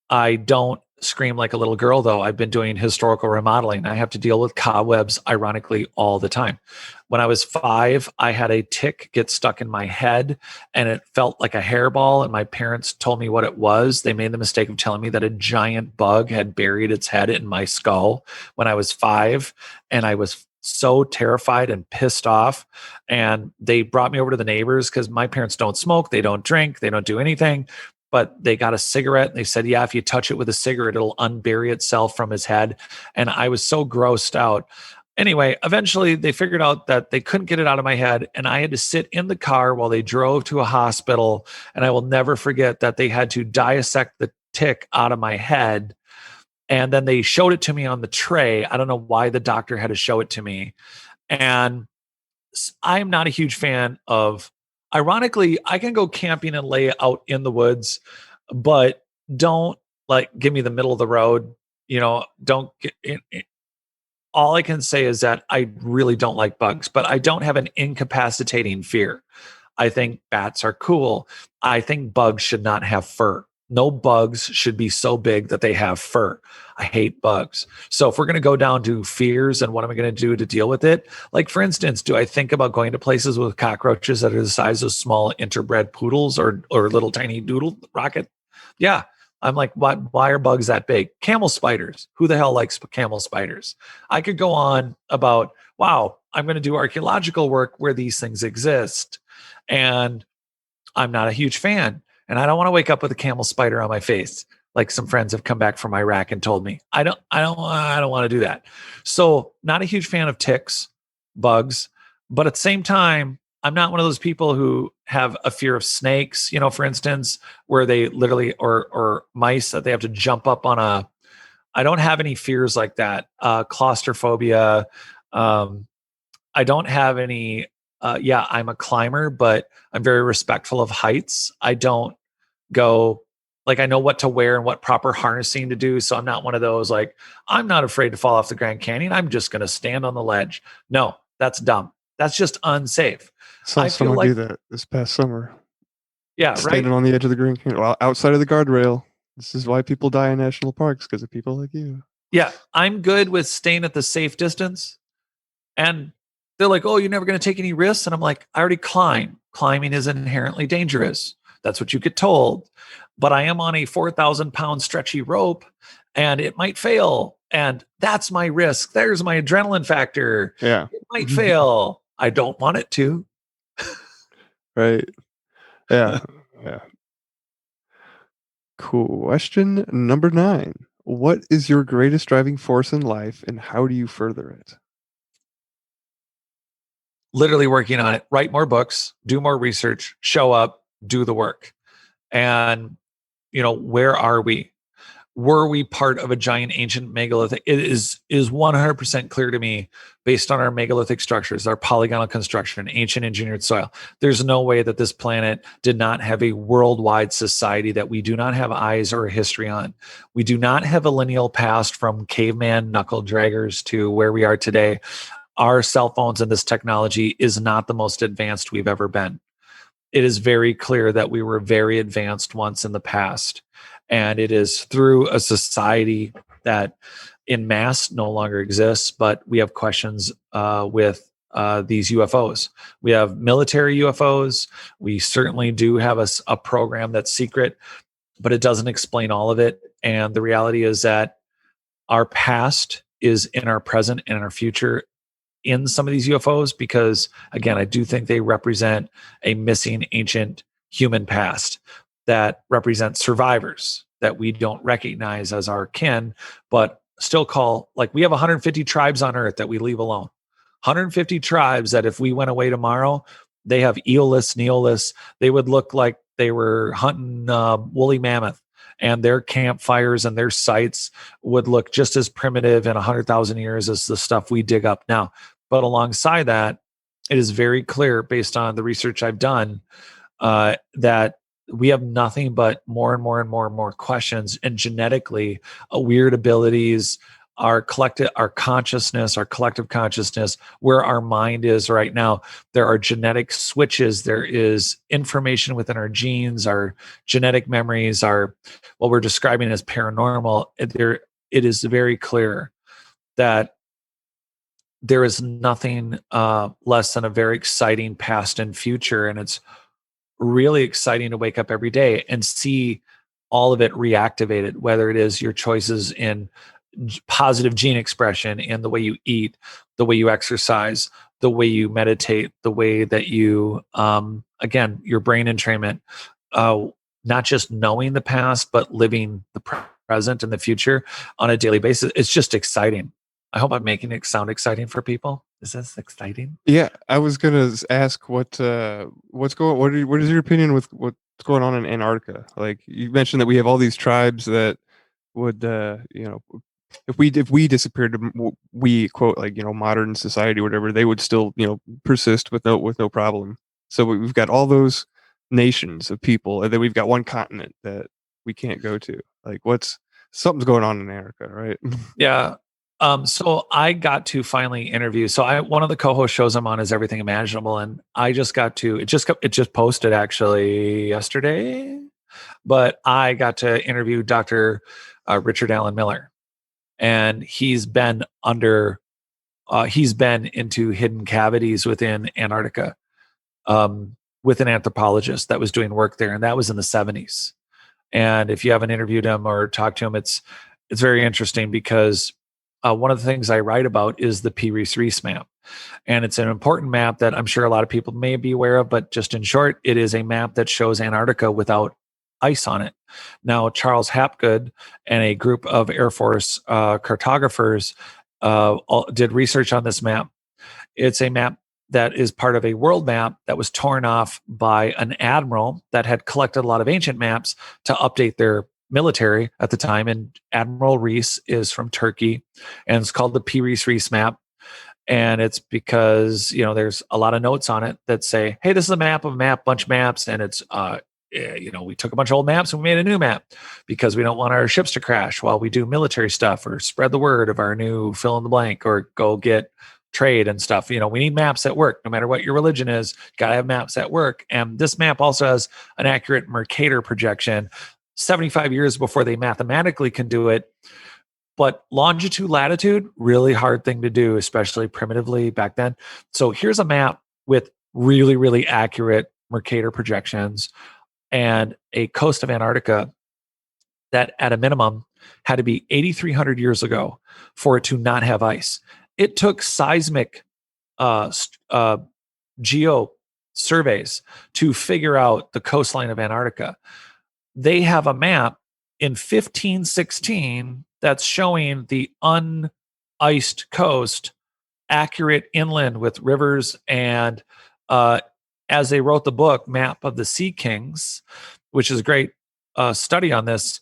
I don't scream like a little girl, though. I've been doing historical remodeling. I have to deal with cobwebs, ironically, all the time. When I was 5, I had a tick get stuck in my head, and it felt like a hairball. And my parents told me what it was. They made the mistake of telling me that a giant bug had buried its head in my skull when I was 5. And I was so terrified and pissed off. And they brought me over to the neighbors, because my parents don't smoke, they don't drink, they don't do anything. But they got a cigarette, and they said, yeah, if you touch it with a cigarette, it'll unbury itself from his head. And I was so grossed out. Anyway, eventually they figured out that they couldn't get it out of my head, and I had to sit in the car while they drove to a hospital. And I will never forget that they had to dissect the tick out of my head. And then they showed it to me on the tray. I don't know why the doctor had to show it to me. And I'm not a huge fan of, ironically, I can go camping and lay out in the woods, but don't give me the middle of the road. Don't get it. All I can say is that I really don't like bugs, but I don't have an incapacitating fear. I think bats are cool. I think bugs should not have fur. No bugs should be so big that they have fur. I hate bugs. So if we're going to go down to fears and what am I going to do to deal with it? Like, for instance, do I think about going to places with cockroaches that are the size of small interbred poodles or little tiny doodle rocket? Yeah. I'm like, why are bugs that big? Camel spiders. Who the hell likes camel spiders? I could go on about, wow, I'm going to do archaeological work where these things exist. And I'm not a huge fan. And I don't want to wake up with a camel spider on my face, like some friends have come back from Iraq and told me. I don't want to do that. So, not a huge fan of ticks, bugs, but at the same time, I'm not one of those people who have a fear of snakes, for instance, where they literally, or mice that they have to jump up on I don't have any fears like that. Claustrophobia. I don't have any, I'm a climber, but I'm very respectful of heights. I don't go, I know what to wear and what proper harnessing to do. So I'm not one of those, I'm not afraid to fall off the Grand Canyon. I'm just going to stand on the ledge. No, that's dumb. That's just unsafe. Saw I feel someone like, do that this past summer. yeah, right. Standing on the edge of the Grand Canyon, well, outside of the guardrail. This is why people die in national parks, because of people like you. Yeah, I'm good with staying at the safe distance. And they're like, oh, you're never going to take any risks. And I'm like, I already climb. Climbing is inherently dangerous. That's what you get told. But I am on a 4,000-pound stretchy rope and it might fail. And that's my risk. There's my adrenaline factor. Yeah. It might fail. I don't want it to. Right. Yeah. Yeah. Question number 9. What is your greatest driving force in life and how do you further it? Literally working on it. Write more books, do more research, show up, do the work. And, where are we? Were we part of a giant ancient megalithic? It is 100% clear to me, based on our megalithic structures, our polygonal construction, ancient engineered soil. There's no way that this planet did not have a worldwide society that we do not have eyes or a history on. We do not have a lineal past from caveman knuckle draggers to where we are today. Our cell phones and this technology is not the most advanced we've ever been. It is very clear that we were very advanced once in the past. And it is through a society that in mass no longer exists, but we have questions with these UFOs. We have military UFOs. We certainly do have a program that's secret, but it doesn't explain all of it. And the reality is that our past is in our present and in our future in some of these UFOs, because again, I do think they represent a missing ancient human past that represents survivors that we don't recognize as our kin, but still call, like, we have 150 tribes on Earth that we leave alone. 150 tribes that if we went away tomorrow, they have Eolus, Neolus. They would look like they were hunting woolly mammoth, and their campfires and their sites would look just as primitive in 100,000 years as the stuff we dig up now. But alongside that, it is very clear, based on the research I've done, that we have nothing but more and more and more and more questions, and genetically weird abilities, our consciousness, our collective consciousness, where our mind is right now. There are genetic switches. There is information within our genes, our genetic memories, our what we're describing as paranormal. It is very clear that there is nothing less than a very exciting past and future, and it's really exciting to wake up every day and see all of it reactivated, whether it is your choices in positive gene expression in the way you eat, the way you exercise, the way you meditate, the way that you, again, your brain entrainment, not just knowing the past, but living the present and the future on a daily basis. It's just exciting. I hope I'm making it sound exciting for people. Is this exciting? Yeah, I was gonna ask what is your opinion with what's going on in Antarctica? Like, you mentioned that we have all these tribes that would if we disappeared, we quote, like, modern society or whatever, they would still persist with no problem. So we've got all those nations of people, and then we've got one continent that we can't go to. Like, something's going on in Antarctica, right? Yeah. So I got to finally interview. So one of the co-host shows I'm on is Everything Imaginable, and I just got to it just posted actually yesterday, but I got to interview Dr. Richard Allen Miller, and he's been into hidden cavities within Antarctica, with an anthropologist that was doing work there, and that was in the 70s. And if you haven't interviewed him or talked to him, it's very interesting, because one of the things I write about is the P. Reese map. And it's an important map that I'm sure a lot of people may be aware of, but just in short, it is a map that shows Antarctica without ice on it. Now, Charles Hapgood and a group of Air Force cartographers did research on this map. It's a map that is part of a world map that was torn off by an admiral that had collected a lot of ancient maps to update their military at the time. And Admiral Reese is from Turkey, and it's called the P. Reese map. And it's because, there's a lot of notes on it that say, hey, this is a map of a bunch of maps. And it's, we took a bunch of old maps and we made a new map because we don't want our ships to crash while we do military stuff or spread the word of our new fill in the blank or go get trade and stuff. We need maps at work. No matter what your religion is, you got to have maps at work. And this map also has an accurate Mercator projection 75 years before they mathematically can do it. But longitude, latitude, really hard thing to do, especially primitively back then. So here's a map with really, really accurate Mercator projections and a coast of Antarctica that at a minimum had to be 8,300 years ago for it to not have ice. It took seismic geo surveys to figure out the coastline of Antarctica. They have a map in 1516 that's showing the uniced coast, accurate inland with rivers, and as they wrote the book, Map of the Sea Kings, which is a great study on this,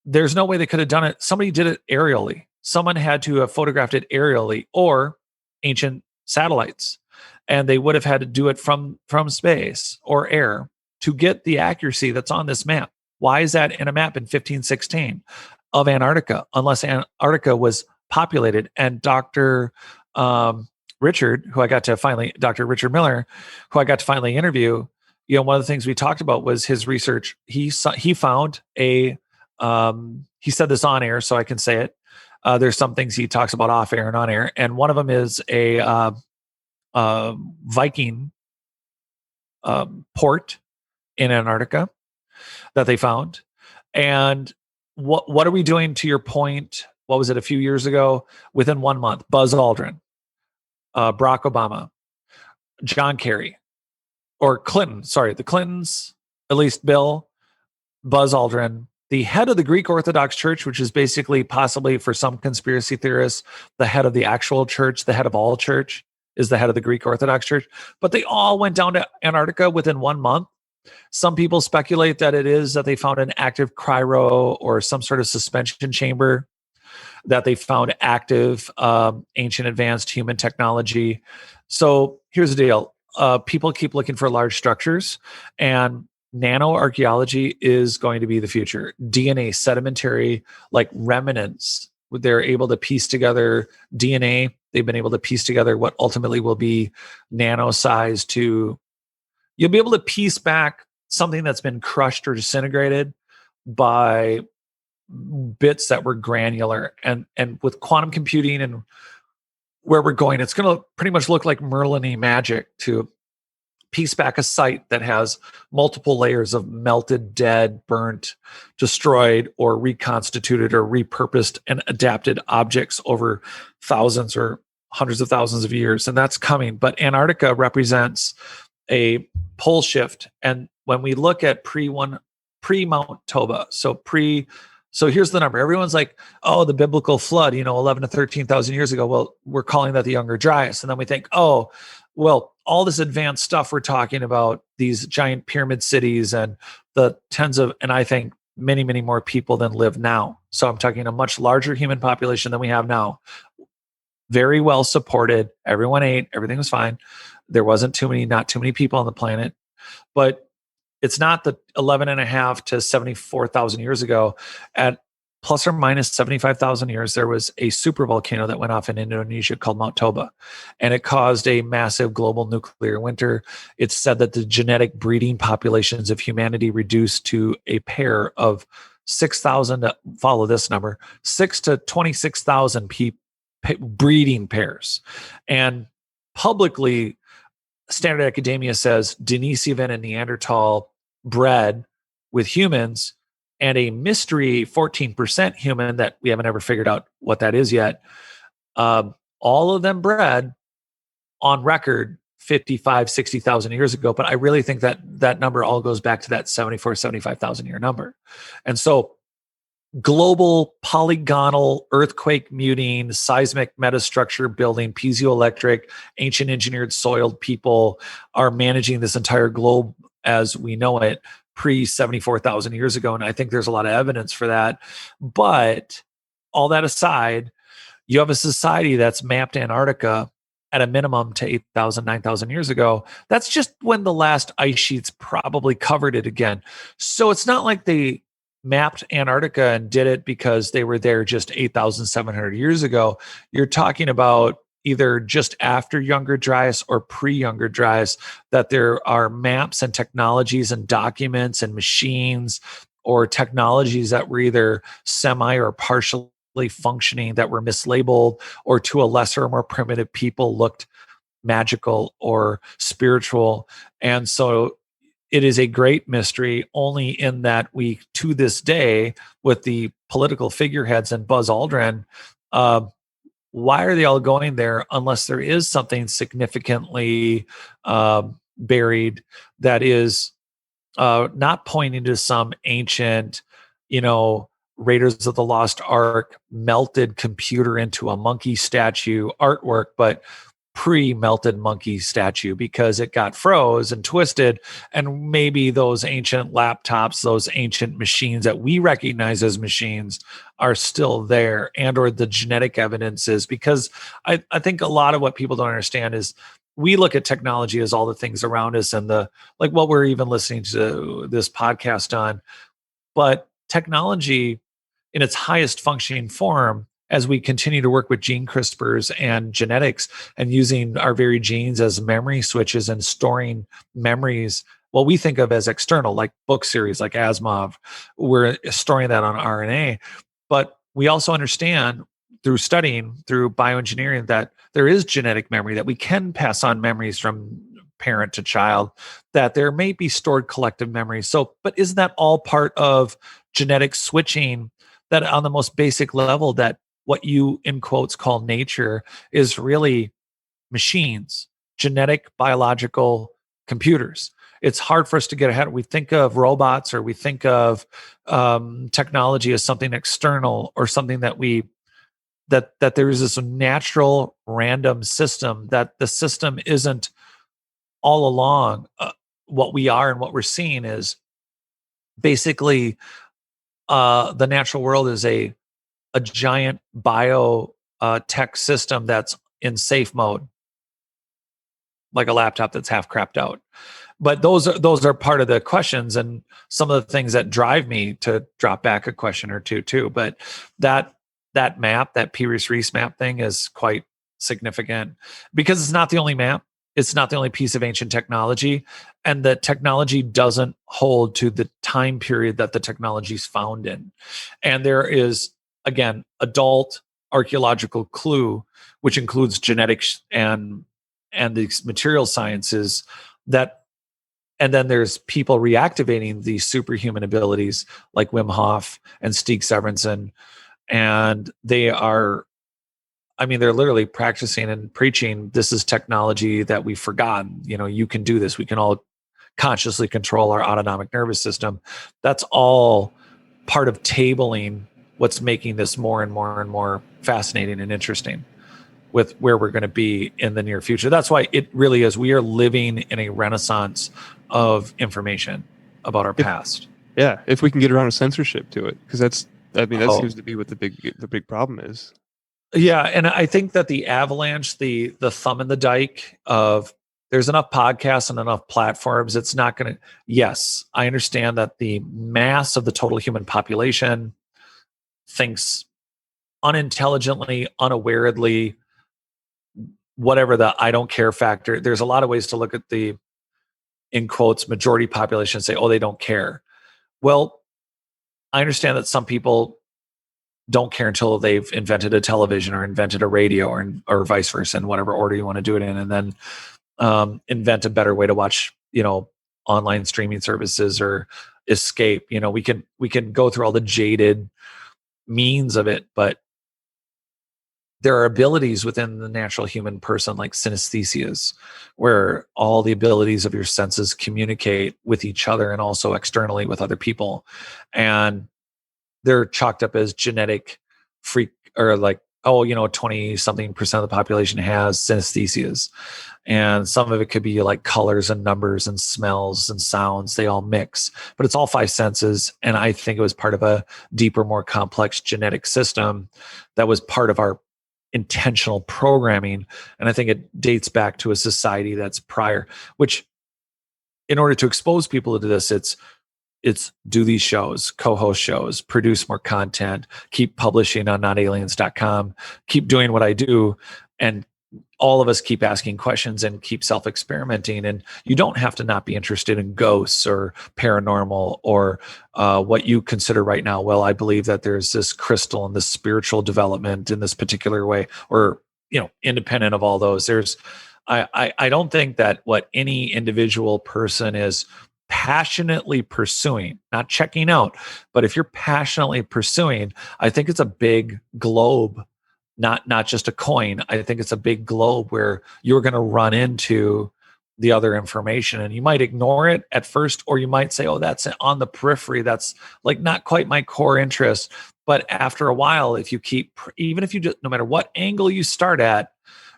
there's no way they could have done it. Somebody did it aerially. Someone had to have photographed it aerially or ancient satellites. And they would have had to do it from space or air to get the accuracy that's on this map. Why is that in a map in 1516 of Antarctica, unless Antarctica was populated? And Dr. Richard Miller, who I got to finally interview, one of the things we talked about was his research. He found he said this on air, so I can say it. There's some things he talks about off air and on air. And one of them is a Viking port in Antarctica that they found. And what are we doing, to your point? What was it, a few years ago? Within 1 month, Buzz Aldrin, Barack Obama, John Kerry, or Clinton, sorry, the Clintons, at least Bill, Buzz Aldrin, the head of the Greek Orthodox Church, which is basically possibly for some conspiracy theorists, the head of the actual church, the head of all church is the head of the Greek Orthodox Church. But they all went down to Antarctica within 1 month. Some people speculate that it is that they found an active cryo or some sort of suspension chamber, that they found active ancient advanced human technology. So here's the deal. People keep looking for large structures, and nanoarchaeology is going to be the future. DNA sedimentary, like remnants, they're able to piece together DNA. They've been able to piece together what ultimately will be nano size to, you'll be able to piece back something that's been crushed or disintegrated by bits that were granular. And with quantum computing and where we're going, it's going to pretty much look like Merlin-y magic to piece back a site that has multiple layers of melted, dead, burnt, destroyed, or reconstituted or repurposed and adapted objects over thousands or hundreds of thousands of years. And that's coming. But Antarctica represents a pole shift. And when we look at pre-Mount Toba, so here's the number. Everyone's like, oh, the biblical flood, 11 to 13,000 years ago. Well, we're calling that the Younger Dryas. And then we think, oh, well, all this advanced stuff we're talking about, these giant pyramid cities and the tens of, and I think many, many more people than live now. So I'm talking a much larger human population than we have now. Very well supported. Everyone ate. Everything was fine. There wasn't not too many people on the planet. But it's not the 11.5 to 74,000 years ago. At plus or minus 75,000 years, there was a supervolcano that went off in Indonesia called Mount Toba, and it caused a massive global nuclear winter. It's said that the genetic breeding populations of humanity reduced to a pair of 6,000, follow this number, 6 to 26,000 breeding pairs. And publicly, Standard Academia says Denisovan and Neanderthal bred with humans, and a mystery 14% human that we haven't ever figured out what that is yet. All of them bred on record 55, 60,000 years ago. But I really think that number all goes back to that 74, 75,000 year number. And so global polygonal earthquake muting, seismic metastructure building, piezoelectric, ancient engineered soiled people are managing this entire globe as we know it pre 74,000 years ago. And I think there's a lot of evidence for that. But all that aside, you have a society that's mapped Antarctica at a minimum to 8,000, 9,000 years ago. That's just when the last ice sheets probably covered it again. So it's not like they mapped Antarctica and did it because they were there just 8,700 years ago. You're talking about either just after Younger Dryas or pre-Younger Dryas, that there are maps and technologies and documents and machines or technologies that were either semi or partially functioning that were mislabeled, or to a lesser or more primitive people looked magical or spiritual. And so it is a great mystery, only in that we, to this day, with the political figureheads and Buzz Aldrin, why are they all going there unless there is something significantly buried that is not pointing to some ancient, Raiders of the Lost Ark melted computer into a monkey statue artwork, but pre-melted monkey statue, because it got froze and twisted, and maybe those ancient laptops, those ancient machines that we recognize as machines, are still there, and or the genetic evidence is. Because I think a lot of what people don't understand is we look at technology as all the things around us and the, like what we're even listening to this podcast on, but technology in its highest functioning form, as we continue to work with gene CRISPRs and genetics and using our very genes as memory switches and storing memories, what we think of as external, like book series, like Asimov, we're storing that on RNA. But we also understand through studying, through bioengineering, that there is genetic memory, that we can pass on memories from parent to child, that there may be stored collective memories. So, but isn't that all part of genetic switching, that on the most basic level, that what you in quotes call nature is really machines, genetic, biological computers? It's hard for us to get ahead. We think of robots, or we think of technology as something external, or something that that there is this natural random system, that the system isn't all along. What we are and what we're seeing is basically the natural world is a giant bio tech system that's in safe mode, like a laptop that's half crapped out. But those are part of the questions and some of the things that drive me to drop back a question or two too. But that map, that Piri-Reis map thing, is quite significant, because it's not the only map. It's not the only piece of ancient technology, and the technology doesn't hold to the time period that the technology is found in. And there is, again, adult archaeological clue, which includes genetics and these material sciences, that, and then there's people reactivating these superhuman abilities like Wim Hof and Stig Severinsen, and they are, they're literally practicing and preaching, this is technology that we've forgotten. You can do this. We can all consciously control our autonomic nervous system. That's all part of tabling what's making this more and more and more fascinating and interesting with where we're going to be in the near future. That's why it really is. We are living in a renaissance of information about our past. Yeah, if we can get around a censorship to it, because that seems to be what the big problem is. Yeah, and I think that the avalanche, the thumb in the dike of, there's enough podcasts and enough platforms. It's not going to. Yes, I understand that the mass of the total human population thinks unintelligently, unawarely, whatever the I don't care factor. There's a lot of ways to look at the, in quotes, majority population and say, oh, they don't care. Well, I understand that some people don't care until they've invented a television or invented a radio, or vice versa, in whatever order you want to do it in, and then invent a better way to watch, online streaming services or escape. We can go through all the jaded means of it, but there are abilities within the natural human person, like synesthesias, where all the abilities of your senses communicate with each other and also externally with other people. And they're chalked up as genetic freak, or like, 20 something % of the population has synesthesias. And some of it could be like colors and numbers and smells and sounds. They all mix, but it's all five senses. And I think it was part of a deeper, more complex genetic system that was part of our intentional programming. And I think it dates back to a society that's prior, which, in order to expose people to this, it's do these shows, co-host shows, produce more content, keep publishing on notaliens.com, keep doing what I do, and all of us keep asking questions and keep self-experimenting, and you don't have to not be interested in ghosts or paranormal or what you consider right now. Well, I believe that there's this crystal and this spiritual development in this particular way, or independent of all those. I don't think that what any individual person is passionately pursuing, not checking out, but if you're passionately pursuing, I think it's a big globe, not just a coin. I think it's a big globe where you're going to run into the other information, and you might ignore it at first, or you might say, oh, that's on the periphery. That's like not quite my core interest. But after a while, if you keep, even if you just, no matter what angle you start at,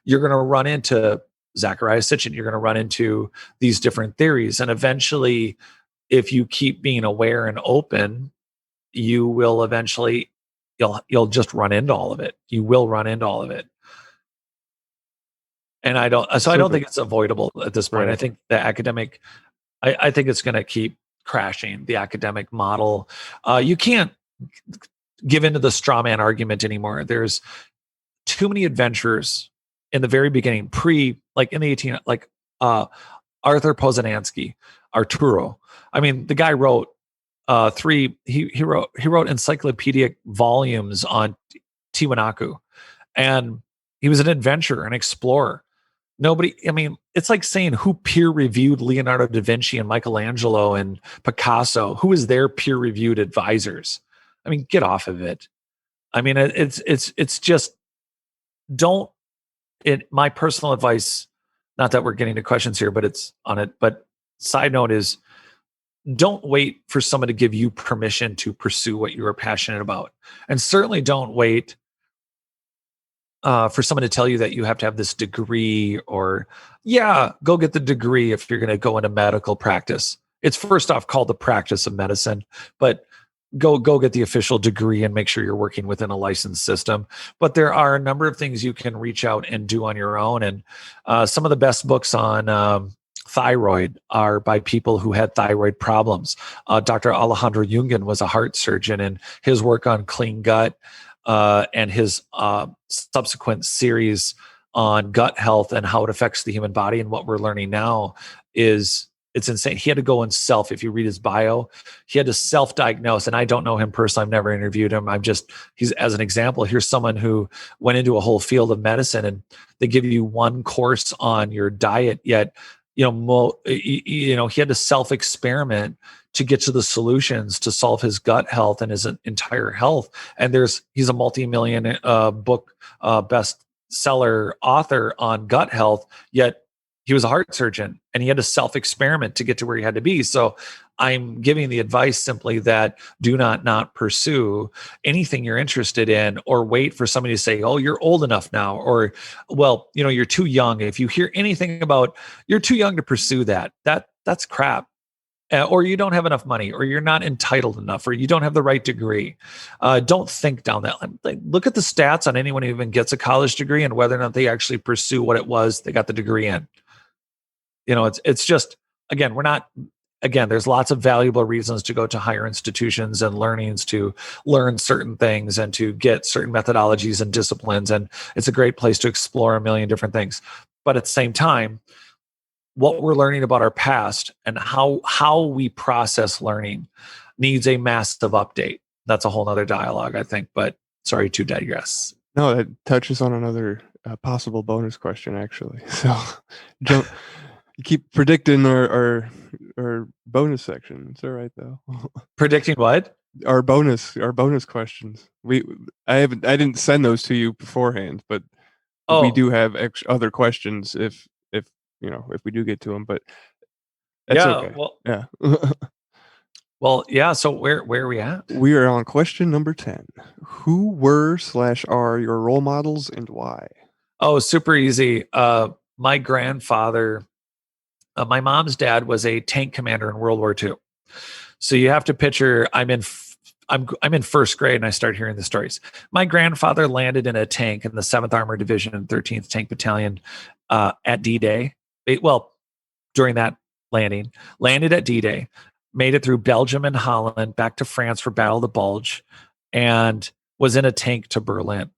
you're going to run into Zecharia Sitchin. You're going to run into these different theories. And eventually, if you keep being aware and open, you will eventually, you'll just run into all of it. You will run into all of it. And I don't think it's avoidable at this point. Right. I think the academic, I think it's going to keep crashing, the academic model. You can't give into the straw man argument anymore. There's too many adventurers in the very beginning, like in the 18, like Arthur Poznanski, Arturo. I mean, the guy wrote he wrote encyclopedic volumes on Tiwanaku, and he was an adventurer, an explorer. It's like saying who peer reviewed Leonardo da Vinci and Michelangelo and Picasso. Who is their peer reviewed advisors? I mean, get off of it. I mean, it's just don't. My personal advice, not that we're getting to questions here, but it's on it. But side note is, don't wait for someone to give you permission to pursue what you are passionate about. And certainly don't wait for someone to tell you that you have to have this degree, or go get the degree if you're going to go into medical practice. It's first off called the practice of medicine, but go get the official degree and make sure you're working within a licensed system. But there are a number of things you can reach out and do on your own. And some of the best books on thyroid are by people who had thyroid problems. Dr. Alejandro Jungen was a heart surgeon, and his work on clean gut and his subsequent series on gut health and how it affects the human body and what we're learning now it's insane. He had to go and if you read his bio, he had to self-diagnose. And I don't know him personally. I've never interviewed him. He's as an example, here's someone who went into a whole field of medicine, and they give you one course on your diet, yet, he had to self-experiment to get to the solutions to solve his gut health and his entire health. And he's a multi-million book bestseller author on gut health, yet he was a heart surgeon, and he had to self-experiment to get to where he had to be. So I'm giving the advice simply that do not pursue anything you're interested in, or wait for somebody to say, oh, you're old enough now, or, well, you're too young. If you hear anything about you're too young to pursue that's crap. Or you don't have enough money, or you're not entitled enough, or you don't have the right degree. Don't think down that line. Look at the stats on anyone who even gets a college degree and whether or not they actually pursue what it was they got the degree in. It's just, again, there's lots of valuable reasons to go to higher institutions and learnings to learn certain things and to get certain methodologies and disciplines. And it's a great place to explore a million different things. But at the same time, what we're learning about our past and how we process learning needs a massive update. That's a whole nother dialogue, I think, but sorry to digress. No, that touches on another possible bonus question, actually. So don't keep predicting our bonus section. It's all right, though. Predicting what? Our bonus questions. I didn't send those to you beforehand, but we do have other questions if we do get to them, but that's okay. Well, yeah. So where are we at? We are on question number 10. Who were / are your role models and why? Oh, super easy. My grandfather, my mom's dad was a tank commander in World War II. So you have to picture, I'm in first grade and I start hearing the stories. My grandfather landed in a tank in the 7th Armored Division and 13th Tank Battalion at D-Day. During that landed at D-Day, made it through Belgium and Holland, back to France for Battle of the Bulge, and was in a tank to Berlin.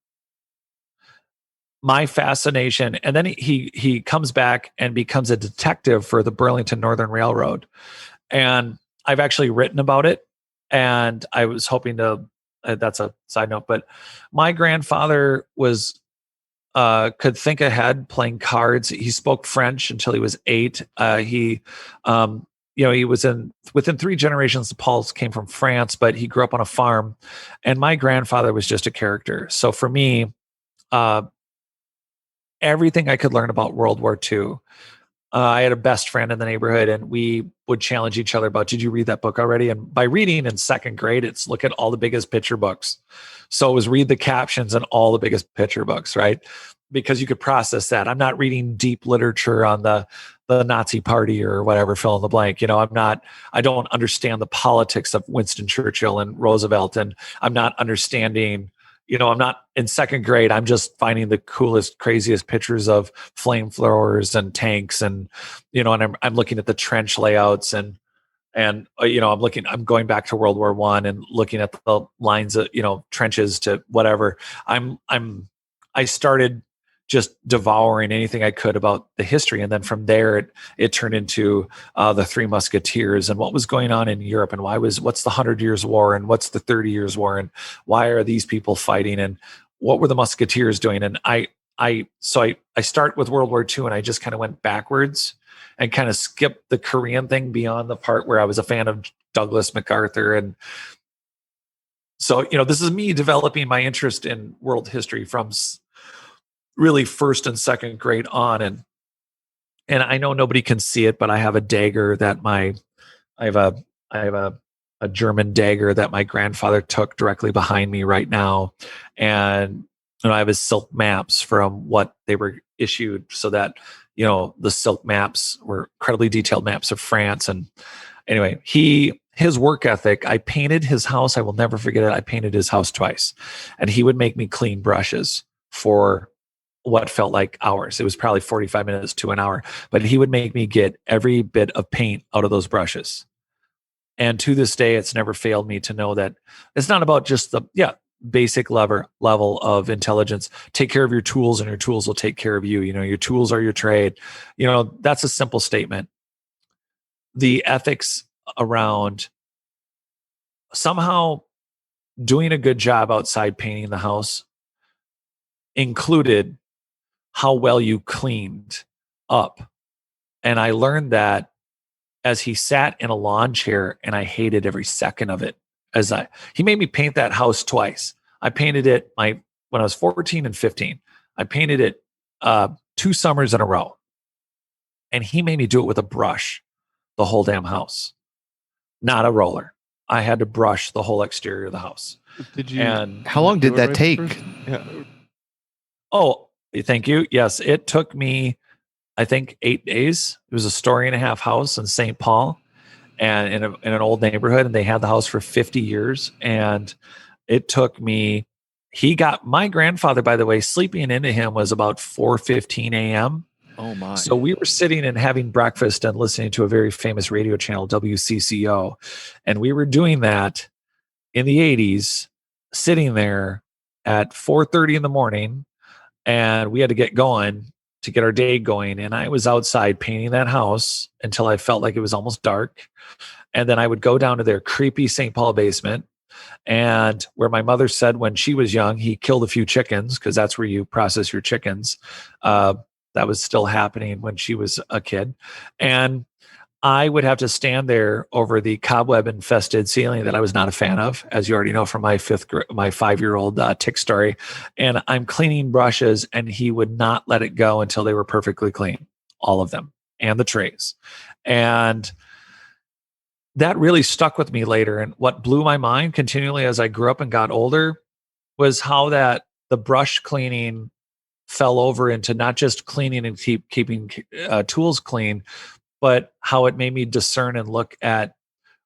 my fascination, and then he comes back and becomes a detective for the Burlington Northern Railroad, and I've actually written about it, and I was hoping to. That's a side note, but my grandfather was could think ahead playing cards. He spoke French until he was 8. He he was within 3 generations. Paul came from France, but he grew up on a farm, and my grandfather was just a character. So for me, everything I could learn about World War II. I had a best friend in the neighborhood, and we would challenge each other about, did you read that book already? And by reading in second grade, it's look at all the biggest picture books. So it was read the captions in all the biggest picture books, right? Because you could process that. I'm not reading deep literature on the Nazi party or whatever, fill in the blank. I don't understand the politics of Winston Churchill and Roosevelt, and I'm not understanding, I'm not in second grade. I'm just finding the coolest, craziest pictures of flamethrowers and tanks, and and I'm looking at the trench layouts, and I'm going back to World War I and looking at the lines of trenches to whatever. I started just devouring anything I could about the history, and then from there it turned into the Three Musketeers and what was going on in Europe, and what's the 100 Years' War, and what's the 30 Years' War, and why are these people fighting, and what were the Musketeers doing? And I start with World War II, and I just kind of went backwards and kind of skipped the Korean thing beyond the part where I was a fan of Douglas MacArthur. And so this is me developing my interest in world history from really first and second grade on. And I know nobody can see it, but I have a dagger that I have a German dagger that my grandfather took directly behind me right now. And I have his silk maps from what they were issued, so that the silk maps were incredibly detailed maps of France. And anyway, his work ethic, I painted his house. I will never forget it. I painted his house twice, and he would make me clean brushes for what felt like hours. It was probably 45 minutes to an hour, but he would make me get every bit of paint out of those brushes. And to this day, it's never failed me to know that it's not about just the basic level of intelligence. Take care of your tools, and your tools will take care of you. Your tools are your trade. That's a simple statement. The ethics around somehow doing a good job outside painting the house included how well you cleaned up. And I learned that as he sat in a lawn chair, and I hated every second of it. He made me paint that house twice. I painted it when I was 14 and 15. I painted it 2 summers in a row. And he made me do it with a brush, the whole damn house, not a roller. I had to brush the whole exterior of the house. How long did that take? Yeah. Oh, thank you. Yes, it took me, I think, 8 days. It was a 1.5-story house in St. Paul, and in an old neighborhood, and they had the house for 50 years. And it took me, my grandfather, by the way, sleeping into him was about 4:15 a.m. Oh my. So we were sitting and having breakfast and listening to a very famous radio channel, WCCO. And we were doing that in the 80s, sitting there at 4:30 in the morning, and we had to get going to get our day going. And I was outside painting that house until I felt like it was almost dark. And then I would go down to their creepy St. Paul basement, and where my mother said when she was young, he killed a few chickens, because that's where you process your chickens. That was still happening when she was a kid. And I would have to stand there over the cobweb-infested ceiling that I was not a fan of, as you already know from my 5-year-old tick story. And I'm cleaning brushes, and he would not let it go until they were perfectly clean, all of them, and the trays. And that really stuck with me later. And what blew my mind continually as I grew up and got older was how that the brush cleaning fell over into not just cleaning and keeping tools clean, but how it made me discern and look at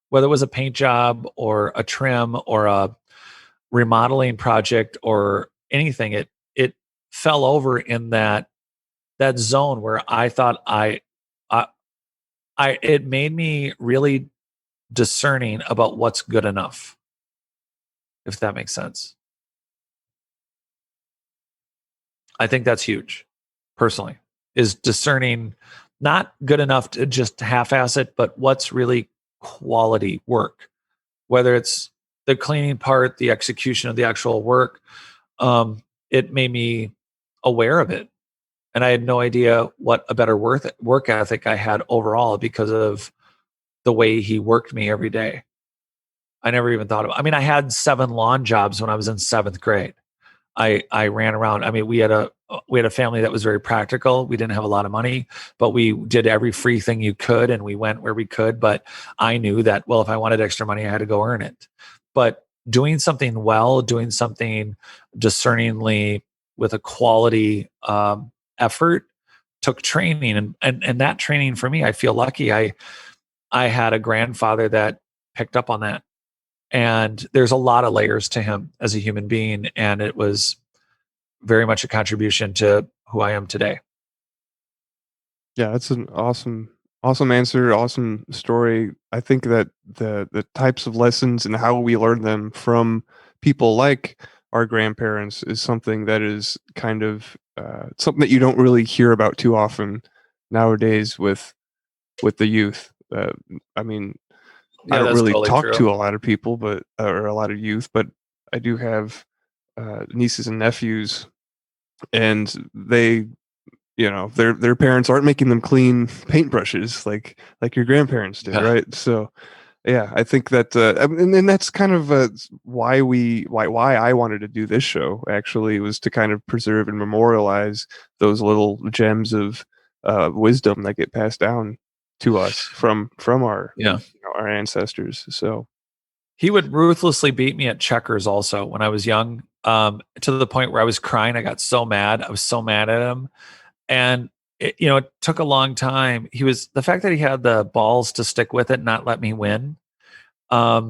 whether it was a paint job or a trim or a remodeling project or anything. It fell over in that zone where I thought it made me really discerning about what's good enough, if that makes sense. I think that's huge, personally, is discerning, not good enough to just half-ass it, but what's really quality work, whether it's the cleaning part, the execution of the actual work. It made me aware of it. And I had no idea what a better work ethic I had overall because of the way he worked me every day. I never even thought of, I mean, I had 7 lawn jobs when I was in 7th grade. I ran around. I mean, we had a family that was very practical. We didn't have a lot of money, but we did every free thing you could, and we went where we could. But I knew that, well, if I wanted extra money, I had to go earn it. But doing something well, doing something discerningly with a quality effort took training, and that training for me, I feel lucky. I had a grandfather that picked up on that. And there's a lot of layers to him as a human being. And it was very much a contribution to who I am today. Yeah, that's an awesome answer, awesome story. I think that the types of lessons and how we learn them from people like our grandparents is something that is kind of something that you don't really hear about too often nowadays with the youth. I mean, I Yeah, don't that's really totally talk true. to a lot of people, but or a lot of youth, but I do have nieces and nephews, and they, their parents aren't making them clean paintbrushes like your grandparents did, Yeah. right? So yeah, I think that and that's kind of why I wanted to do this show, actually, was to kind of preserve and memorialize those little gems of wisdom that get passed down to us from our Yeah. our ancestors. So He would ruthlessly beat me at checkers also when I was young, to the point where I was crying. I got so mad. I was so mad at him. And it took a long time. The fact that he had the balls to stick with it and not let me win. I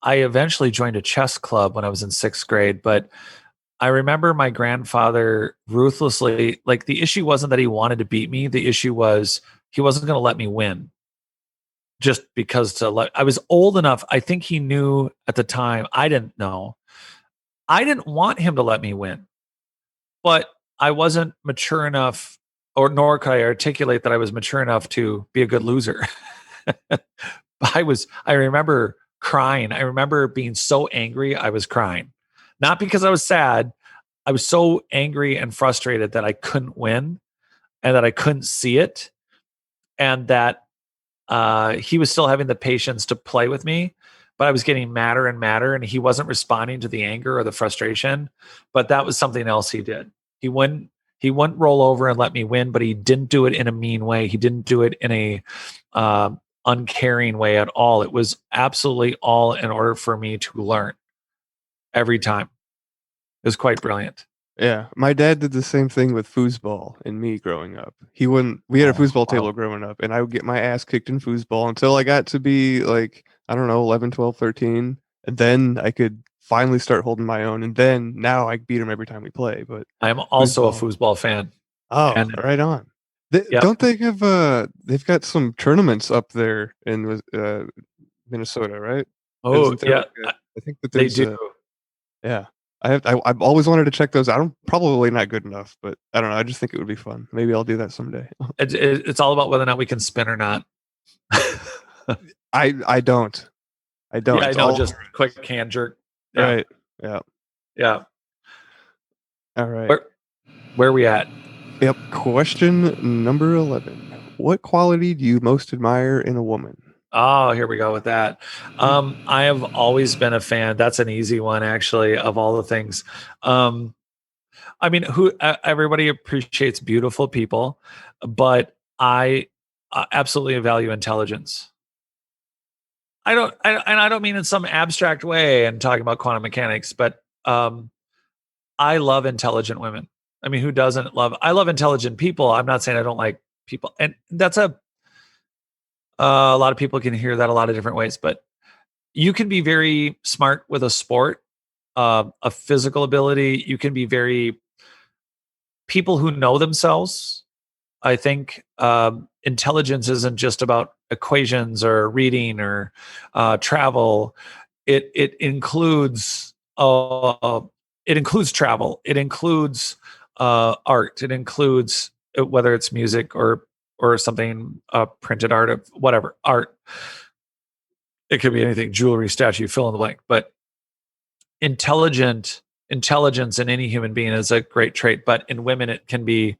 eventually joined a chess club when I was in 6th grade, but I remember my grandfather ruthlessly, like, the issue wasn't that he wanted to beat me. The issue was he wasn't going to let me win just because I was old enough. I think he knew at the time. I didn't know. I didn't want him to let me win, but I wasn't mature enough, or nor could I articulate that I was mature enough to be a good loser. I remember crying. I remember being so angry. I was crying, not because I was sad. I was so angry and frustrated that I couldn't win and that I couldn't see it, and that he was still having the patience to play with me, but I was getting madder and madder, and he wasn't responding to the anger or the frustration. But that was something else he did. He wouldn't roll over and let me win, but he didn't do it in a mean way. He didn't do it in a uncaring way at all. It was absolutely all in order for me to learn every time. It was quite brilliant. yeah, my dad did the same thing with foosball and me growing up. We had a foosball table growing up, and I would get my ass kicked in foosball until I got to be like, I don't know, 11, 12, 13. And then I could finally start holding my own. And then now I beat him every time we play. But I am also a foosball. foosball fan. Oh, And- right on. Yep. Don't they have they've got some tournaments up there in Minnesota, right? Oh, Isn't there yeah, like I think that they there's do. yeah. I've always wanted to check those out. I'm probably not good enough, but I don't know. I just think it would be fun. Maybe I'll do that someday. It's all about whether or not we can spin or not. I don't. Yeah, I It's know. all- Just quick hand jerk. Yeah. right. Yeah. Yeah. All right. Where are we at? Yep. Question number 11. What quality do you most admire in a woman? Oh, here we go with that. I have always been a fan. That's an easy one, actually, of all the things. I mean, everybody appreciates beautiful people, but I absolutely value intelligence. I don't mean in some abstract way and talking about quantum mechanics, but I love intelligent women. I mean, who doesn't I love intelligent people. I'm not saying I don't like people. And that's a lot of people can hear that a lot of different ways, but you can be very smart with a sport, a physical ability. You can be very people who know themselves. I think intelligence isn't just about equations or reading or travel. It includes travel. It includes art. It includes whether it's music or something, printed art of whatever art. It could be anything, jewelry, statue, fill in the blank. But intelligence in any human being is a great trait. But in women, it can be,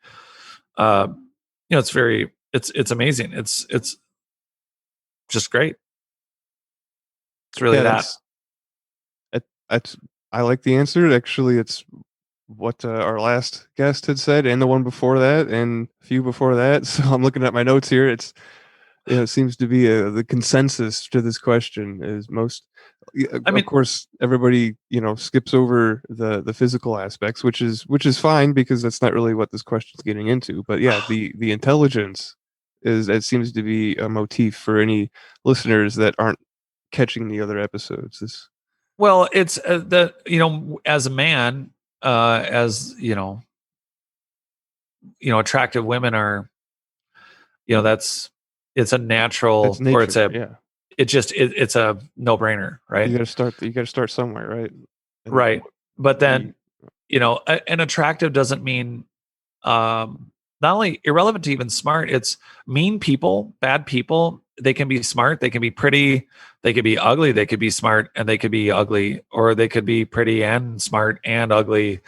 it's amazing. It's just great. It's really that. I like the answer. Actually, it's what our last guest had said, and the one before that, and a few before that. So I'm looking at my notes here. It seems to be the consensus to this question is most. Of course, everybody skips over the physical aspects, which is fine because that's not really what this question's getting into. But yeah, the intelligence it seems to be a motif for any listeners that aren't catching the other episodes. Well, it's as a man, attractive women are, it's a natural, it's nature, or it's a no brainer, right? You got to start somewhere, right? Right. But then, an attractive doesn't mean, not only irrelevant to even smart, it's mean people, bad people. They can be smart, they can be pretty, they could be ugly, they could be smart and they could be ugly, or they could be pretty and smart and ugly.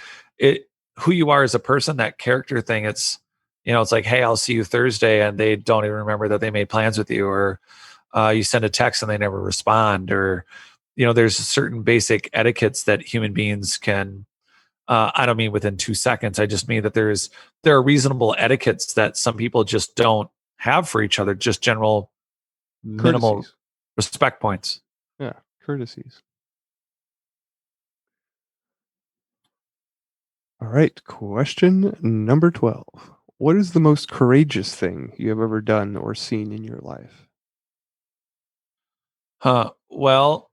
Who you are as a person, that character thing, it's like, hey, I'll see you Thursday, and they don't even remember that they made plans with you, or you send a text and they never respond, or there's certain basic etiquettes that human beings can, I don't mean within 2 seconds, I just mean that there are reasonable etiquettes that some people just don't have for each other, just general minimal courtesies. Respect points. Yeah, courtesies. All right, question number 12. What is the most courageous thing you have ever done or seen in your life? Well,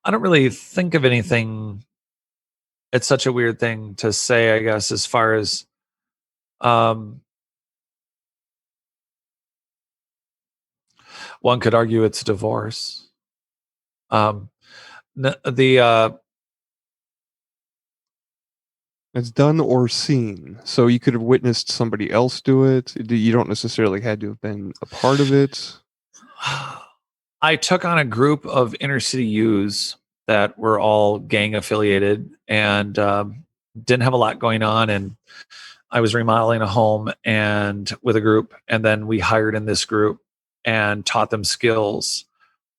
I don't really think of anything. It's such a weird thing to say, I guess, as far as one could argue it's divorce. It's done or seen. So you could have witnessed somebody else do it. You don't necessarily had to have been a part of it. I took on a group of inner city youths that were all gang affiliated and didn't have a lot going on. And I was remodeling a home and with a group, and then we hired in this group and taught them skills.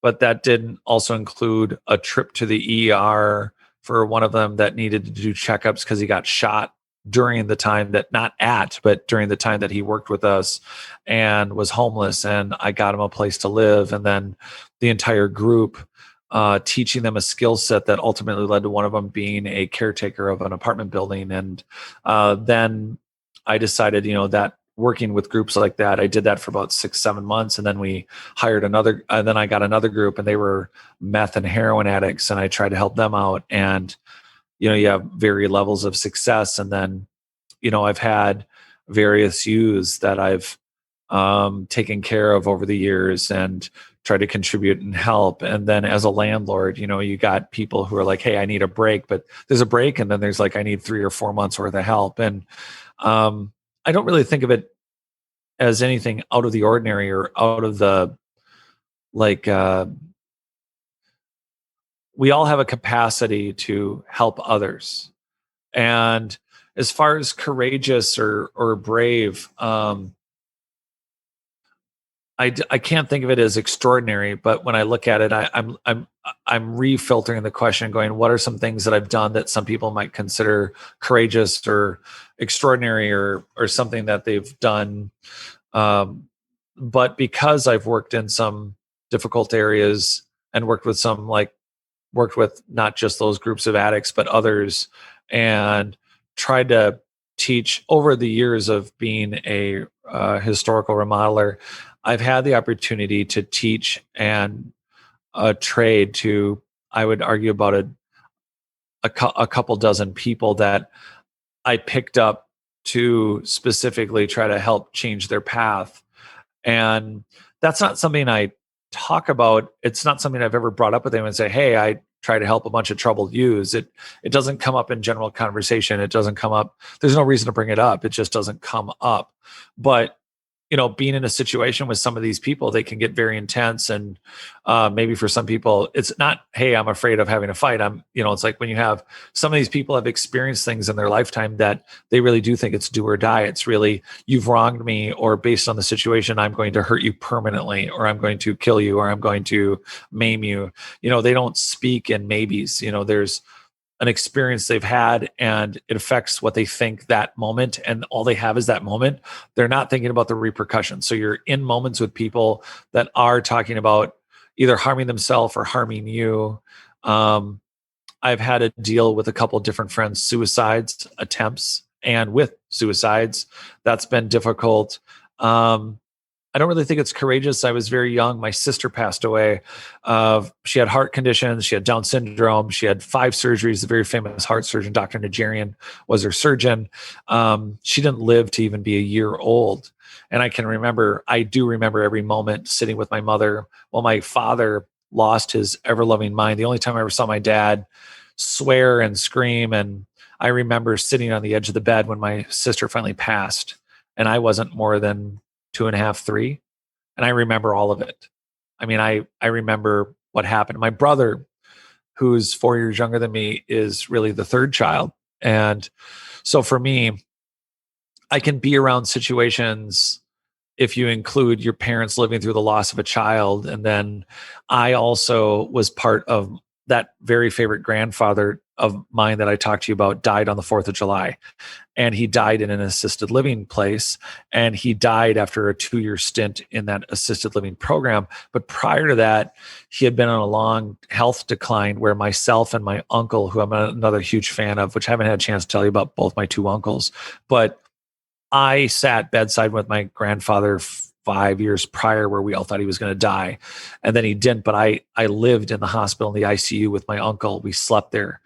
But that didn't also include a trip to the ER for one of them that needed to do checkups because he got shot during the time but during the time that he worked with us, and was homeless, and I got him a place to live. And then the entire group, teaching them a skill set that ultimately led to one of them being a caretaker of an apartment building. And then I decided, that working with groups like that, I did that for about 6-7 months. And then we hired then I got another group, and they were meth and heroin addicts, and I tried to help them out. And, you have various levels of success. And then, I've had various youths that I've taken care of over the years and try to contribute and help. And then as a landlord, you got people who are like, hey, I need a break, but there's a break. And then there's like, I need 3 or 4 months worth of help. And I don't really think of it as anything out of the ordinary or out of the, we all have a capacity to help others. And as far as courageous or brave, I can't think of it as extraordinary, but when I look at it, I'm refiltering the question, going, what are some things that I've done that some people might consider courageous or extraordinary, or something that they've done. But because I've worked in some difficult areas and worked with not just those groups of addicts, but others, and tried to teach over the years of being a historical remodeler, I've had the opportunity to teach and trade to, I would argue, about a couple dozen people that I picked up to specifically try to help change their path. And that's not something I talk about. It's not something I've ever brought up with them and say, hey, try to help a bunch of troubled youths. It doesn't come up in general conversation. It doesn't come up. There's no reason to bring it up. It just doesn't come up. But being in a situation with some of these people, they can get very intense. And maybe for some people, it's not, hey, I'm afraid of having a fight. It's like when you have some of these people have experienced things in their lifetime that they really do think it's do or die. It's really, you've wronged me, or based on the situation, I'm going to hurt you permanently, or I'm going to kill you, or I'm going to maim you. They don't speak in maybes. There's an experience they've had, and it affects what they think that moment, and all they have is that moment. They're not thinking about the repercussions. So you're in moments with people that are talking about either harming themselves or harming you. I've had to deal with a couple of different friends' suicides attempts, and with suicides, that's been difficult. I don't really think it's courageous. I was very young. My sister passed away. She had heart conditions. She had Down syndrome. She had 5 surgeries. The very famous heart surgeon, Dr. Najarian, was her surgeon. She didn't live to even be a year old. And I do remember every moment sitting with my mother while my father lost his ever-loving mind. The only time I ever saw my dad swear and scream. And I remember sitting on the edge of the bed when my sister finally passed. And I wasn't more than 2.5, 3. And I remember all of it. I remember what happened. My brother, who's 4 years younger than me, is really the third child. And so for me, I can be around situations, if you include your parents living through the loss of a child. And then I also was part of that very favorite grandfather of mine that I talked to you about died on the 4th of July. And he died in an assisted living place. And he died after a 2-year stint in that assisted living program. But prior to that, he had been on a long health decline where myself and my uncle, who I'm another huge fan of, which I haven't had a chance to tell you about both my 2 uncles, but I sat bedside with my grandfather 5 years prior, where we all thought he was going to die. And then he didn't. But I lived in the hospital in the ICU with my uncle. We slept there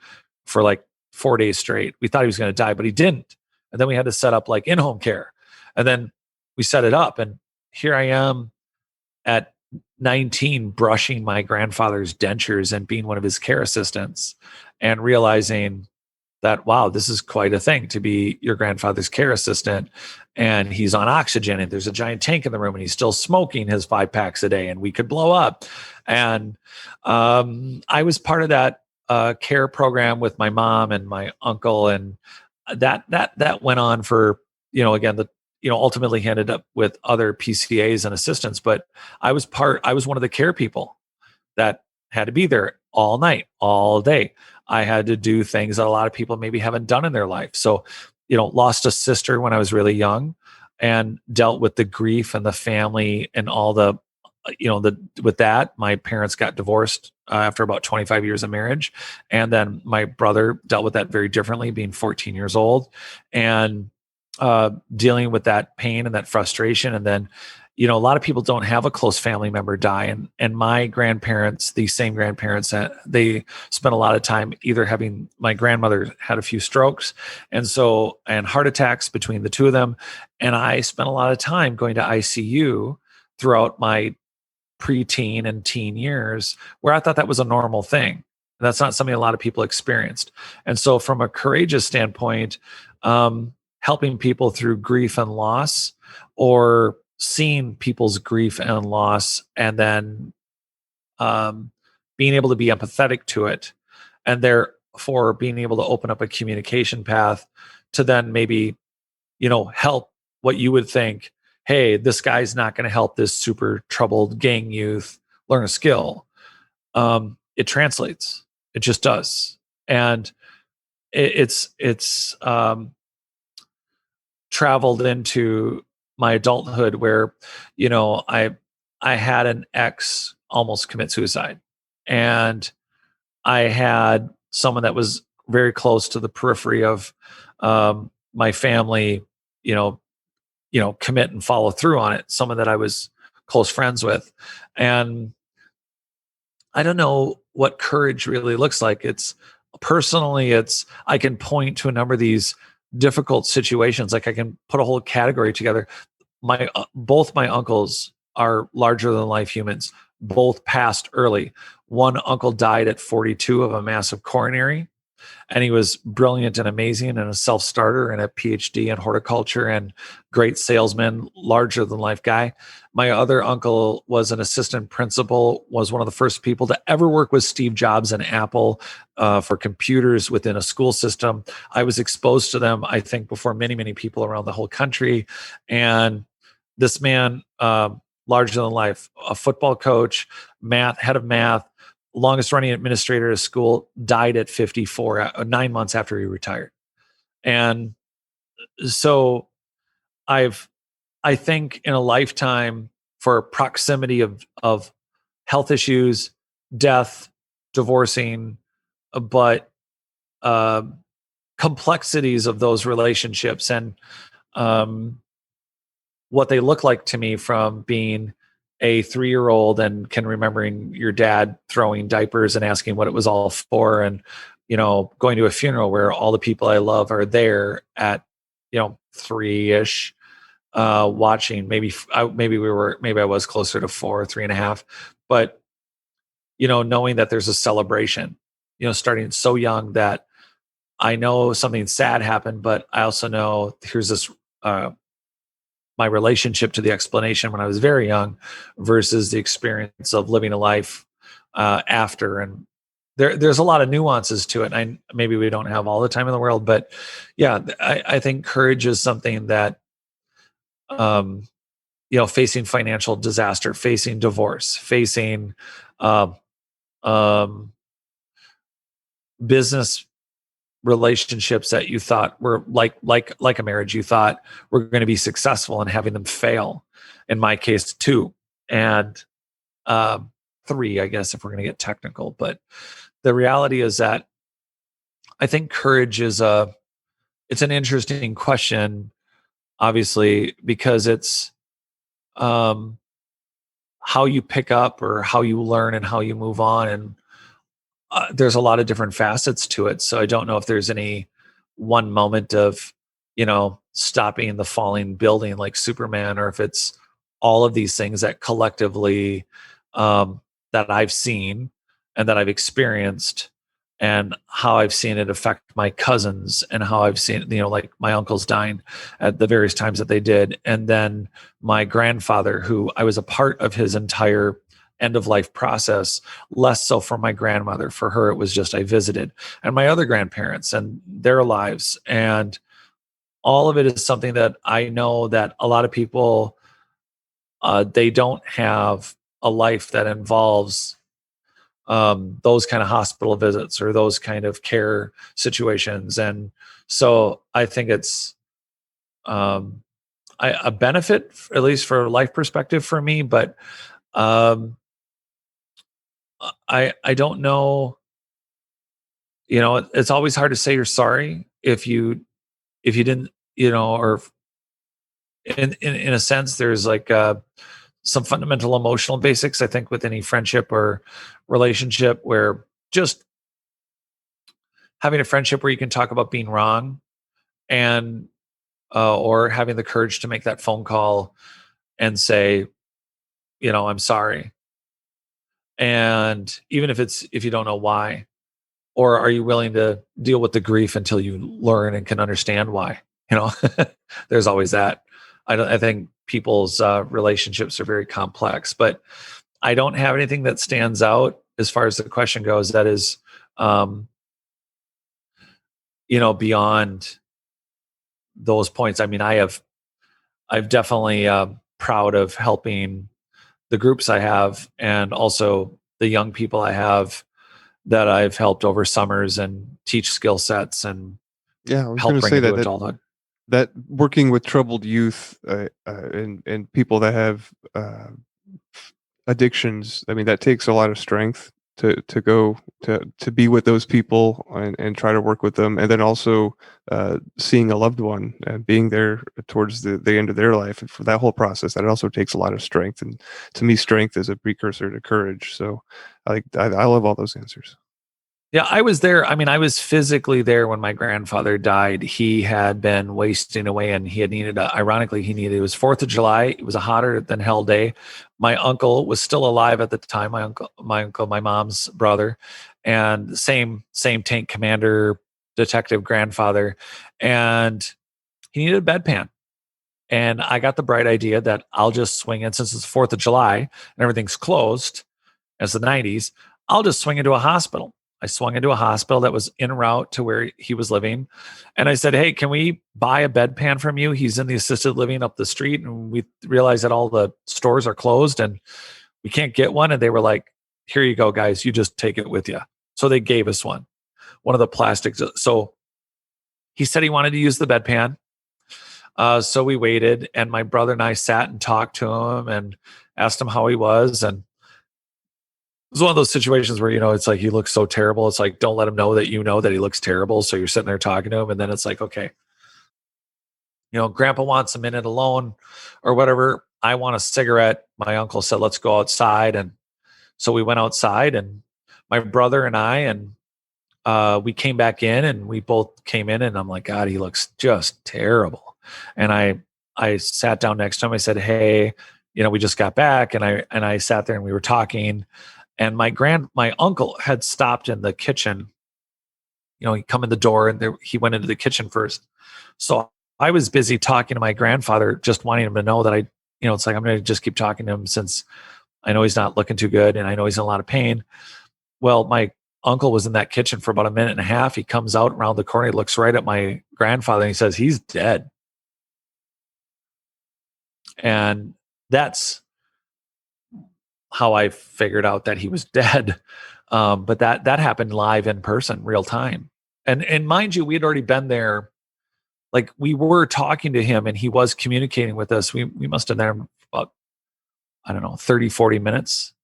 for like 4 days straight. We thought he was going to die, but he didn't. And then we had to set up like in-home care. And then we set it up. And here I am at 19 brushing my grandfather's dentures and being one of his care assistants, and realizing that, wow, this is quite a thing to be your grandfather's care assistant. And he's on oxygen, and there's a giant tank in the room, and he's still smoking his 5 packs a day, and we could blow up. And I was part of that care program with my mom and my uncle. And that went on for, again, ultimately ended up with other PCAs and assistants, but I was one of the care people that had to be there all night, all day. I had to do things that a lot of people maybe haven't done in their life. So, lost a sister when I was really young, and dealt with the grief and the family and all the, with that. My parents got divorced after about 25 years of marriage. And then my brother dealt with that very differently, being 14 years old, and dealing with that pain and that frustration. And then, a lot of people don't have a close family member die. And my grandparents, these same grandparents, they spent a lot of time either my grandmother had a few strokes and heart attacks between the two of them. And I spent a lot of time going to ICU throughout my preteen and teen years, where I thought that was a normal thing. That's not something a lot of people experienced. And so from a courageous standpoint, helping people through grief and loss, or seeing people's grief and loss, and then being able to be empathetic to it, and therefore being able to open up a communication path to then maybe, help what you would think, hey, this guy's not going to help this super troubled gang youth learn a skill. It translates. It just does. And it's traveled into my adulthood, where, I had an ex almost commit suicide, and I had someone that was very close to the periphery of my family, commit and follow through on it. Someone that I was close friends with. And I don't know what courage really looks like. I can point to a number of these difficult situations. Like I can put a whole category together. Both my uncles are larger than life humans. Both passed early. one uncle died at 42 of a massive coronary, and he was brilliant and amazing and a self-starter and a PhD in horticulture and great salesman, larger than life guy. My other uncle was an assistant principal, was one of the first people to ever work with Steve Jobs and Apple for computers within a school system. I was exposed to them, I think, before many, many people around the whole country. And this man, larger than life, a football coach, head of math, longest running administrator at school, died at 54, 9 months after he retired. And so I think in a lifetime, for proximity of health issues, death, divorcing, but complexities of those relationships and what they look like to me, from being a 3-year-old and can remembering your dad throwing diapers and asking what it was all for, and going to a funeral where all the people I love are there at 3-ish, watching. Maybe I was closer to 4, 3.5, but knowing that there's a celebration, starting so young that I know something sad happened, but I also know here's this my relationship to the explanation when I was very young versus the experience of living a life after. And there's a lot of nuances to it. And maybe we don't have all the time in the world, but yeah, I think courage is something that, facing financial disaster, facing divorce, facing business relationships that you thought were like a marriage, you thought were going to be successful, and having them fail. In my case, 2 and 3, I guess, if we're going to get technical. But the reality is that I think courage is it's an interesting question, obviously, because it's how you pick up or how you learn and how you move on. And there's a lot of different facets to it. So I don't know if there's any one moment of, stopping the falling building like Superman, or if it's all of these things that collectively that I've seen and that I've experienced, and how I've seen it affect my cousins, and how I've seen, like my uncles dying at the various times that they did. And then my grandfather, who I was a part of his entire end of life process, less so for my grandmother. For her, it was just I visited, and my other grandparents and their lives. And all of it is something that I know that a lot of people, they don't have a life that involves those kind of hospital visits or those kind of care situations. And so I think it's a benefit, at least for a life perspective for me. But I don't know, it's always hard to say you're sorry if you didn't, or in a sense, there's like some fundamental emotional basics, I think, with any friendship or relationship, where just having a friendship where you can talk about being wrong, and or having the courage to make that phone call and say, I'm sorry. And even if you don't know why, or are you willing to deal with the grief until you learn and can understand why? There's always that. I think people's relationships are very complex, but I don't have anything that stands out as far as the question goes that is, beyond those points. I mean, I've definitely proud of helping the groups I have, and also the young people I have that I've helped over summers and teach skill sets and help bring into adulthood. That working with troubled youth and people that have addictions, I mean, that takes a lot of strength to go to be with those people and try to work with them, and then also seeing a loved one and being there towards the end of their life, and for that whole process, that also takes a lot of strength. And to me, strength is a precursor to courage. So I love all those answers. Yeah, I was there. I mean, I was physically there when my grandfather died. He had been wasting away, and he had needed, ironically, it was 4th of July. It was a hotter than hell day. My uncle was still alive at the time. My mom's brother, and same tank commander, detective grandfather. And he needed a bedpan. And I got the bright idea that I'll just swing in, since it's 4th of July and everything's closed, as the 90s, I'll just swing into a hospital. I swung into a hospital that was en route to where he was living. And I said, hey, can we buy a bedpan from you? He's in the assisted living up the street. And we realized that all the stores are closed and we can't get one. And they were like, here you go, guys. You just take it with you. So they gave us one of the plastics. So he said he wanted to use the bedpan. So we waited, and my brother and I sat and talked to him and asked him how he was. And it was one of those situations where, it's like he looks so terrible. It's like, don't let him know that that he looks terrible. So you're sitting there talking to him, and then it's like, okay, Grandpa wants a minute alone or whatever. I want a cigarette. My uncle said, let's go outside. And so we went outside, and my brother and I, and we came back in, and we both came in, and I'm like, God, he looks just terrible. And I sat down next to him. I said, hey, we just got back. And I sat there, and we were talking. And my uncle had stopped in the kitchen. He'd come in the door, and he went into the kitchen first. So I was busy talking to my grandfather, just wanting him to know that it's like, I'm going to just keep talking to him, since I know he's not looking too good, and I know he's in a lot of pain. Well, my uncle was in that kitchen for about a minute and a half. He comes out around the corner. He looks right at my grandfather, and he says, he's dead. And that's how I figured out that he was dead. But that happened live in person, real time. And mind you, we had already been there. Like, we were talking to him, and he was communicating with us. We must have been there about, 30, 40 minutes.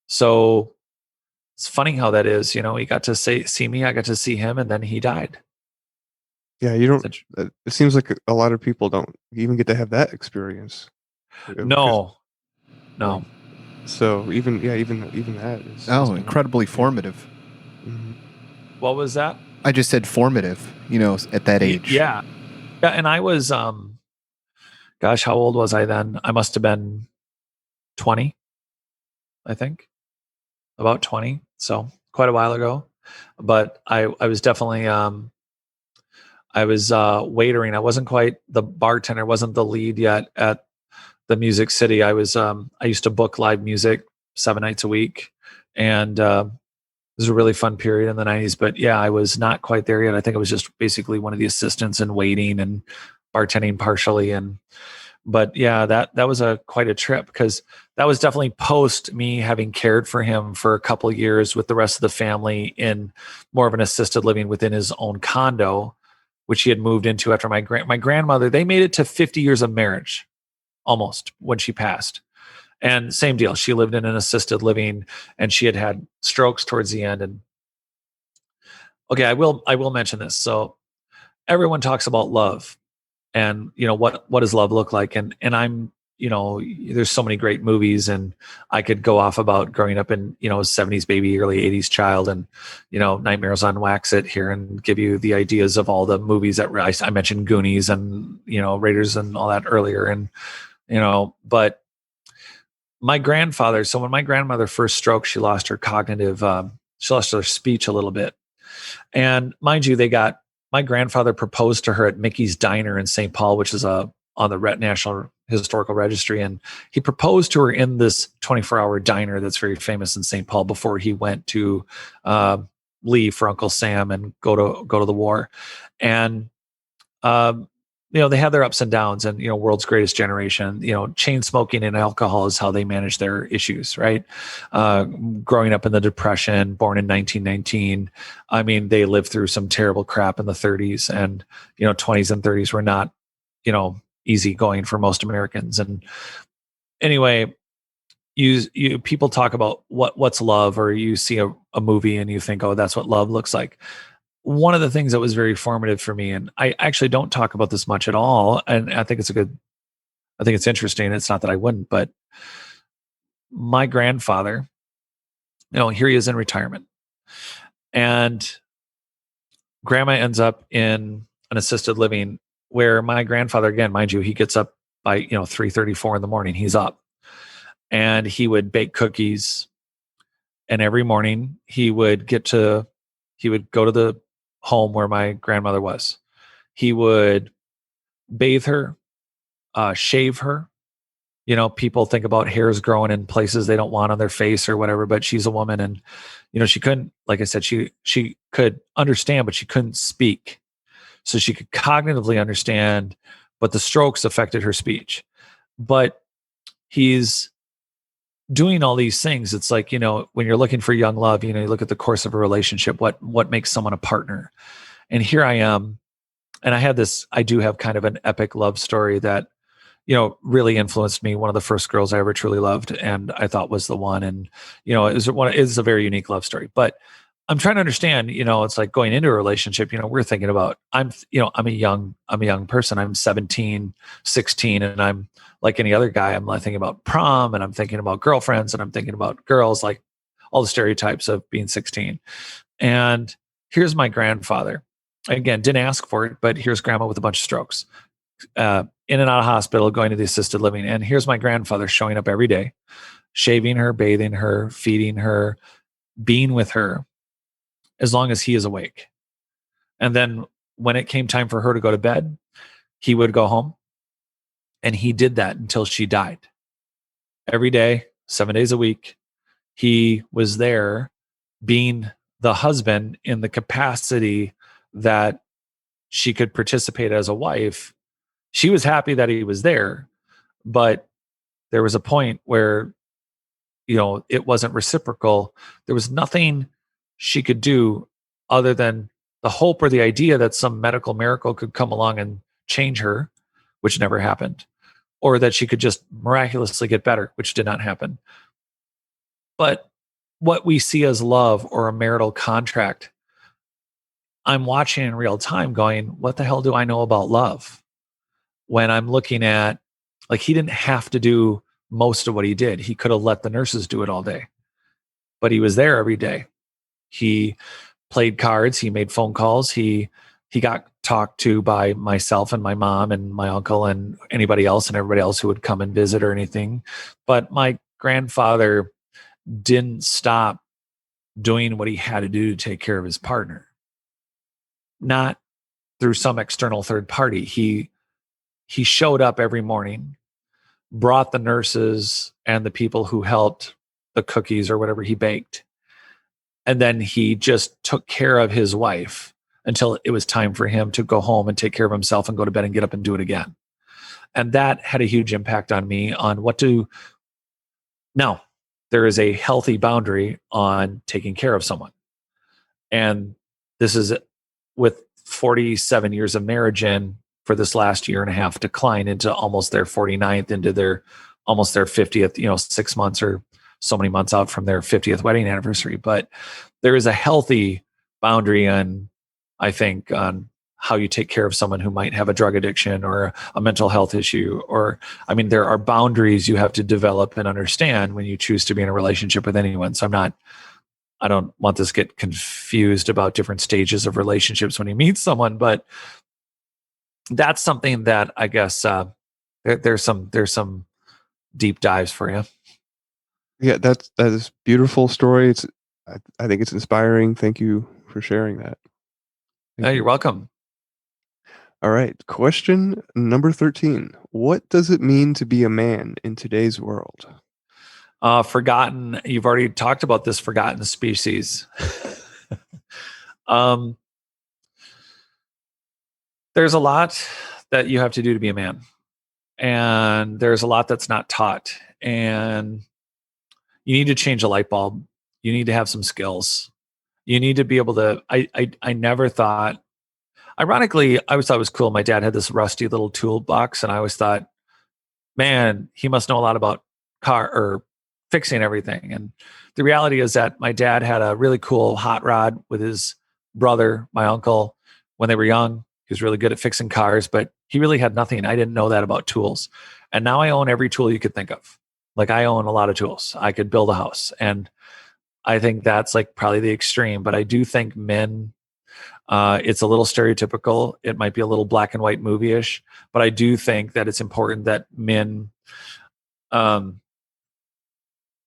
So it's funny how that is. He got to see me, I got to see him, and then he died. Yeah, you don't. It seems like a lot of people don't even get to have that experience. No. So even that is incredibly formative. Mm-hmm. What was that? I just said formative, at that age. Yeah. And I was, gosh, how old was I then? I must have been 20, I think, about 20. So quite a while ago. But I was definitely, I was waitering. I wasn't quite the bartender, wasn't the lead yet at the Music City. I used to book live music 7 nights a week. And it was a really fun period in the 90s. But yeah, I was not quite there yet. I think I was just basically one of the assistants and waiting and bartending partially. But yeah, that was quite a trip, because that was definitely post me having cared for him for a couple of years with the rest of the family in more of an assisted living within his own condo, which he had moved into after my grandmother. They made it to 50 years of marriage almost when she passed. And same deal. She lived in an assisted living, and she had strokes towards the end. And okay, I will mention this. So everyone talks about love, and what does love look like? And I'm, there's so many great movies, and I could go off about growing up in, 70s baby, early 80s child, and, Nightmares on Wax-It here, and give you the ideas of all the movies that I mentioned, Goonies and, Raiders and all that earlier. And, but my grandfather, so when my grandmother first stroked, she lost her she lost her speech a little bit. And mind you, my grandfather proposed to her at Mickey's Diner in St. Paul, which is on the National Historical Registry. And he proposed to her in this 24-hour diner that's very famous in St. Paul before he went to leave for Uncle Sam and go to the war. And they had their ups and downs, and World's Greatest Generation, chain smoking and alcohol is how they manage their issues, right? Growing up in the Depression, born in 1919, I mean, they lived through some terrible crap in the 30s, and 20s and 30s were not easy going for most Americans. And anyway, you people talk about what's love, or you see a movie and you think, oh, that's what love looks like. One of the things that was very formative for me, and I actually don't talk about this much at all, and I think it's interesting. It's not that I wouldn't, but my grandfather, here he is in retirement. And grandma ends up in an assisted living where my grandfather, again, mind you, he gets up by 3:34 in the morning. He's up, and he would bake cookies. And every morning he would go to the home where my grandmother was. He would bathe her, shave her. People think about hairs growing in places they don't want on their face or whatever, but she's a woman, and she couldn't, like I said, she could understand, but she couldn't speak. So she could cognitively understand, but the strokes affected her speech. But he's doing all these things. It's like, when you're looking for young love, you look at the course of a relationship, what makes someone a partner. And here I am, and I do have kind of an epic love story that really influenced me. One of the first girls I ever truly loved, and I thought was the one. And it's a very unique love story. But I'm trying to understand. It's like going into a relationship. We're thinking about I'm a young person. I'm 17, 16, and I'm like any other guy. I'm like thinking about prom, and I'm thinking about girlfriends, and I'm thinking about girls, like all the stereotypes of being 16. And here's my grandfather. Again, didn't ask for it, but here's grandma with a bunch of strokes. In and out of hospital, going to the assisted living. And here's my grandfather showing up every day, shaving her, bathing her, feeding her, being with her as long as he is awake. And then when it came time for her to go to bed, he would go home, and he did that until she died. Every day, 7 days a week, he was there being the husband in the capacity that she could participate as a wife. She was happy that he was there, but there was a point where, it wasn't reciprocal. There was nothing she could do other than the hope or the idea that some medical miracle could come along and change her, which never happened, or that she could just miraculously get better, which did not happen. But what we see as love or a marital contract, I'm watching in real time going, what the hell do I know about love? When I'm looking at, like, he didn't have to do most of what he did. He could have let the nurses do it all day, but he was there every day. He played cards. He made phone calls. He got talked to by myself and my mom and my uncle and anybody else and everybody else who would come and visit or anything. But my grandfather didn't stop doing what he had to do to take care of his partner. Not through some external third party. He showed up every morning, brought the nurses and the people who helped the cookies or whatever he baked. And then he just took care of his wife until it was time for him to go home and take care of himself and go to bed and get up and do it again. And that had a huge impact on me on now, there is a healthy boundary on taking care of someone. And this is with 47 years of marriage in, for this last year and a half decline into almost their 49th, into their almost their 50th, 6 months or so many months out from their 50th wedding anniversary. But there is a healthy boundary on, I think, on how you take care of someone who might have a drug addiction or a mental health issue. There are boundaries you have to develop and understand when you choose to be in a relationship with anyone. So I don't want this to get confused about different stages of relationships when you meet someone, but that's something that I guess there's some deep dives for you. Yeah, that is a beautiful story. I think it's inspiring. Thank you for sharing that. You're welcome. All right. Question number 13. What does it mean to be a man in today's world? Forgotten. You've already talked about this forgotten species. There's a lot that you have to do to be a man. And there's a lot that's not taught. And you need to change a light bulb. You need to have some skills. You need to be able to, I never thought, ironically, I always thought it was cool. My dad had this rusty little toolbox, and I always thought, man, he must know a lot about car or fixing everything. And the reality is that my dad had a really cool hot rod with his brother, my uncle, when they were young. He was really good at fixing cars, but he really had nothing. I didn't know that about tools. And now I own every tool you could think of. Like, I own a lot of tools. I could build a house. And I think that's like probably the extreme, but I do think men, it's a little stereotypical. It might be a little black and white movie-ish, but I do think that it's important that men, um,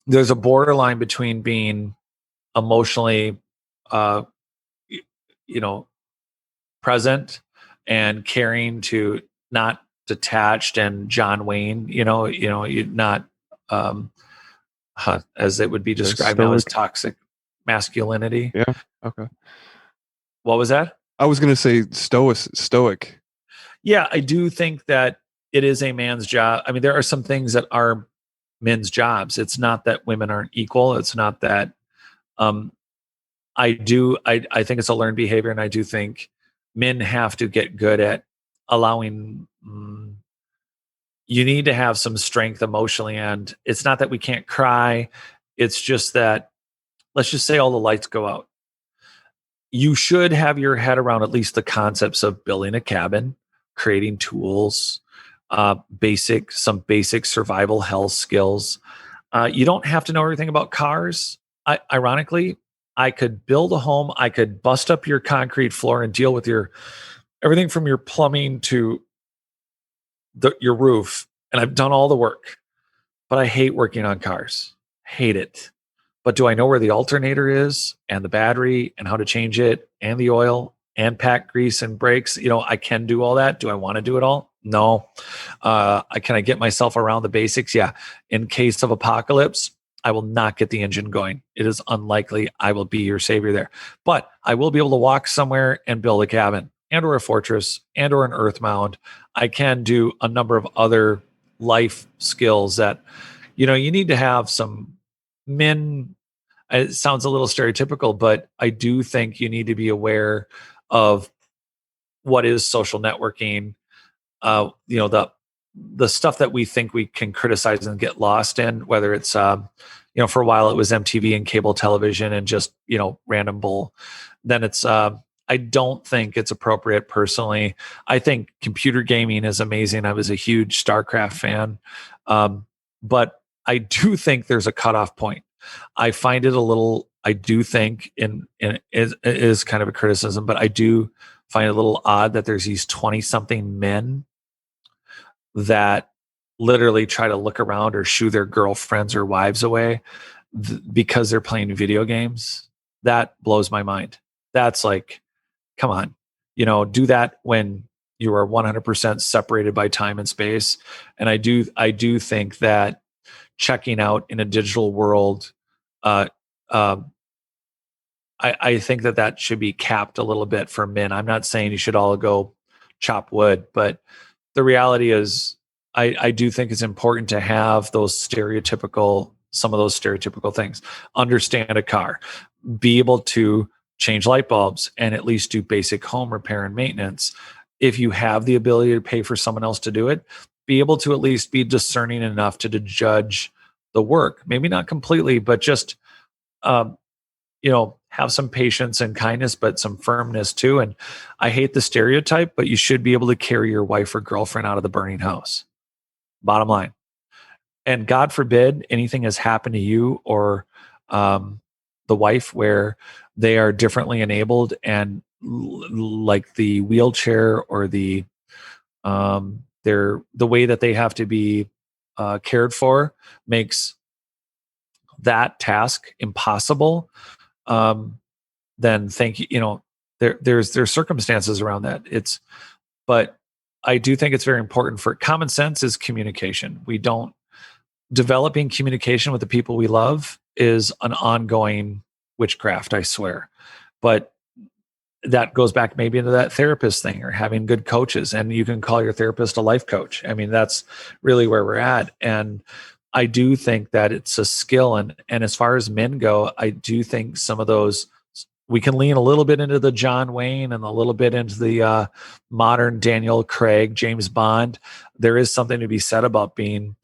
there's a borderline between being emotionally, uh, you know, present and caring to not detached and John Wayne, you not, um, as it would be described now as stoic. toxic masculinity. Yeah. Okay. What was that? I was gonna say stoic. Yeah, I do think that it is a man's job. I mean, there are some things that are men's jobs. It's not that women aren't equal. It's not that, um, I think it's a learned behavior, and I do think men have to get good at allowing, you need to have some strength emotionally, and it's not that we can't cry. It's just that, let's just say all the lights go out. You should have your head around at least the concepts of building a cabin, creating tools, some basic survival health skills. You don't have to know everything about cars. Ironically, I could build a home. I could bust up your concrete floor and deal with your everything from your plumbing to your roof. And I've done all the work, but I hate working on cars. Hate it. But do I know where the alternator is and the battery and how to change it and the oil and pack grease and brakes? I can do all that. Do I want to do it all? No. Can I get myself around the basics? Yeah. In case of apocalypse, I will not get the engine going. It is unlikely I will be your savior there. But I will be able to walk somewhere and build a cabin and or a fortress and or an earth mound. I can do a number of other life skills that, you need to have some men. It sounds a little stereotypical, but I do think you need to be aware of what is social networking. The stuff that we think we can criticize and get lost in, whether it's for a while it was MTV and cable television and just random bull. Then it's I don't think it's appropriate personally. I think computer gaming is amazing. I was a huge StarCraft fan, but I do think there's a cutoff point. I find it a little. I do think it is kind of a criticism, but I do find it a little odd that there's these 20-something men that literally try to look around or shoo their girlfriends or wives away because they're playing video games. That blows my mind. That's like, come on, do that when you are 100% separated by time and space. And I do think that checking out in a digital world, I think that should be capped a little bit for men. I'm not saying you should all go chop wood, but the reality is I do think it's important to have some of those stereotypical things. Understand a car, be able to change light bulbs and at least do basic home repair and maintenance. If you have the ability to pay for someone else to do it, be able to at least be discerning enough to judge the work. Maybe not completely, but just, have some patience and kindness, but some firmness too. And I hate the stereotype, but you should be able to carry your wife or girlfriend out of the burning house. Bottom line. And God forbid anything has happened to you or the wife where they are differently enabled and like the wheelchair or the way that they have to be cared for makes that task impossible. Then thank you. There's circumstances around that. But I do think it's very important for common sense is communication. Developing communication with the people we love is an ongoing witchcraft, I swear. But that goes back maybe into that therapist thing or having good coaches. And you can call your therapist a life coach. I mean, that's really where we're at. And I do think that it's a skill. And as far as men go, I do think some of those, we can lean a little bit into the John Wayne and a little bit into the modern Daniel Craig, James Bond. There is something to be said about being,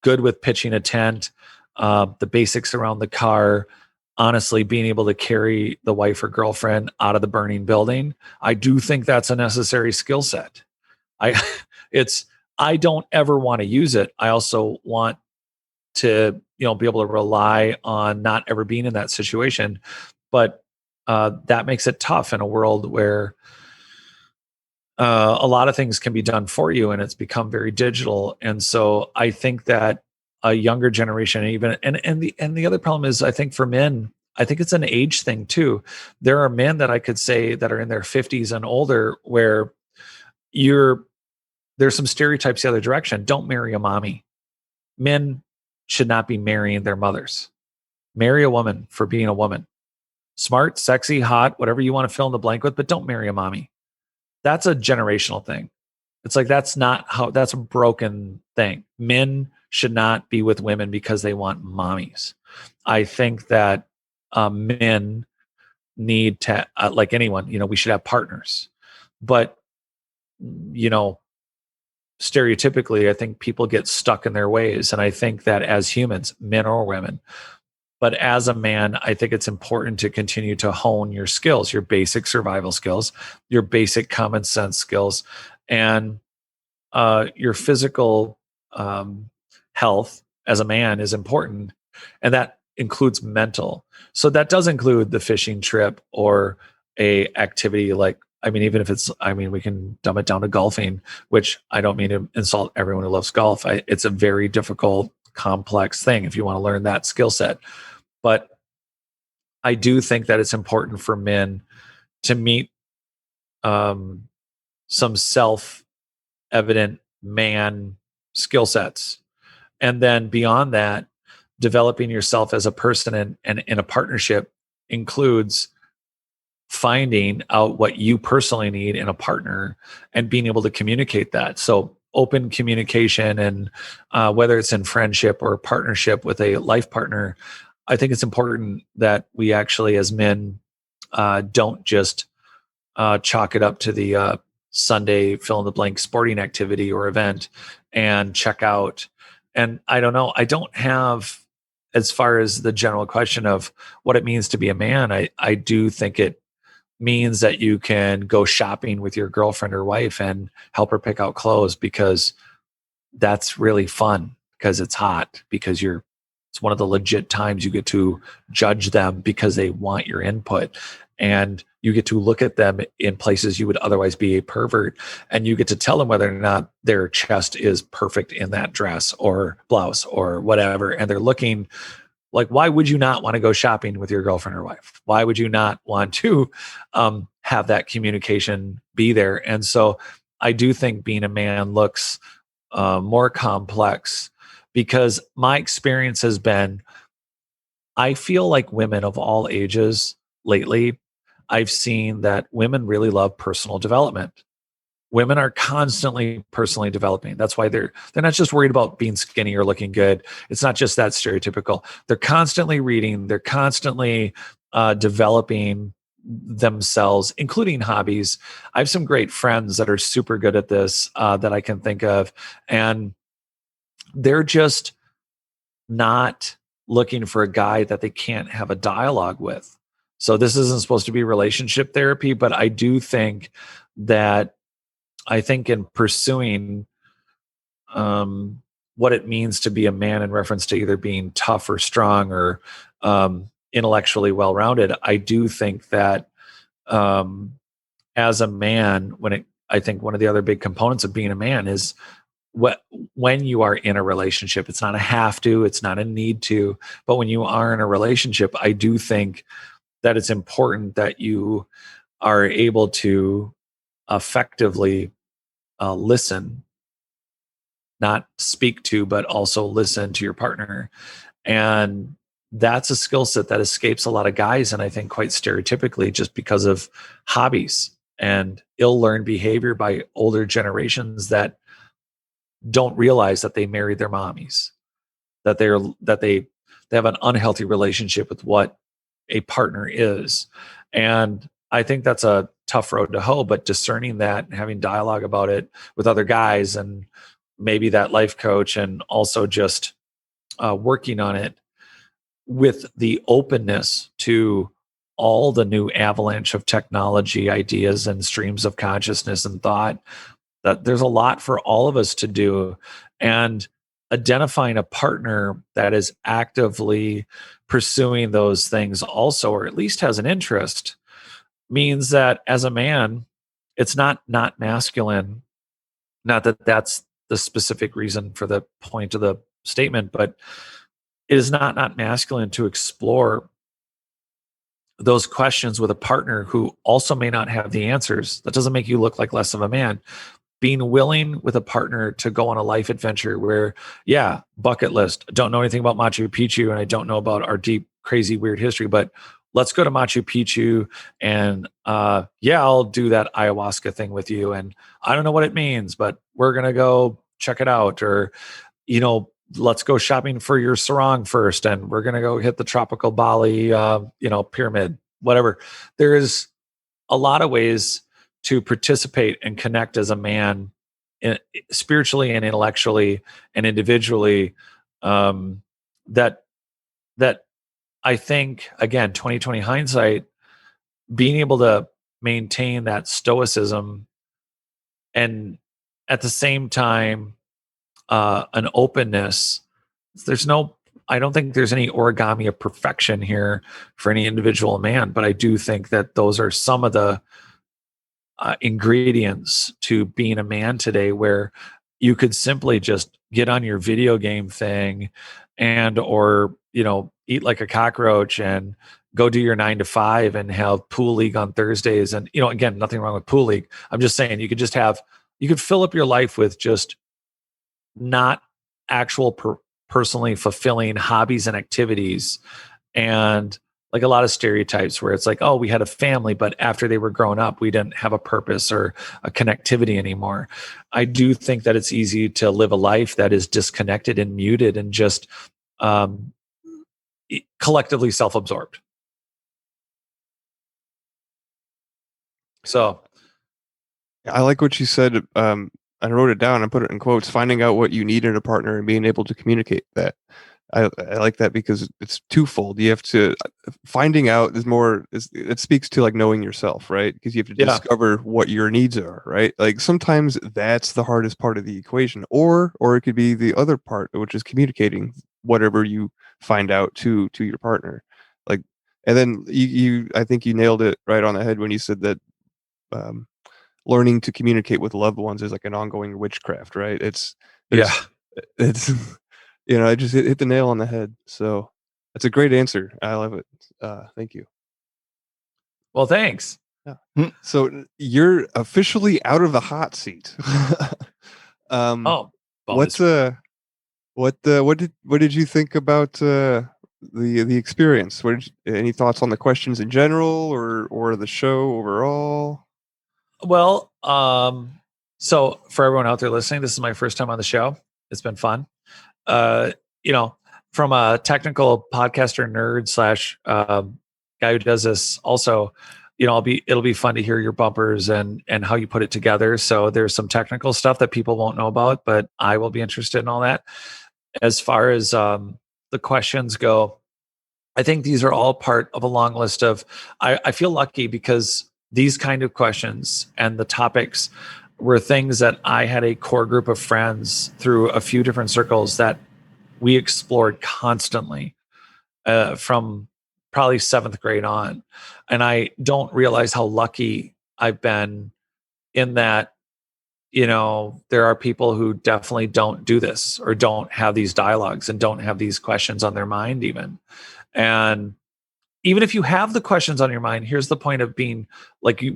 good with pitching a tent, the basics around the car, honestly being able to carry the wife or girlfriend out of the burning building. I do think that's a necessary skill set. I don't ever want to use it. I also want to, be able to rely on not ever being in that situation. But that makes it tough in a world where a lot of things can be done for you, and it's become very digital. And so I think that a younger generation, even and the other problem is, I think for men, I think it's an age thing too. There are men that I could say that are in their 50s and older where there's some stereotypes the other direction. Don't marry a mommy. Men should not be marrying their mothers. Marry a woman for being a woman. Smart, sexy, hot, whatever you want to fill in the blank with, but don't marry a mommy. That's a generational thing. It's like, that's a broken thing. Men should not be with women because they want mommies. I think that men need to, like anyone, we should have partners. But, stereotypically, I think people get stuck in their ways. And I think that as humans, men or women, but as a man, I think it's important to continue to hone your skills, your basic survival skills, your basic common sense skills, and your physical health as a man is important. And that includes mental. So that does include the fishing trip or a activity like, even if it's, we can dumb it down to golfing, which I don't mean to insult everyone who loves golf. It's a very difficult, complex thing if you want to learn that skill set. But I do think that it's important for men to meet some self-evident man skill sets. And then beyond that, developing yourself as a person and in a partnership includes finding out what you personally need in a partner and being able to communicate that. So open communication, and whether it's in friendship or partnership with a life partner, I think it's important that we actually, as men, don't just chalk it up to the Sunday fill in the blank sporting activity or event and check out. And I don't know, I don't have, as far as the general question of what it means to be a man, I do think it means that you can go shopping with your girlfriend or wife and help her pick out clothes, because that's really fun, because it's hot, because it's one of the legit times you get to judge them because they want your input, and you get to look at them in places you would otherwise be a pervert, and you get to tell them whether or not their chest is perfect in that dress or blouse or whatever. And they're looking like, why would you not want to go shopping with your girlfriend or wife? Why would you not want to have that communication be there? And so I do think being a man looks more complex, because my experience has been, I feel like women of all ages lately, I've seen that women really love personal development. Women are constantly personally developing. That's why they're not just worried about being skinny or looking good. It's not just that stereotypical. They're constantly reading. They're constantly developing themselves, including hobbies. I have some great friends that are super good at this that I can think of, and they're just not looking for a guy that they can't have a dialogue with. So this isn't supposed to be relationship therapy, but I do think that in pursuing what it means to be a man in reference to either being tough or strong or intellectually well-rounded, I do think that as a man, I think one of the other big components of being a man is when you are in a relationship. It's not a have to, it's not a need to, but when you are in a relationship, I do think that it's important that you are able to effectively listen, not speak to, but also listen to your partner. And that's a skill set that escapes a lot of guys. And I think quite stereotypically, just because of hobbies and ill-learned behavior by older generations that don't realize that they married their mommies, that they have an unhealthy relationship with what a partner is. And I think that's a tough road to hoe, but discerning that and having dialogue about it with other guys and maybe that life coach, and also just working on it with the openness to all the new avalanche of technology, ideas, and streams of consciousness and thought, that there's a lot for all of us to do. And identifying a partner that is actively pursuing those things also, or at least has an interest, means that as a man, it's not masculine. Not that that's the specific reason for the point of the statement, but it is not masculine to explore those questions with a partner who also may not have the answers. That doesn't make you look like less of a man. Being willing with a partner to go on a life adventure where, yeah, bucket list, don't know anything about Machu Picchu and I don't know about our deep, crazy, weird history, but let's go to Machu Picchu and yeah, I'll do that ayahuasca thing with you. And I don't know what it means, but we're going to go check it out. Or, let's go shopping for your sarong first and we're going to go hit the tropical Bali, pyramid, whatever. There is a lot of ways to participate and connect as a man, spiritually and intellectually and individually, that I think, again, 2020 hindsight, being able to maintain that stoicism and at the same time an openness. I don't think there's any origami of perfection here for any individual man, but I do think that those are some of the ingredients to being a man today, where you could simply just get on your video game thing or eat like a cockroach and go do your 9 to 5 and have pool league on Thursdays. And, again, nothing wrong with pool league. I'm just saying you could fill up your life with just not actual personally fulfilling hobbies and activities. And like a lot of stereotypes where it's like, oh, we had a family, but after they were grown up, we didn't have a purpose or a connectivity anymore. I do think that it's easy to live a life that is disconnected and muted and just collectively self-absorbed. So I like what you said. I wrote it down and put it in quotes, finding out what you need in a partner and being able to communicate that. I like that because it's twofold. You have to, finding out it speaks to like knowing yourself, right? Because you have to discover what your needs are, right? Like sometimes that's the hardest part of the equation, or it could be the other part, which is communicating whatever you find out to your partner. Like, and then I think you nailed it right on the head when you said that, learning to communicate with loved ones is like an ongoing witchcraft, right? It's I just hit the nail on the head. So that's a great answer. I love it. Thank you. Well, thanks. Yeah. So you're officially out of the hot seat. What did you think about the experience? Any thoughts on the questions in general or the show overall? Well, so for everyone out there listening, this is my first time on the show. It's been fun. From a technical podcaster nerd / guy who does this also, it'll be fun to hear your bumpers and how you put it together. So there's some technical stuff that people won't know about, but I will be interested in all that. As far as the questions go, I think these are all part of a long list of, I feel lucky because these kind of questions and the topics were things that I had a core group of friends through a few different circles that we explored constantly from probably 7th grade on. And I don't realize how lucky I've been in that, there are people who definitely don't do this or don't have these dialogues and don't have these questions on their mind even. And even if you have the questions on your mind, here's the point of being, like you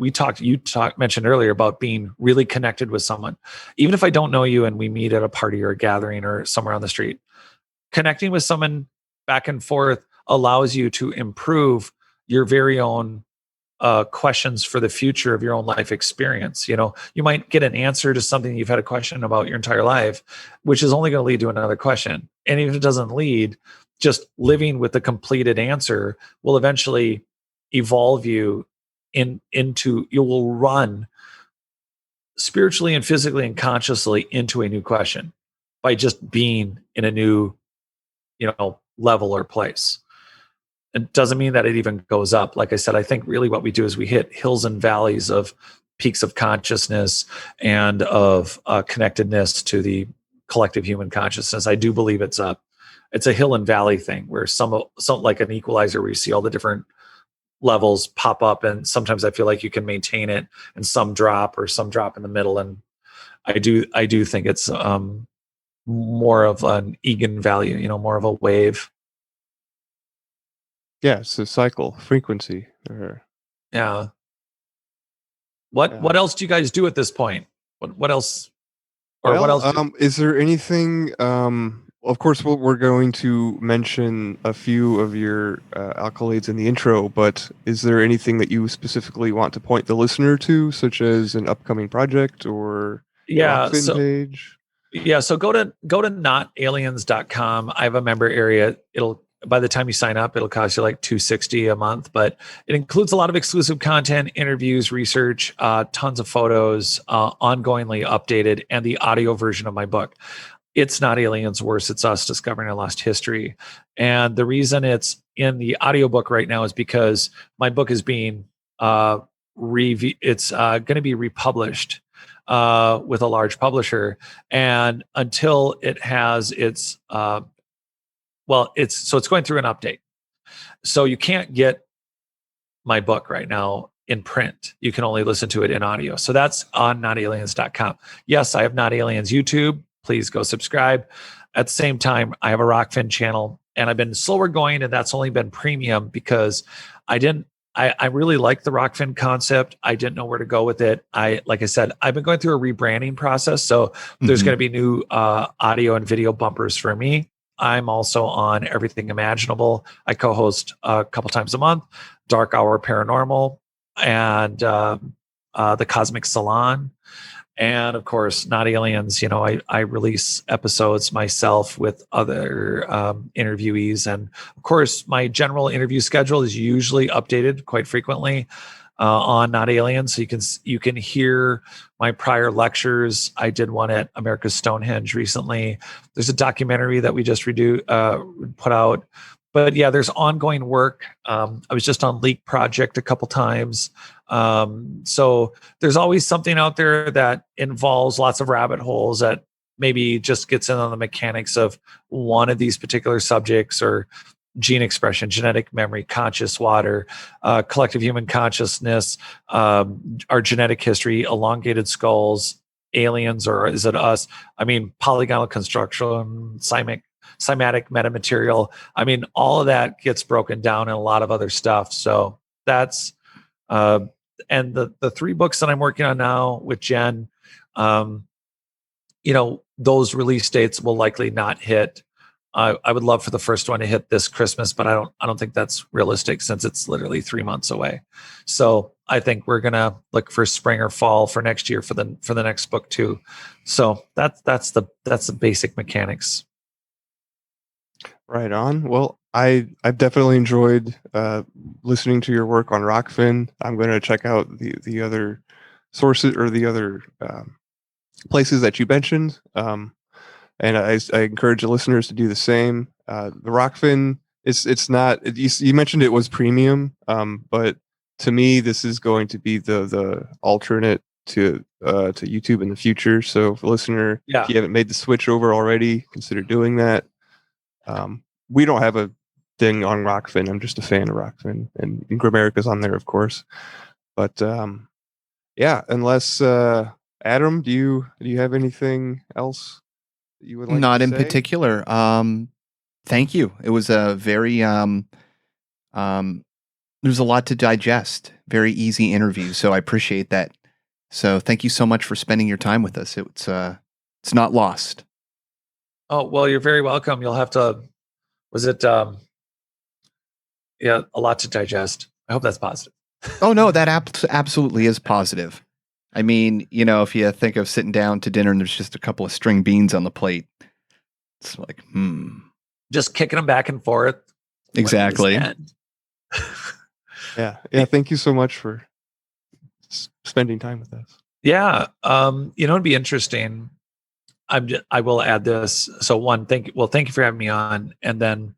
mentioned earlier about being really connected with someone. Even if I don't know you and we meet at a party or a gathering or somewhere on the street, connecting with someone back and forth allows you to improve your very own questions for the future of your own life experience. You might get an answer to something you've had a question about your entire life, which is only going to lead to another question. And even if it doesn't lead, just living with the completed answer will eventually evolve you into you will run spiritually and physically and consciously into a new question by just being in a new, level or place. It doesn't mean that it even goes up. Like I said, I think really what we do is we hit hills and valleys of peaks of consciousness and of connectedness to the collective human consciousness. I do believe it's a hill and valley thing where some like an equalizer where you see all the different levels pop up, and sometimes I feel like you can maintain it and some drop in the middle. And I do think it's more of an eigen value, more of a wave. Yeah, it's a cycle, frequency. Yeah. What else do you guys do at this point? What else? Or what else? Is there anything? Of course, we're going to mention a few of your accolades in the intro, but is there anything that you specifically want to point the listener to, such as an upcoming project or Rockfin page? Yeah, so go to notaliens.com. I have a member area. By the time you sign up, it'll cost you like $260 a month, but it includes a lot of exclusive content, interviews, research, tons of photos, ongoingly updated, and the audio version of my book. It's Not Aliens, Worse, It's Us, Discovering Our Lost History. And the reason it's in the audiobook right now is because my book is being it's going to be republished with a large publisher. And until it has its it's going through an update. So you can't get my book right now in print. You can only listen to it in audio. So that's on notaliens.com. Yes, I have Not Aliens YouTube. Please go subscribe. At the same time, I have a Rockfin channel, and I've been slower going, and that's only been premium because I really like the Rockfin concept. I didn't know where to go with it. Like I said, I've been going through a rebranding process. So there's going to be new audio and video bumpers for me. I'm also on Everything Imaginable. I co-host a couple times a month, Dark Hour Paranormal, and the Cosmic Salon. And of course, Not Aliens, I release episodes myself with other interviewees. And of course, my general interview schedule is usually updated quite frequently on Not Aliens. So you can hear my prior lectures. I did one at America's Stonehenge recently. There's a documentary that we just put out. But yeah, there's ongoing work. I was just on Leak Project a couple times. So there's always something out there that involves lots of rabbit holes that maybe just gets in on the mechanics of one of these particular subjects, or gene expression, genetic memory, conscious water, collective human consciousness, our genetic history, elongated skulls, aliens, or is it us? I mean, polygonal construction, cymatic metamaterial. I mean, all of that gets broken down in a lot of other stuff. So that's, and the 3 books that I'm working on now with Jen, those release dates will likely not hit. I would love for the first one to hit this Christmas, but I don't think that's realistic since it's literally 3 months away. So I think we're gonna look for spring or fall for next year for the next book too. So that's the basic mechanics. Right on. Well, I've definitely enjoyed listening to your work on Rockfin. I'm going to check out the other sources or the other places that you mentioned. And I encourage the listeners to do the same. The Rockfin, it's not. You mentioned it was premium, but to me, this is going to be the alternate to YouTube in the future. So, for listener, if you haven't made the switch over already, consider doing that. We don't have a thing on Rockfin. I'm just a fan of Rockfin, and Grammarica's on there, of course. But unless Adam, do you have anything else that you would like? Not to in say? particular. Thank you. It was a very there's a lot to digest. Very easy interview, so I appreciate that. So thank you so much for spending your time with us. It's not lost. Oh, well, you're very welcome. You'll have to, a lot to digest. I hope that's positive. Oh, no, that absolutely is positive. I mean, if you think of sitting down to dinner and there's just a couple of string beans on the plate, it's like, Just kicking them back and forth. Exactly. Yeah. Thank you so much for spending time with us. Yeah. It'd be interesting. I will add this. So one, thank you for having me on. And then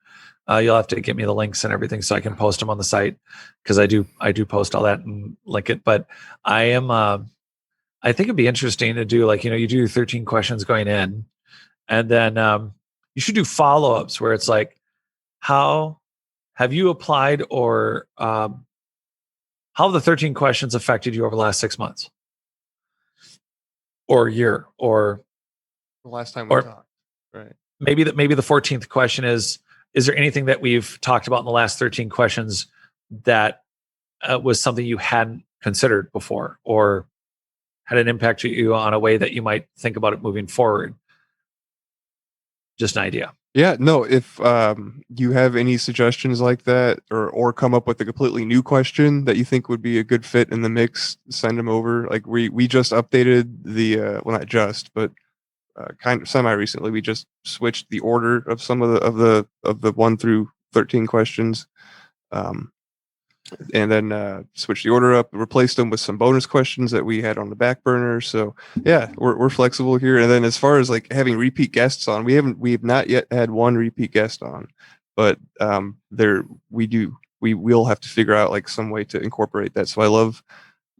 you'll have to get me the links and everything so I can post them on the site, because I do post all that and link it. But I think it'd be interesting to do, you do 13 questions going in, And then you should do follow-ups where it's like, how have you applied, or how have the 13 questions affected you over the last 6 months or a year, or The last time we Or- talked, right? maybe the 14th question is there anything that we've talked about in the last 13 questions that was something you hadn't considered before or had an impact to you on a way that you might think about it moving forward? Just an idea. Yeah, no, if you have any suggestions like that, or come up with a completely new question that you think would be a good fit in the mix, send them over. Like we just updated the well, not just, but kind of semi recently, we just switched the order of some of the 1 through 13 questions. And then switched the order up, replaced them with some bonus questions that we had on the back burner. So yeah, we're flexible here. And then as far as like having repeat guests on, we have not yet had one repeat guest on, but we will have to figure out like some way to incorporate that. So I love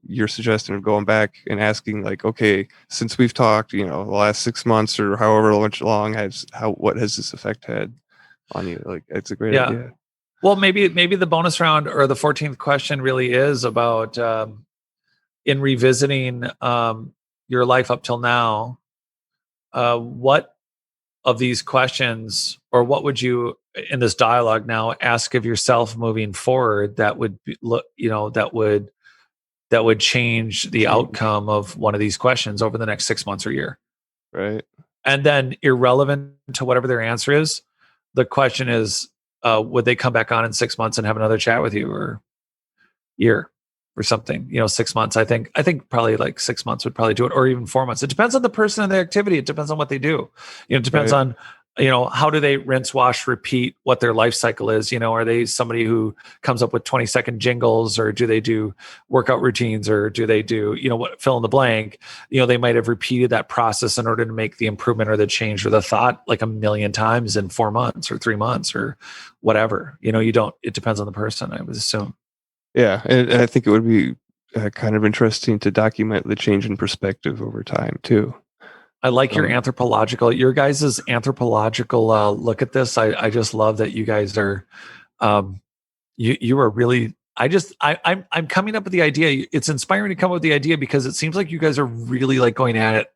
your suggestion of going back and asking like, okay, since we've talked, the last 6 months or however long, what has this effect had on you? Like, it's a great idea. Well, maybe the bonus round or the 14th question really is about in revisiting your life up till now. What of these questions, or what would you in this dialogue now ask of yourself moving forward that would that would change the outcome of one of these questions over the next 6 months or year? Right. And then, irrelevant to whatever their answer is, the question is, would they come back on in 6 months and have another chat with you, or year or something? 6 months. I think probably like 6 months would probably do it, or even 4 months. It depends on the person and the activity. It depends on what they do. It depends on, how do they rinse, wash, repeat, what their life cycle is. Are they somebody who comes up with 20-second jingles, or do they do workout routines, or do they do, fill in the blank? They might have repeated that process in order to make the improvement or the change or the thought like a million times in 4 months or 3 months or whatever. It depends on the person, I would assume. Yeah. And I think it would be kind of interesting to document the change in perspective over time too. I like your guys' anthropological look at this. I just love that you guys are, you are really, I'm coming up with the idea. It's inspiring to come up with the idea because it seems like you guys are really like going at it.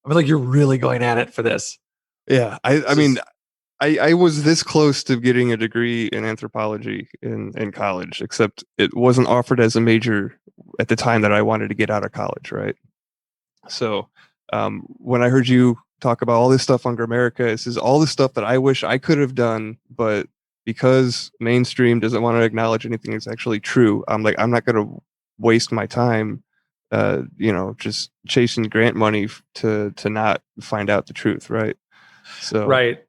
I mean, like you're really going at it for this. Yeah. I was this close to getting a degree in anthropology in college, except it wasn't offered as a major at the time that I wanted to get out of college. Right. So, when I heard you talk about all this stuff on Grammarica, this is all the stuff that I wish I could have done, but because mainstream doesn't want to acknowledge anything that's actually true, I'm like, I'm not going to waste my time, just chasing grant money to not find out the truth, right? So right.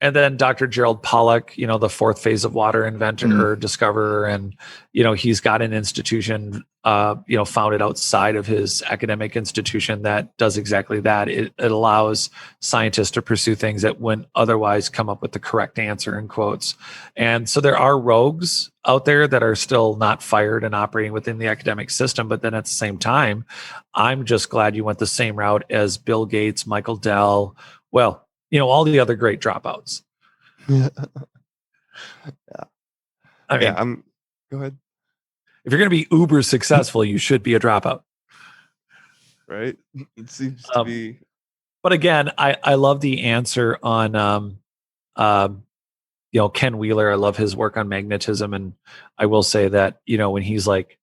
And then Dr. Gerald Pollack, the fourth phase of water inventor or discoverer, and he's got an institution, founded outside of his academic institution that does exactly that. It allows scientists to pursue things that wouldn't otherwise come up with the correct answer, in quotes. And so there are rogues out there that are still not fired and operating within the academic system. But then at the same time, I'm just glad you went the same route as Bill Gates, Michael Dell. Well, all the other great dropouts. Yeah. I mean, go ahead. If you're going to be uber successful, you should be a dropout. Right. It seems to be. But again, I love the answer on, Ken Wheeler. I love his work on magnetism. And I will say that, when he's like,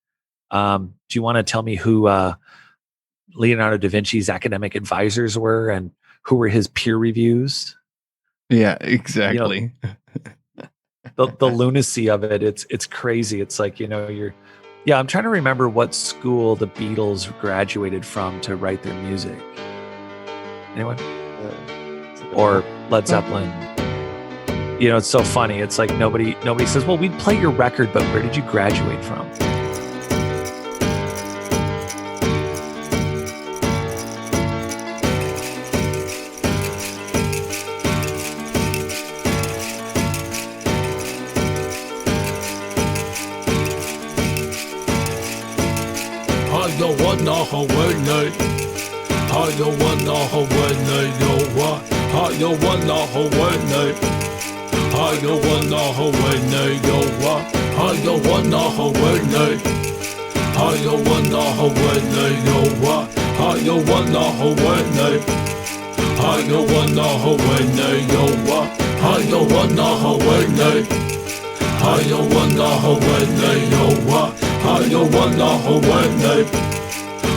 do you want to tell me who Leonardo da Vinci's academic advisors were and who were his peer reviews? Yeah, exactly. The lunacy of it, it's crazy. It's like, I'm trying to remember what school the Beatles graduated from to write their music. Anyone? Or Led Zeppelin. It's so funny. It's like nobody says, well, we'd play your record, but where did you graduate from? I don't wanna hold night. I don't wanna hold night. No what? you wanna Hawaii? How you wanna Hawaii? Yo, what? How you wanna Hawaii? How you wanna Hawaii? Yo, what? How you wanna Hawaii? How you wanna Hawaii? Yo, what? How you wanna Hawaii? How you wanna Hawaii? Yo, what? How you wanna Hawaii?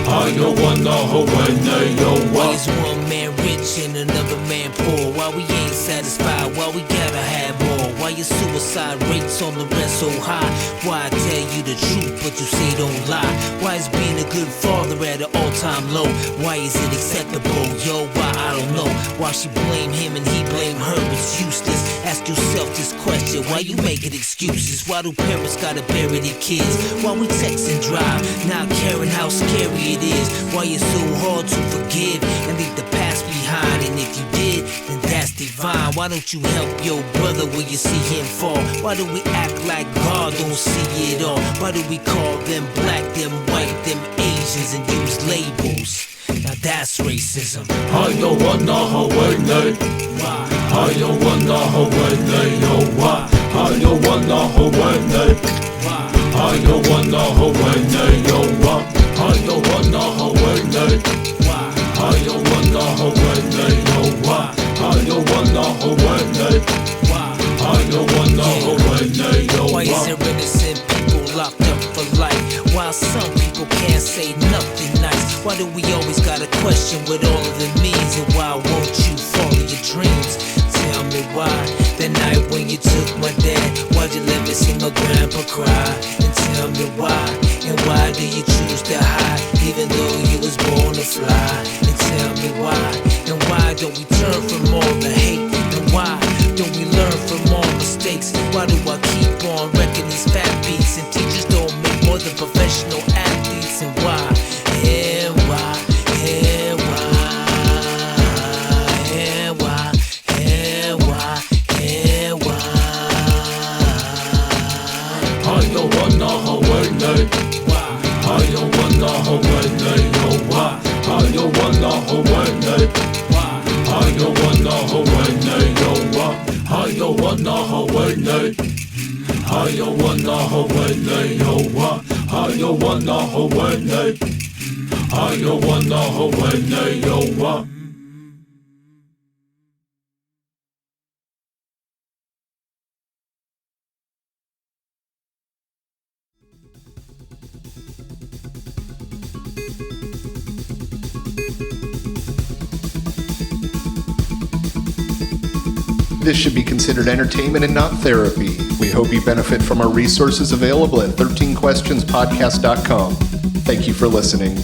How you wanna Hawaii? Yo, Why what? is one man rich and another man poor? Why we ain't satisfied? Why we gotta have more? Why your suicide rates on the rest so high? Why I tell you the truth but you say don't lie? Why is being a good father at an all-time low? Why is it acceptable? Yo, why I don't know. Why she blame him and he blame her? It's useless. Ask yourself this question. Why you making excuses? Why do parents gotta bury their kids? Why we text and drive, not caring how scary it is? Why it's so hard to forgive and leave the past behind? And if you did, then that's divine. Why don't you help your brother when you see him fall? Why do we act like God don't see it all? Why do we call them black, them white, them Asians and use labels? Now that's racism. How you wanna Hawaii? Why? How you wanna Hawaii? Yo, what? How you wanna Hawaii? Why? How you wanna Hawaii? Yo, what? How you wanna Hawaii? Why? How you wanna Hawaii? Yo, what? How you wanna Hawaii? Why? How you wanna Hawaii? Yo, Why is what? there innocent people locked up for life? While some people can't say nothing nice. Why do we always gotta question what all of it means? And why won't you follow your dreams? Tell me why. The night when you took my dad, why'd you let me see my grandpa cry? And tell me why. And why do you choose to hide, even though you was born to fly? And tell me why. And why don't we turn from all the hate? And why don't we learn from all mistakes? Why do I keep on wrecking these fat beats? And teachers don't make more than professional athletes? And why? And why? And why? And why? And why? And why? How you wanna Hawaii? Why? How you wanna Hawaii? Yo, what? How you wanna Hawaii? Why? How you wanna Hawaii? Yo, what? How you wanna Hawaii? How you wanna Hawaii? Yo, what? How you wanna Hawaii? How you wanna Hawaii? Yo, what? This should be considered entertainment and not therapy. We hope you benefit from our resources available at 13questionspodcast.com. Thank you for listening.